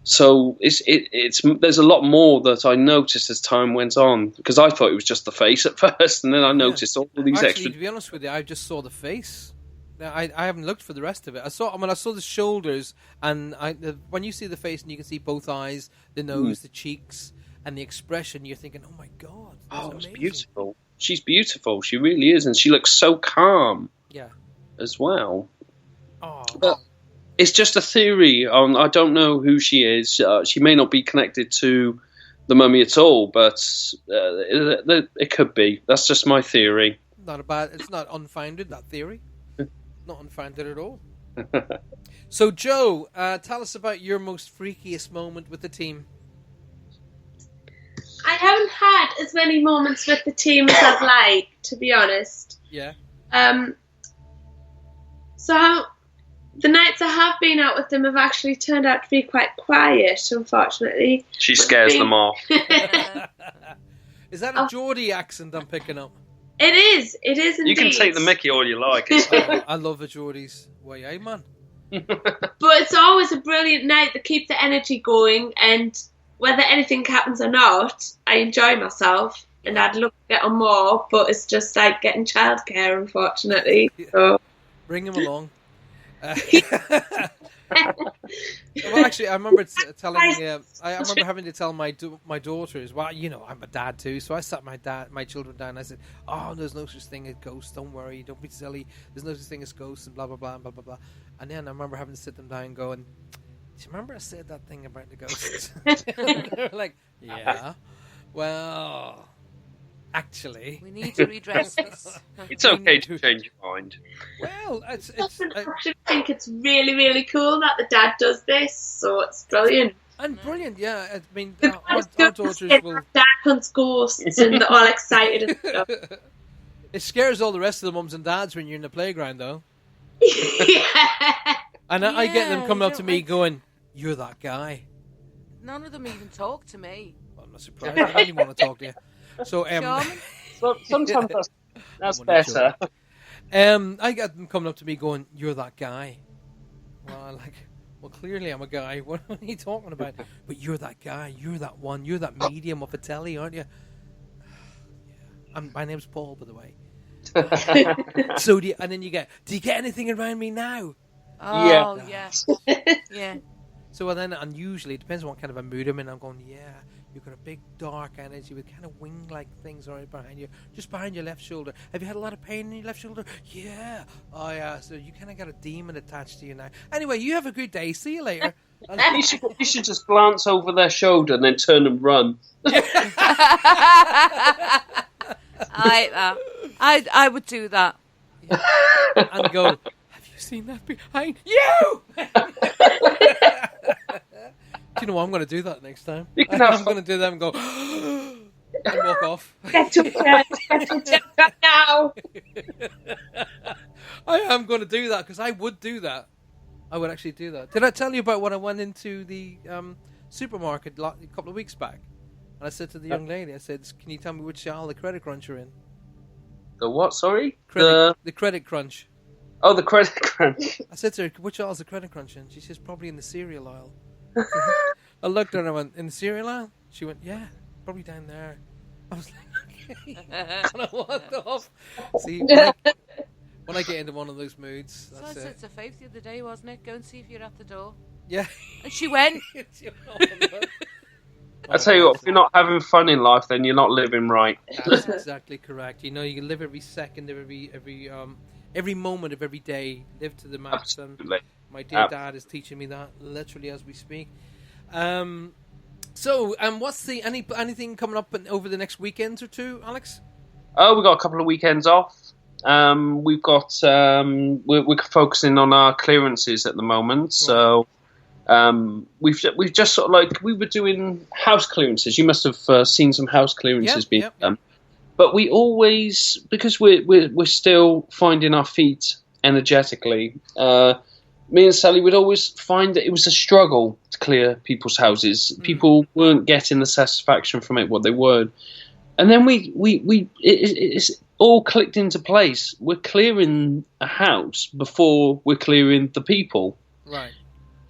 So there's a lot more that I noticed as time went on, because I thought it was just the face at first, and then I noticed all these Actually, extra. to be honest with you, I just saw the face. Now, I haven't looked for the rest of it. I saw the shoulders, and when you see the face and you can see both eyes, the nose, the cheeks, and the expression, you're thinking, "Oh my god, that's It's amazing." beautiful. She's beautiful. She really is, and she looks so calm. Yeah. As well. Oh. But it's just a theory. I don't know who she is. She may not be connected to the mummy at all, but it could be. That's just my theory. It's not unfounded, that theory. Not unfounded at all. So, Joe, tell us about your most freakiest moment with the team. I haven't had as many moments with the team as I'd like, to be honest. Yeah. So the nights I have been out with them have actually turned out to be quite quiet, unfortunately. She scares them off. Is that a Geordie accent I'm picking up? It is indeed. You can take the mickey all you like. I love the Geordies. Way, eh, man? But it's always a brilliant night that keeps the energy going, and whether anything happens or not, I enjoy myself, and I'd love to get on more, but it's just like getting childcare, unfortunately. So. Bring him along. Well, actually, I remember telling. I remember having to tell my daughters. Well, you know, I'm a dad too, so I sat my children down. And I said, "Oh, there's no such thing as ghosts. Don't worry. Don't be silly. There's no such thing as ghosts and blah blah blah and blah blah blah." And then I remember having to sit them down, and going, "Do you remember I said that thing about the ghosts?" They were like, "Yeah, well." Actually, we need to redress this. It's okay to change your mind. Well, I actually think it's really, really cool that the dad does this, so it's brilliant. And brilliant, yeah. I mean, our daughters will. Dad hunts ghosts and they're all excited and stuff. It scares all the rest of the mums and dads when you're in the playground, though. Yeah. And I get them coming up to me going, "You're that guy." None of them even talk to me. Well, I'm not surprised. I don't even want to talk to you. So, sometimes that's better. I get them coming up to me going, "You're that guy." Well, clearly I'm a guy. What are you talking about? But you're that guy. You're that one. You're that medium of a telly, aren't you? Yeah. My name's Paul, by the way. So do you get anything around me now? Oh, yes. Yeah. So then, and usually, it depends on what kind of a mood I'm in. I'm going, yeah, you've got a big dark energy with kind of wing-like things right behind you, just behind your left shoulder. Have you had a lot of pain in your left shoulder? Yeah. Oh, yeah. So you kind of got a demon attached to you now. Anyway, you have a good day. See you later. You should just glance over their shoulder and then turn and run. I like that. I would do that. Yeah. And go, "Have you seen that behind you?" Do you know what? I'm going to do that next time. I'm going to do that and go and walk off. Get your chest now. I am going to do that because I would do that. I would actually do that. Did I tell you about when I went into the supermarket a couple of weeks back? And I said to the young lady, I said, "Can you tell me which aisle the Credit Crunch are in?" The what, sorry? The Credit Crunch. Oh, the Credit Crunch. I said to her, "Which aisle is the Credit Crunch in?" She says, "Probably in the cereal aisle." I looked at her and I went, "In the cereal aisle?" She went, "Yeah, probably down there." I was like, "Okay." And I walked off. See, when I get into one of those moods, that's so I said to Faith the other day, wasn't it? Go and see if you're at the door. Yeah. And she went. I tell you what, if you're not having fun in life, then you're not living right. That's exactly correct. You know, you can live every second of every moment of every day. Live to the max. Absolutely. And my dear dad is teaching me that literally as we speak. So, what's anything coming up over the next weekends or two, Alex? Oh, we've got a couple of weekends off. We've got we're focusing on our clearances at the moment, so we've just sort of like we were doing house clearances. You must have seen some house clearances being done, but we always, because we're still finding our feet energetically. Me and Sally would always find that it was a struggle to clear people's houses. People weren't getting the satisfaction from it what they were, and then it's all clicked into place. We're clearing a house before we're clearing the people. Right.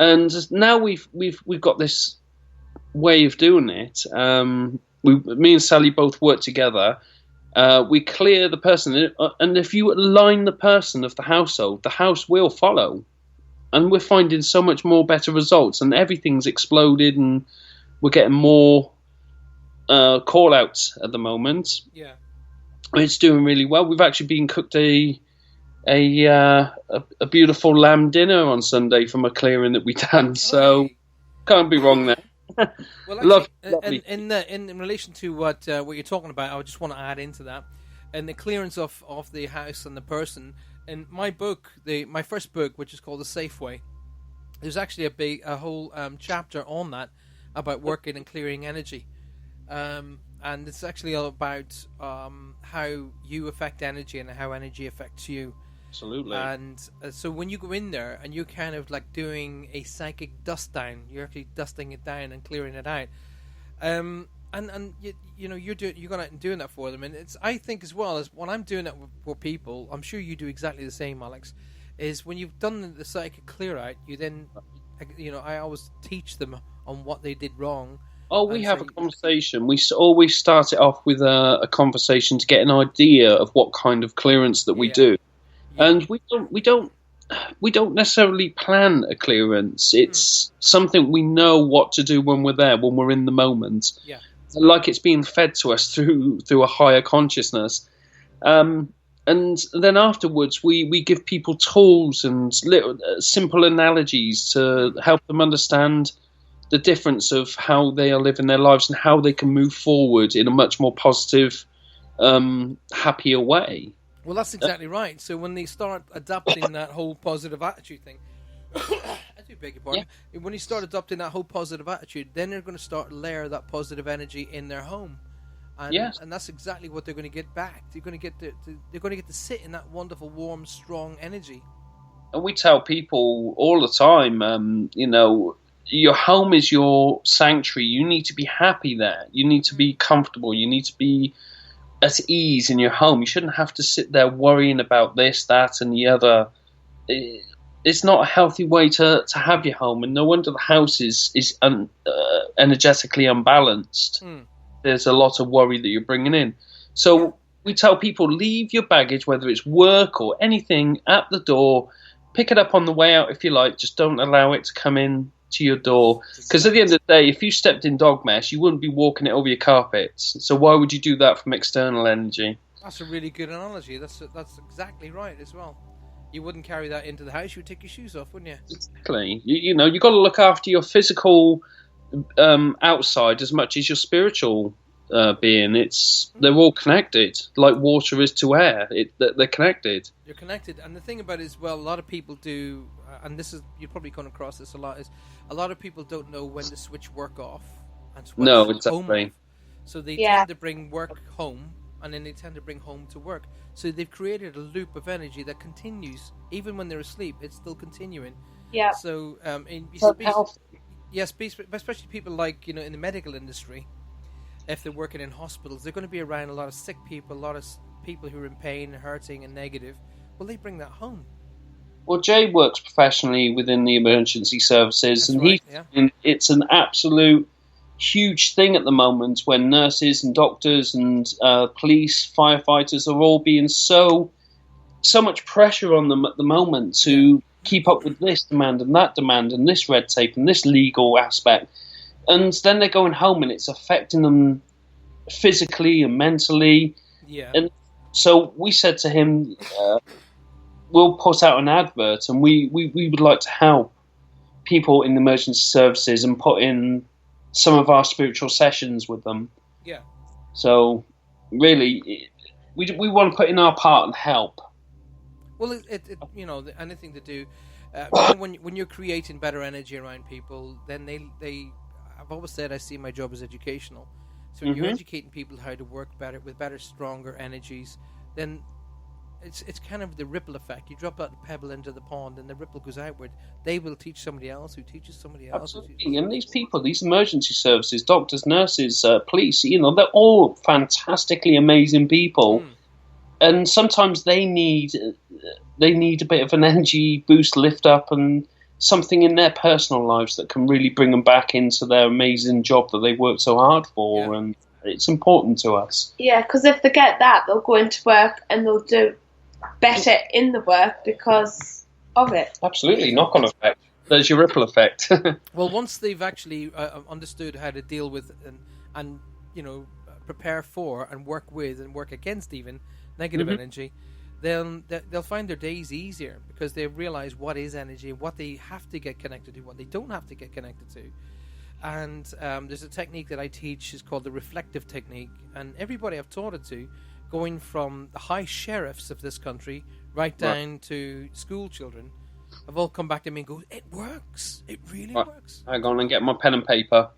And now we've got this way of doing it. Me and Sally both work together. We clear the person, and if you align the person of the household, the house will follow. And we're finding so much more better results, and everything's exploded, and we're getting more call-outs at the moment. Yeah. It's doing really well. We've actually been cooked a beautiful lamb dinner on Sunday from a clearing that we done, so can't be wrong there. Well, actually, in relation to what you're talking about, I just want to add into that, and the clearance of the house and the person. In my book, my first book, which is called The Safe Way, there's actually a whole chapter on that about working and clearing energy, and it's actually all about how you affect energy and how energy affects you. Absolutely. And so when you go in there and you're kind of like doing a psychic dust down, you're actually dusting it down and clearing it out. And you're going out and doing that for them, and it's, I think, as well as when I'm doing that for people, I'm sure you do exactly the same, Alex. Is when you've done the psychic clear out, you then, I always teach them on what they did wrong. Oh, we have a conversation. We always start it off with a conversation to get an idea of what kind of clearance that we do, and we don't necessarily plan a clearance. It's something we know what to do when we're there, when we're in the moment. Yeah. Like it's being fed to us through a higher consciousness. And then afterwards, we give people tools and little simple analogies to help them understand the difference of how they are living their lives and how they can move forward in a much more positive, happier way. Well, that's exactly right. So when they start adopting that whole positive attitude thing, I do beg your pardon. Yeah. When you start adopting that whole positive attitude, then they're going to start to layer that positive energy in their home, and and that's exactly what they're going to get back. They're going to get to sit in that wonderful, warm, strong energy. And we tell people all the time, your home is your sanctuary. You need to be happy there. You need to be comfortable. You need to be at ease in your home. You shouldn't have to sit there worrying about this, that, and the other. It's not a healthy way to have your home, and no wonder the house is energetically unbalanced. There's a lot of worry that you're bringing in. So we tell people, leave your baggage, whether it's work or anything, at the door. Pick it up on the way out if you like. Just don't allow it to come in to your door. Because at the end of the day, if you stepped in dog mess, you wouldn't be walking it over your carpets. So why would you do that from external energy? That's a really good analogy. That's exactly right as well. You wouldn't carry that into the house. You would take your shoes off, wouldn't you? Exactly. You got to look after your physical outside as much as your spiritual being. They're all connected, like water is to air. They're connected. You're connected, and the thing about it is, well, a lot of people do, and this is, you've probably come across this a lot. Is a lot of people don't know when to switch work off and switch home off. So they tend to bring work home, and then they tend to bring home to work. So they've created a loop of energy that continues even when they're asleep. It's still continuing. Yeah. So, especially people like in the medical industry, if they're working in hospitals, they're going to be around a lot of sick people, a lot of people who are in pain, hurting, and negative. Well, they bring that home. Well, Jay works professionally within the emergency services, and it's an absolute huge thing at the moment when nurses and doctors and police, firefighters are all being so much pressure on them at the moment to keep up with this demand and this red tape and this legal aspect. And then they're going home and it's affecting them physically and mentally. Yeah. And so we said to him, we'll put out an advert and we would like to help people in the emergency services and put in some of our spiritual sessions with them. Yeah. So really, we want to put in our part and help. Well, anything to do. When you're creating better energy around people, then they I've always said I see my job as educational. So when you're educating people how to work better with better, stronger energies, then it's kind of the ripple effect. You drop that pebble into the pond, and the ripple goes outward. They will teach somebody else, who teaches somebody else. Absolutely. And these people, these emergency services, doctors, nurses, police, they're all fantastically amazing people. And sometimes they need a bit of an energy boost, lift up, and something in their personal lives that can really bring them back into their amazing job that they've worked so hard for, and it's important to us. Yeah, because if they get that, they'll go into work and they'll do better in the work because of it. Absolutely, knock-on effect. There's your ripple effect. Well, once they've actually understood how to deal with and prepare for and work with and work against even negative energy, then they'll find their days easier because they realize what is energy and what they have to get connected to, what they don't have to get connected to. And there's a technique that I teach is called the reflective technique, and everybody I've taught it to, going from the high sheriffs of this country right down to school children, have all come back to me and go, it works. It really works. Hang on and get my pen and paper.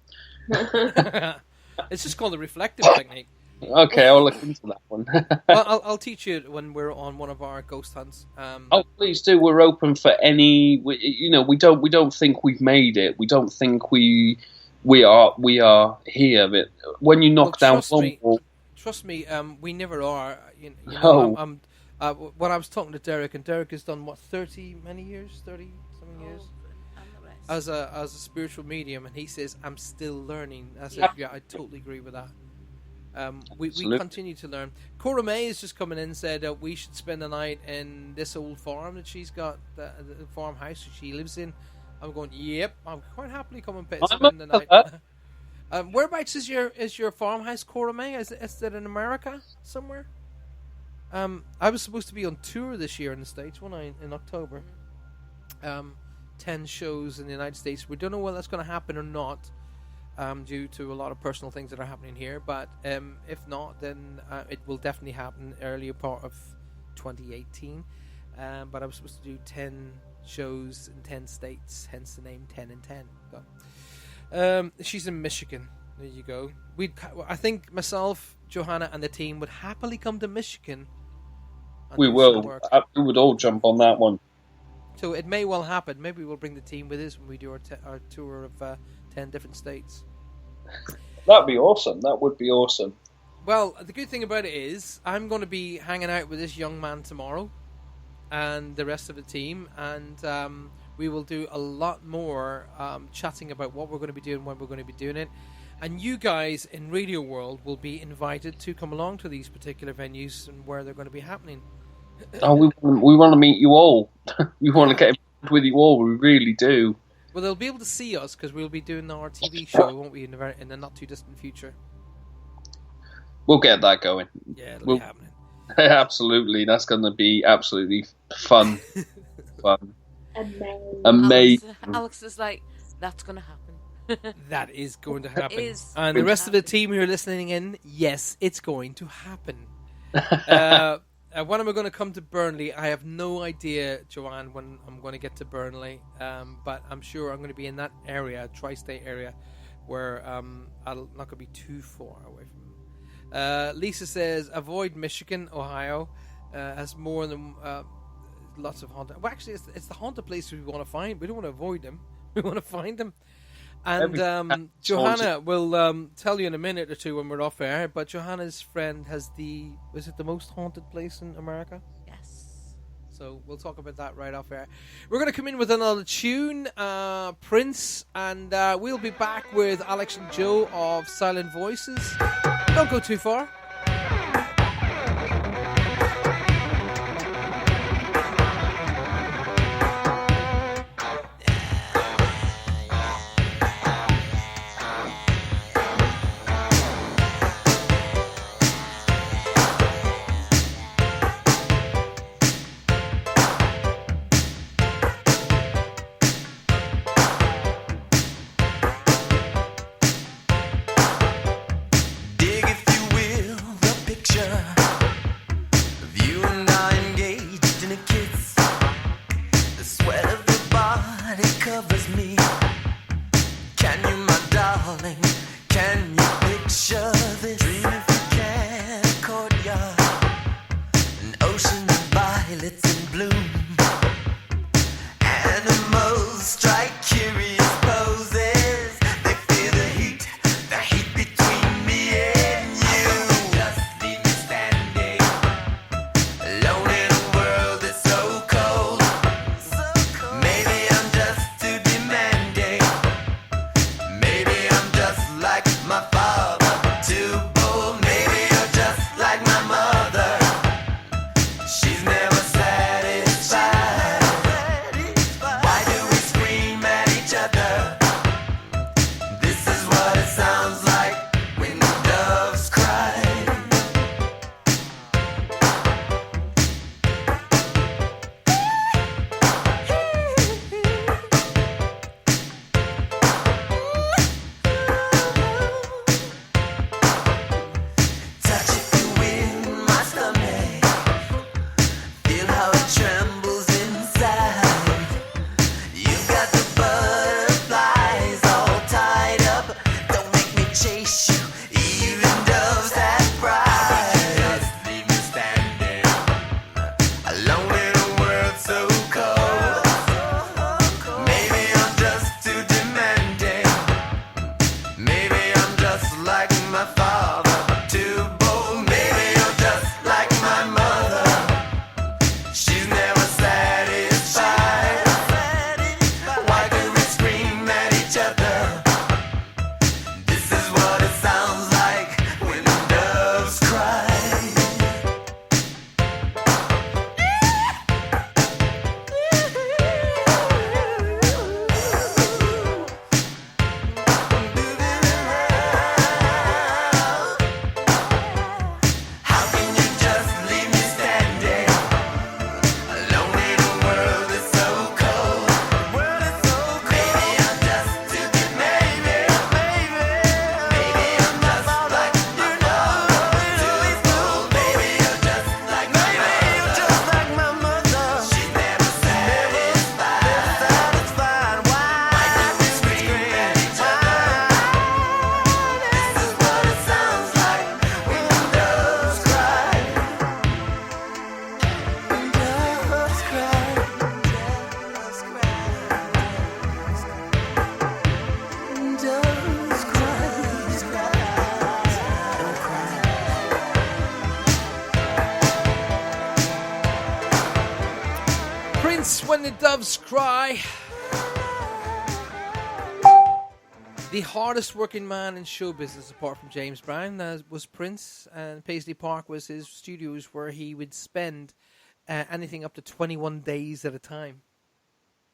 It's just called the reflective technique. Okay, I'll look into that one. I'll teach you when we're on one of our ghost hunts. Please do. We're open for any. We don't think we've made it. We don't think we are here. But when you knock down one wall, trust me, we never are. No. When I was talking to Derek, and Derek has done what 30 something years as a spiritual medium, and he says I'm still learning. I said, yeah, I totally agree with that. We continue to learn. Cora May is just coming in and said we should spend the night in this old farm that she's got, the farmhouse that she lives in. I'm going, yep, I'm quite happily coming and spend the night. Whereabouts is your farmhouse, Cora May? Is it in America somewhere? I was supposed to be on tour this year in the States, in October. 10 shows in the United States. We don't know whether that's going to happen or not. Due to a lot of personal things that are happening here, but if not, then it will definitely happen earlier part of 2018. But I was supposed to do 10 shows in 10 states, hence the name 10 and 10. So, she's in Michigan. There you go. I think myself, Johanna, and the team would happily come to Michigan. We will. We would all jump on that one. So it may well happen. Maybe we'll bring the team with us when we do our tour of 10 different states. That'd be awesome. That would be awesome. Well, the good thing about it is I'm going to be hanging out with this young man tomorrow and the rest of the team, and we will do a lot more chatting about what we're going to be doing, when we're going to be doing it. And you guys in Radio World will be invited to come along to these particular venues and where they're going to be happening. We want to meet you all. We want to get involved with you all. We really do. Well, they'll be able to see us because we'll be doing our TV show, won't we, in the not too distant future? We'll get that going. Yeah, it'll be happening. Absolutely, that's going to be absolutely fun. Amazing. Alex is like, that's going to happen. That is going to happen. It is. And the rest of the team who are listening in, yes, it's going to happen. When am I going to come to Burnley? I have no idea, Joanne, when I'm going to get to Burnley. But I'm sure I'm going to be in that area, tri-state area, where I'm not going to be too far away from. Lisa says, avoid Michigan, Ohio. Has more than lots of haunted. Well, actually, it's the haunted places we want to find. We don't want to avoid them. We want to find them. And Johanna will tell you in a minute or two when we're off air, but Johanna's friend has is it the most haunted place in America? Yes. So we'll talk about that right off air. We're going to come in with another tune, Prince, and we'll be back with Alex and Joe of Silent Voices. Don't go too far. Alone in a world that's so cold. Maybe I'm just the Doves Cry. The hardest working man in show business, apart from James Brown, was Prince, and Paisley Park was his studios where he would spend anything up to 21 days at a time.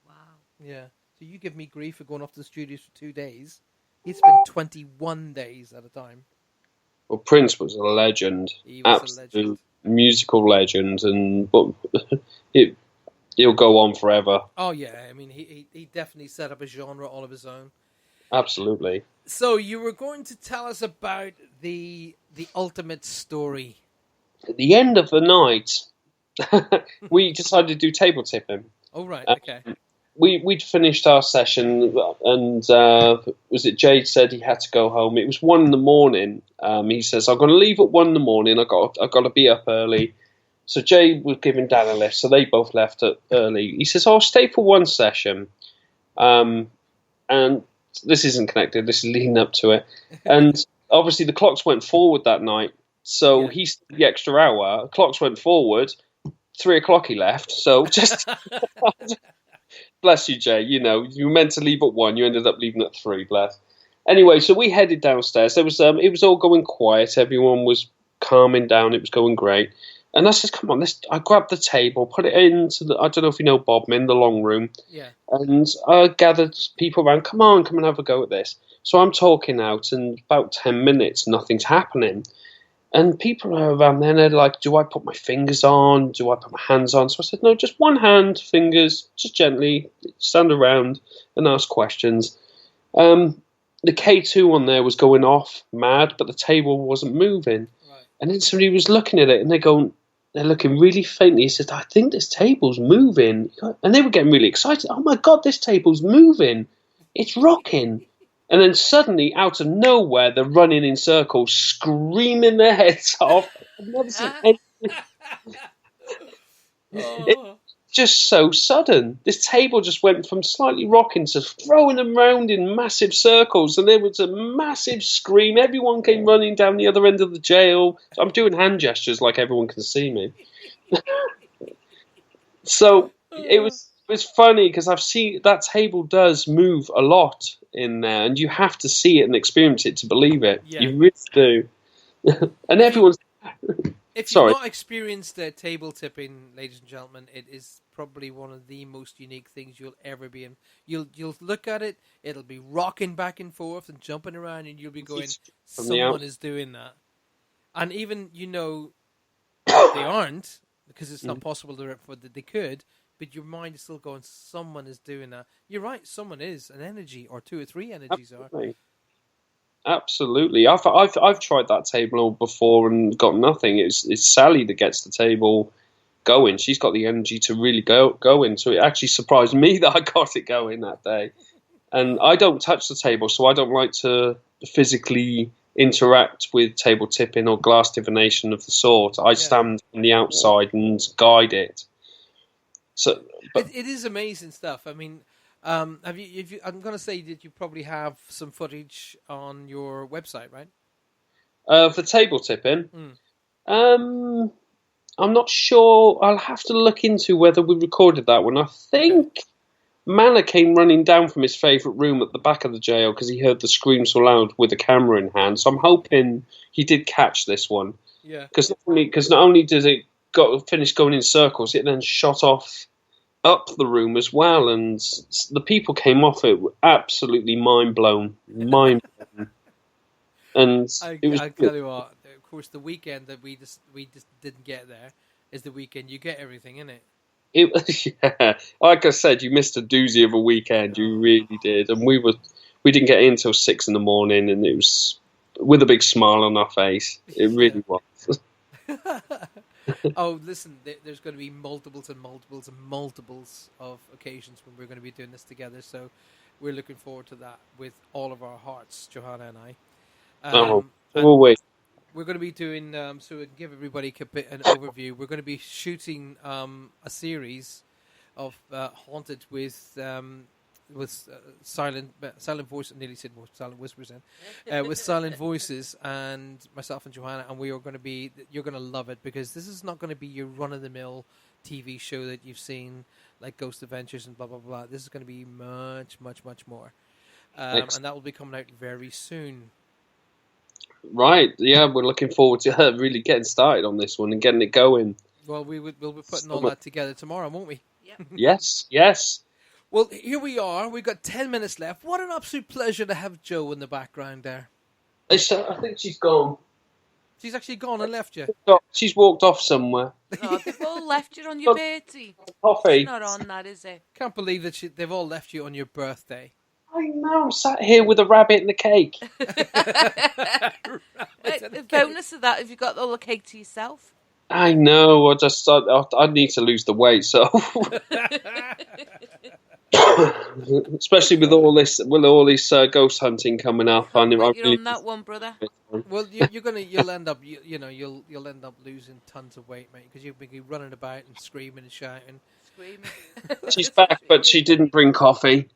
Wow. Yeah. So you give me grief for going off to the studios for 2 days. He'd spend 21 days at a time. Well, Prince was a legend. He was Absolute a legend. musical legend, but he'll go on forever. Oh, yeah. I mean, he definitely set up a genre all of his own. Absolutely. So you were going to tell us about the ultimate story. At the end of the night, we decided to do table tipping. Oh, right. Okay. We'd finished our session, and was it Jade said he had to go home? It was 1 a.m. He says, "I'm going to leave at 1 a.m. I got to be up early." So Jade was giving Dan a lift, so they both left early. He says, "I'll stay for one session," and this isn't connected. This is leading up to it, and obviously the clocks went forward that night. So he stayed the extra hour. Clocks went forward. 3 o'clock he left. So just. Bless you, Jay. You know, you were meant to leave at 1. You ended up leaving at 3. Bless. Anyway, so we headed downstairs. There was it was all going quiet. Everyone was calming down. It was going great. And I said, "Come on, I grabbed the table, put it into the. I don't know if you know Bodmin, the long room. Yeah. And I gathered people around. Come and have a go at this." So I'm talking out, and about 10 minutes, nothing's happening. And people are around there, and they're like, "Do I put my fingers on? Do I put my hands on?" So I said, "No, just one hand, fingers, just gently stand around and ask questions." The K2 on there was going off mad, but the table wasn't moving. Right. And then somebody was looking at it, and they're looking really faintly. He said, "I think this table's moving." And they were getting really excited. "Oh my God, this table's moving. It's rocking." And then suddenly, out of nowhere, they're running in circles, screaming their heads off. I've never seen anything. It's just so sudden. This table just went from slightly rocking to throwing them around in massive circles, and there was a massive scream. Everyone came running down the other end of the jail. I'm doing hand gestures like everyone can see me. So it was funny because I've seen that table does move a lot in there, and you have to see it and experience it to believe it. Yeah. You really do. And everyone's. If you've not experienced table tipping, ladies and gentlemen, it is probably one of the most unique things you'll ever be in. You'll look at it; it'll be rocking back and forth and jumping around, and you'll be going, "Someone is doing that." And even they aren't, because it's not possible that they could. But your mind is still going, someone is doing that. You're right, someone is. An energy, or 2 or 3 energies are. Absolutely. I've tried that table before and got nothing. It's Sally that gets the table going. She's got the energy to really go in. So it actually surprised me that I got it going that day. And I don't touch the table, so I don't like to physically interact with table tipping or glass divination of the sort. I stand on the outside and guide it. So, it is amazing stuff. I mean, have you? I'm going to say that you probably have some footage on your website, right? For table tipping, I'm not sure. I'll have to look into whether we recorded that one. I think Manor came running down from his favourite room at the back of the jail because he heard the scream so loud with a camera in hand. So I'm hoping he did catch this one. Yeah. Because not only did it finish going in circles, it then shot off up the room as well, and the people came off it were absolutely mind blown. And I tell you what, of course, the weekend that we just didn't get there is the weekend you get everything in it. Yeah, like I said, you missed a doozy of a weekend. You really did, and we didn't get in until 6 a.m, and it was with a big smile on our face. It really was. Oh, listen, there's going to be multiples and multiples and multiples of occasions when we're going to be doing this together, so we're looking forward to that with all of our hearts, Johanna and I. We're going to be doing, so we can give everybody an overview, we're going to be shooting a series of Haunted with silent voice. I nearly said more silent whispers with silent voices, and myself and Johanna, and you're going to love it, because this is not going to be your run of the mill TV show that you've seen, like Ghost Adventures and blah blah blah. This is going to be much, much, much more, and that will be coming out very soon. Right, yeah, we're looking forward to really getting started on this one and getting it going. Well, we'll be putting all that together tomorrow, won't we? Yep. Yes. Well, here we are. We've got 10 minutes left. What an absolute pleasure to have Jo in the background there. I think she's gone. She's actually gone and left you. She's walked off somewhere. Oh, they've all left you on your birthday. Coffee. It's not on that, is it? Can't believe that they've all left you on your birthday. I know, I'm sat here with a rabbit and the cake. The bonus of that, have you got all the cake to yourself? I know, I need to lose the weight, so... Especially with all this ghost hunting coming up. You're on that one, brother. Well, you'll end up you'll end up losing tons of weight, mate, because you'll be running about and screaming and shouting. She's back, but she didn't bring coffee.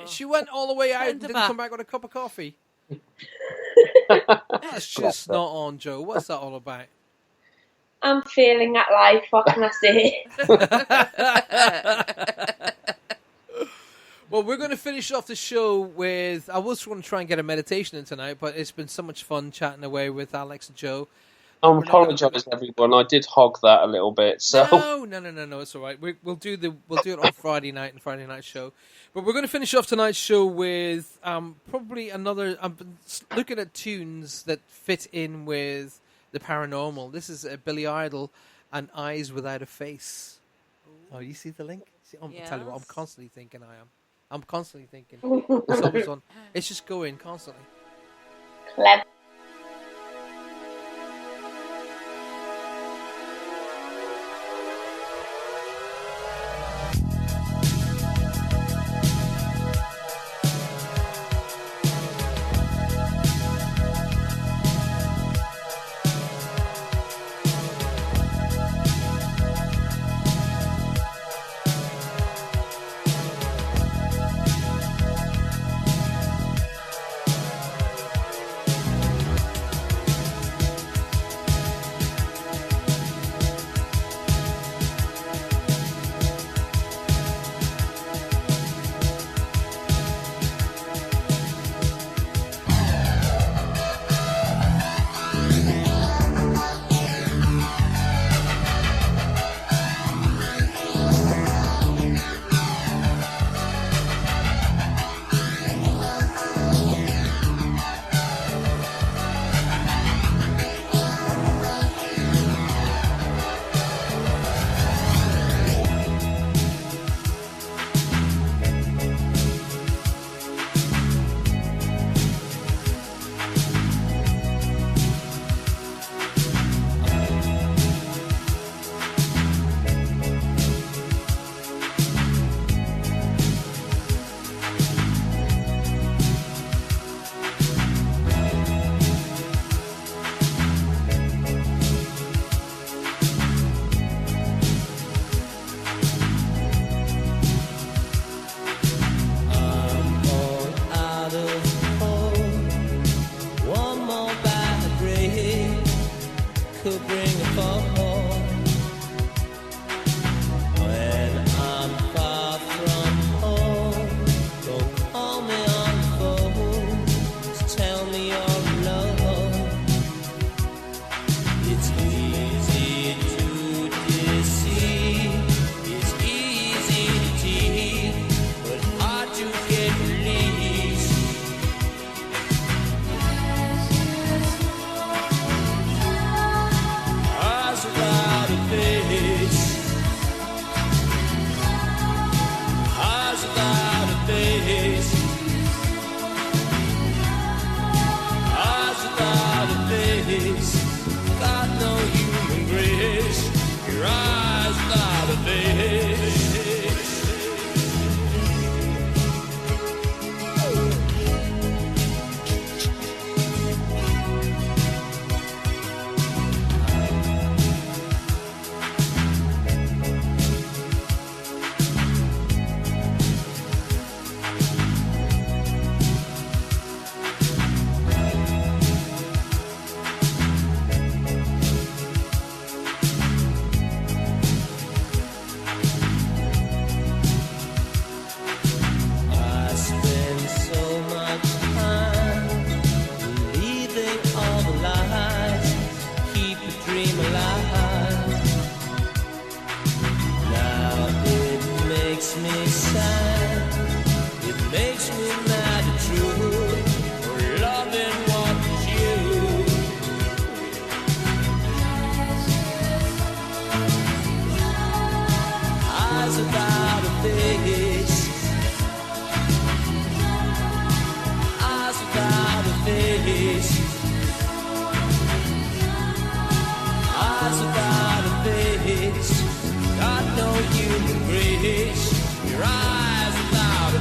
She went all the way out and didn't come back with a cup of coffee. That's just not on, Jo. What's that all about? I'm feeling at life. What can I say? Well, we're going to finish off the show with... I was going to try and get a meditation in tonight, but it's been so much fun chatting away with Alex and Jo. I apologise, everyone. I did hog that a little bit. So No. It's all right. We'll do it on Friday night and Friday night show. But we're going to finish off tonight's show with probably another... I'm looking at tunes that fit in with the paranormal. This is Billy Idol and Eyes Without a Face. Oh, you see the link? I'll tell you what. I'm constantly thinking. I'm constantly thinking. It's always on. It's just going constantly. Clever.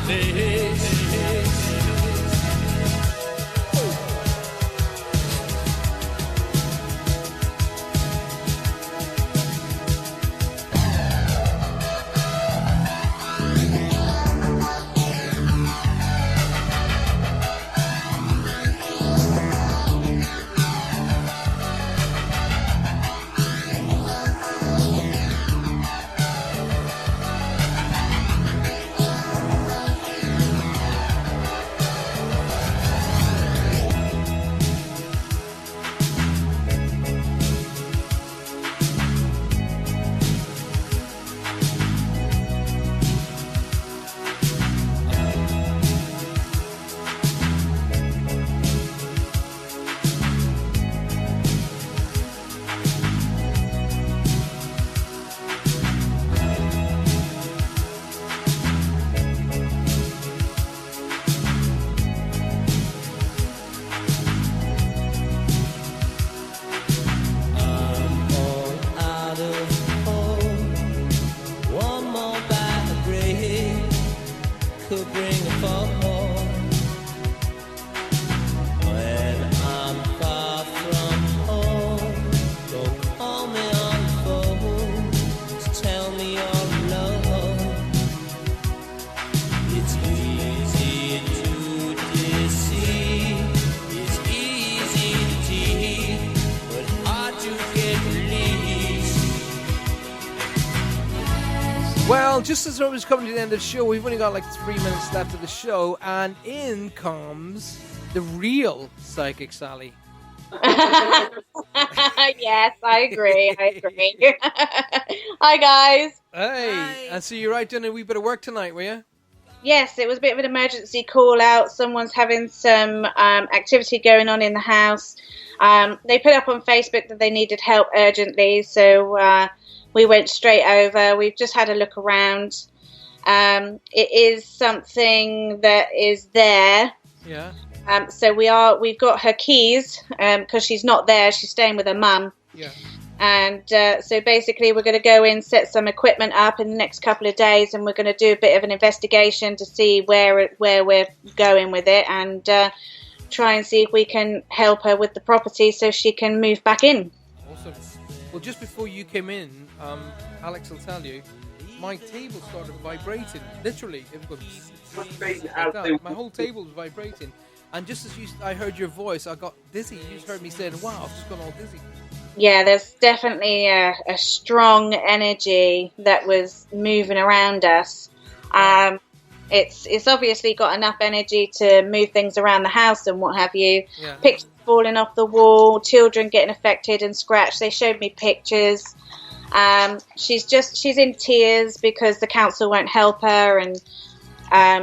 face. Could bring a fall when I'm far from home. Don't call me on the phone to tell me you're alone. It's easy to deceive, it's easy to tease, but hard to get released. Well, just as I was coming to the end of the show, we've only got like 3 minutes left of the show, and in comes the real Psychic Sally. Yes, I agree. Hi, guys. Hey, and so you're out doing a wee bit of work tonight, were you? Yes, it was a bit of an emergency call out. Someone's having some activity going on in the house. They put up on Facebook that they needed help urgently, so we went straight over. We've just had a look around. It is something that is there. Yeah. So we've got her keys because she's not there. She's staying with her mum. Yeah. And so basically we're going to go in, set some equipment up in the next couple of days, and we're going to do a bit of an investigation to see where we're going with it, and try and see if we can help her with the property so she can move back in. Awesome. Well, just before you came in, Alex will tell you, my table started vibrating. Literally, it was like that. My whole table was vibrating. And just as I heard your voice, I got dizzy. You just heard me saying, wow, I've just gone all dizzy. Yeah, there's definitely a strong energy that was moving around us. It's obviously got enough energy to move things around the house and what have you. Yeah. Pictures falling off the wall, children getting affected and scratched. They showed me pictures. She's in tears because the council won't help her, and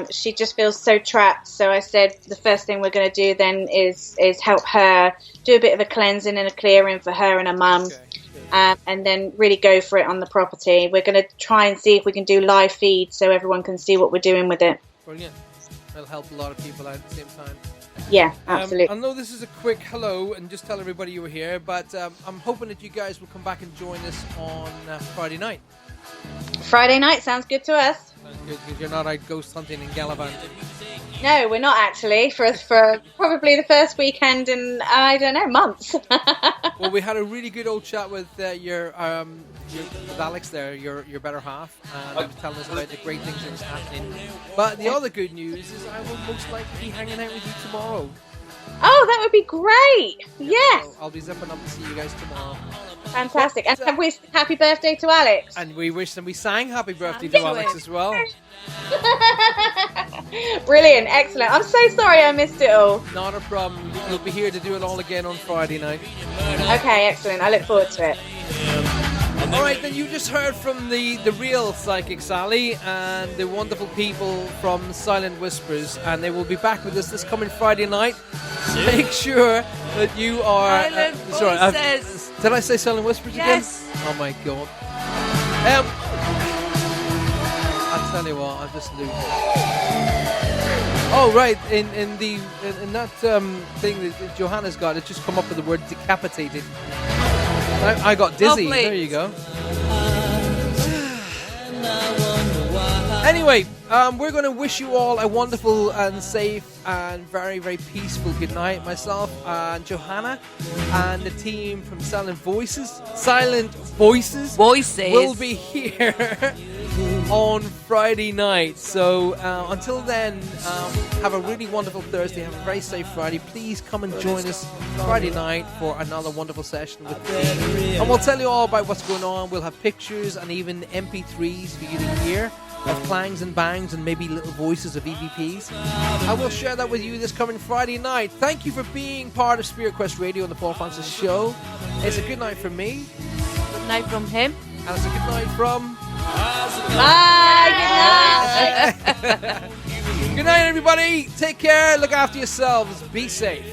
she just feels so trapped. So I said the first thing we're going to do then is help her, do a bit of a cleansing and a clearing for her and her mum. And then really go for it on the property. We're going to try and see if we can do live feed so everyone can see what we're doing with it. Brilliant. That'll help a lot of people out at the same time. Yeah, absolutely. I know this is a quick hello and just tell everybody you were here, but I'm hoping that you guys will come back and join us on Friday night. Friday night sounds good to us. Sounds good, because you're not out ghost hunting in Gallivanting. No, we're not actually, for probably the first weekend in, I don't know, months. Well, we had a really good old chat with with Alex there, your better half, and he was telling us about the great things that was happening. But the other good news is I will most likely be hanging out with you tomorrow. Oh, that would be great. Yes. So I'll be zipping up to see you guys tomorrow. Fantastic. And have we happy birthday to Alex? And we wish them, we sang happy birthday to Alex as well. Brilliant. Excellent. I'm so sorry I missed it all. Not a problem. We'll be here to do it all again on Friday night. Okay, excellent. I look forward to it. Alright, then you just heard from the real Psychic Sally and the wonderful people from Silent Whispers, and they will be back with us this coming Friday night. Make sure that you are... Silent Voices. Did I say Silent Whispers Yes. again? Oh my god. I'll tell you what, I'll just lose it. Oh right, in that thing that Johanna's got, it just come up with the word decapitated. I got dizzy. Lovely. There you go. And I wonder why Anyway, we're going to wish you all a wonderful and safe and very, very peaceful good night. Myself and Johanna and the team from Silent Voices will be here on Friday night. So until then, have a really wonderful Thursday. Have a very safe Friday. Please come and join us Friday night for another wonderful session with me. And we'll tell you all about what's going on. We'll have pictures and even MP3s for you to hear of clangs and bangs and maybe little voices of EVPs. I will share that with you this coming Friday night. Thank you for being part of Spirit Quest Radio on the Paul Francis Show. It's a good night from me. Good night from him. And it's a good night from... Bye. Good night. Good night, everybody. Take care. Look after yourselves. Be safe.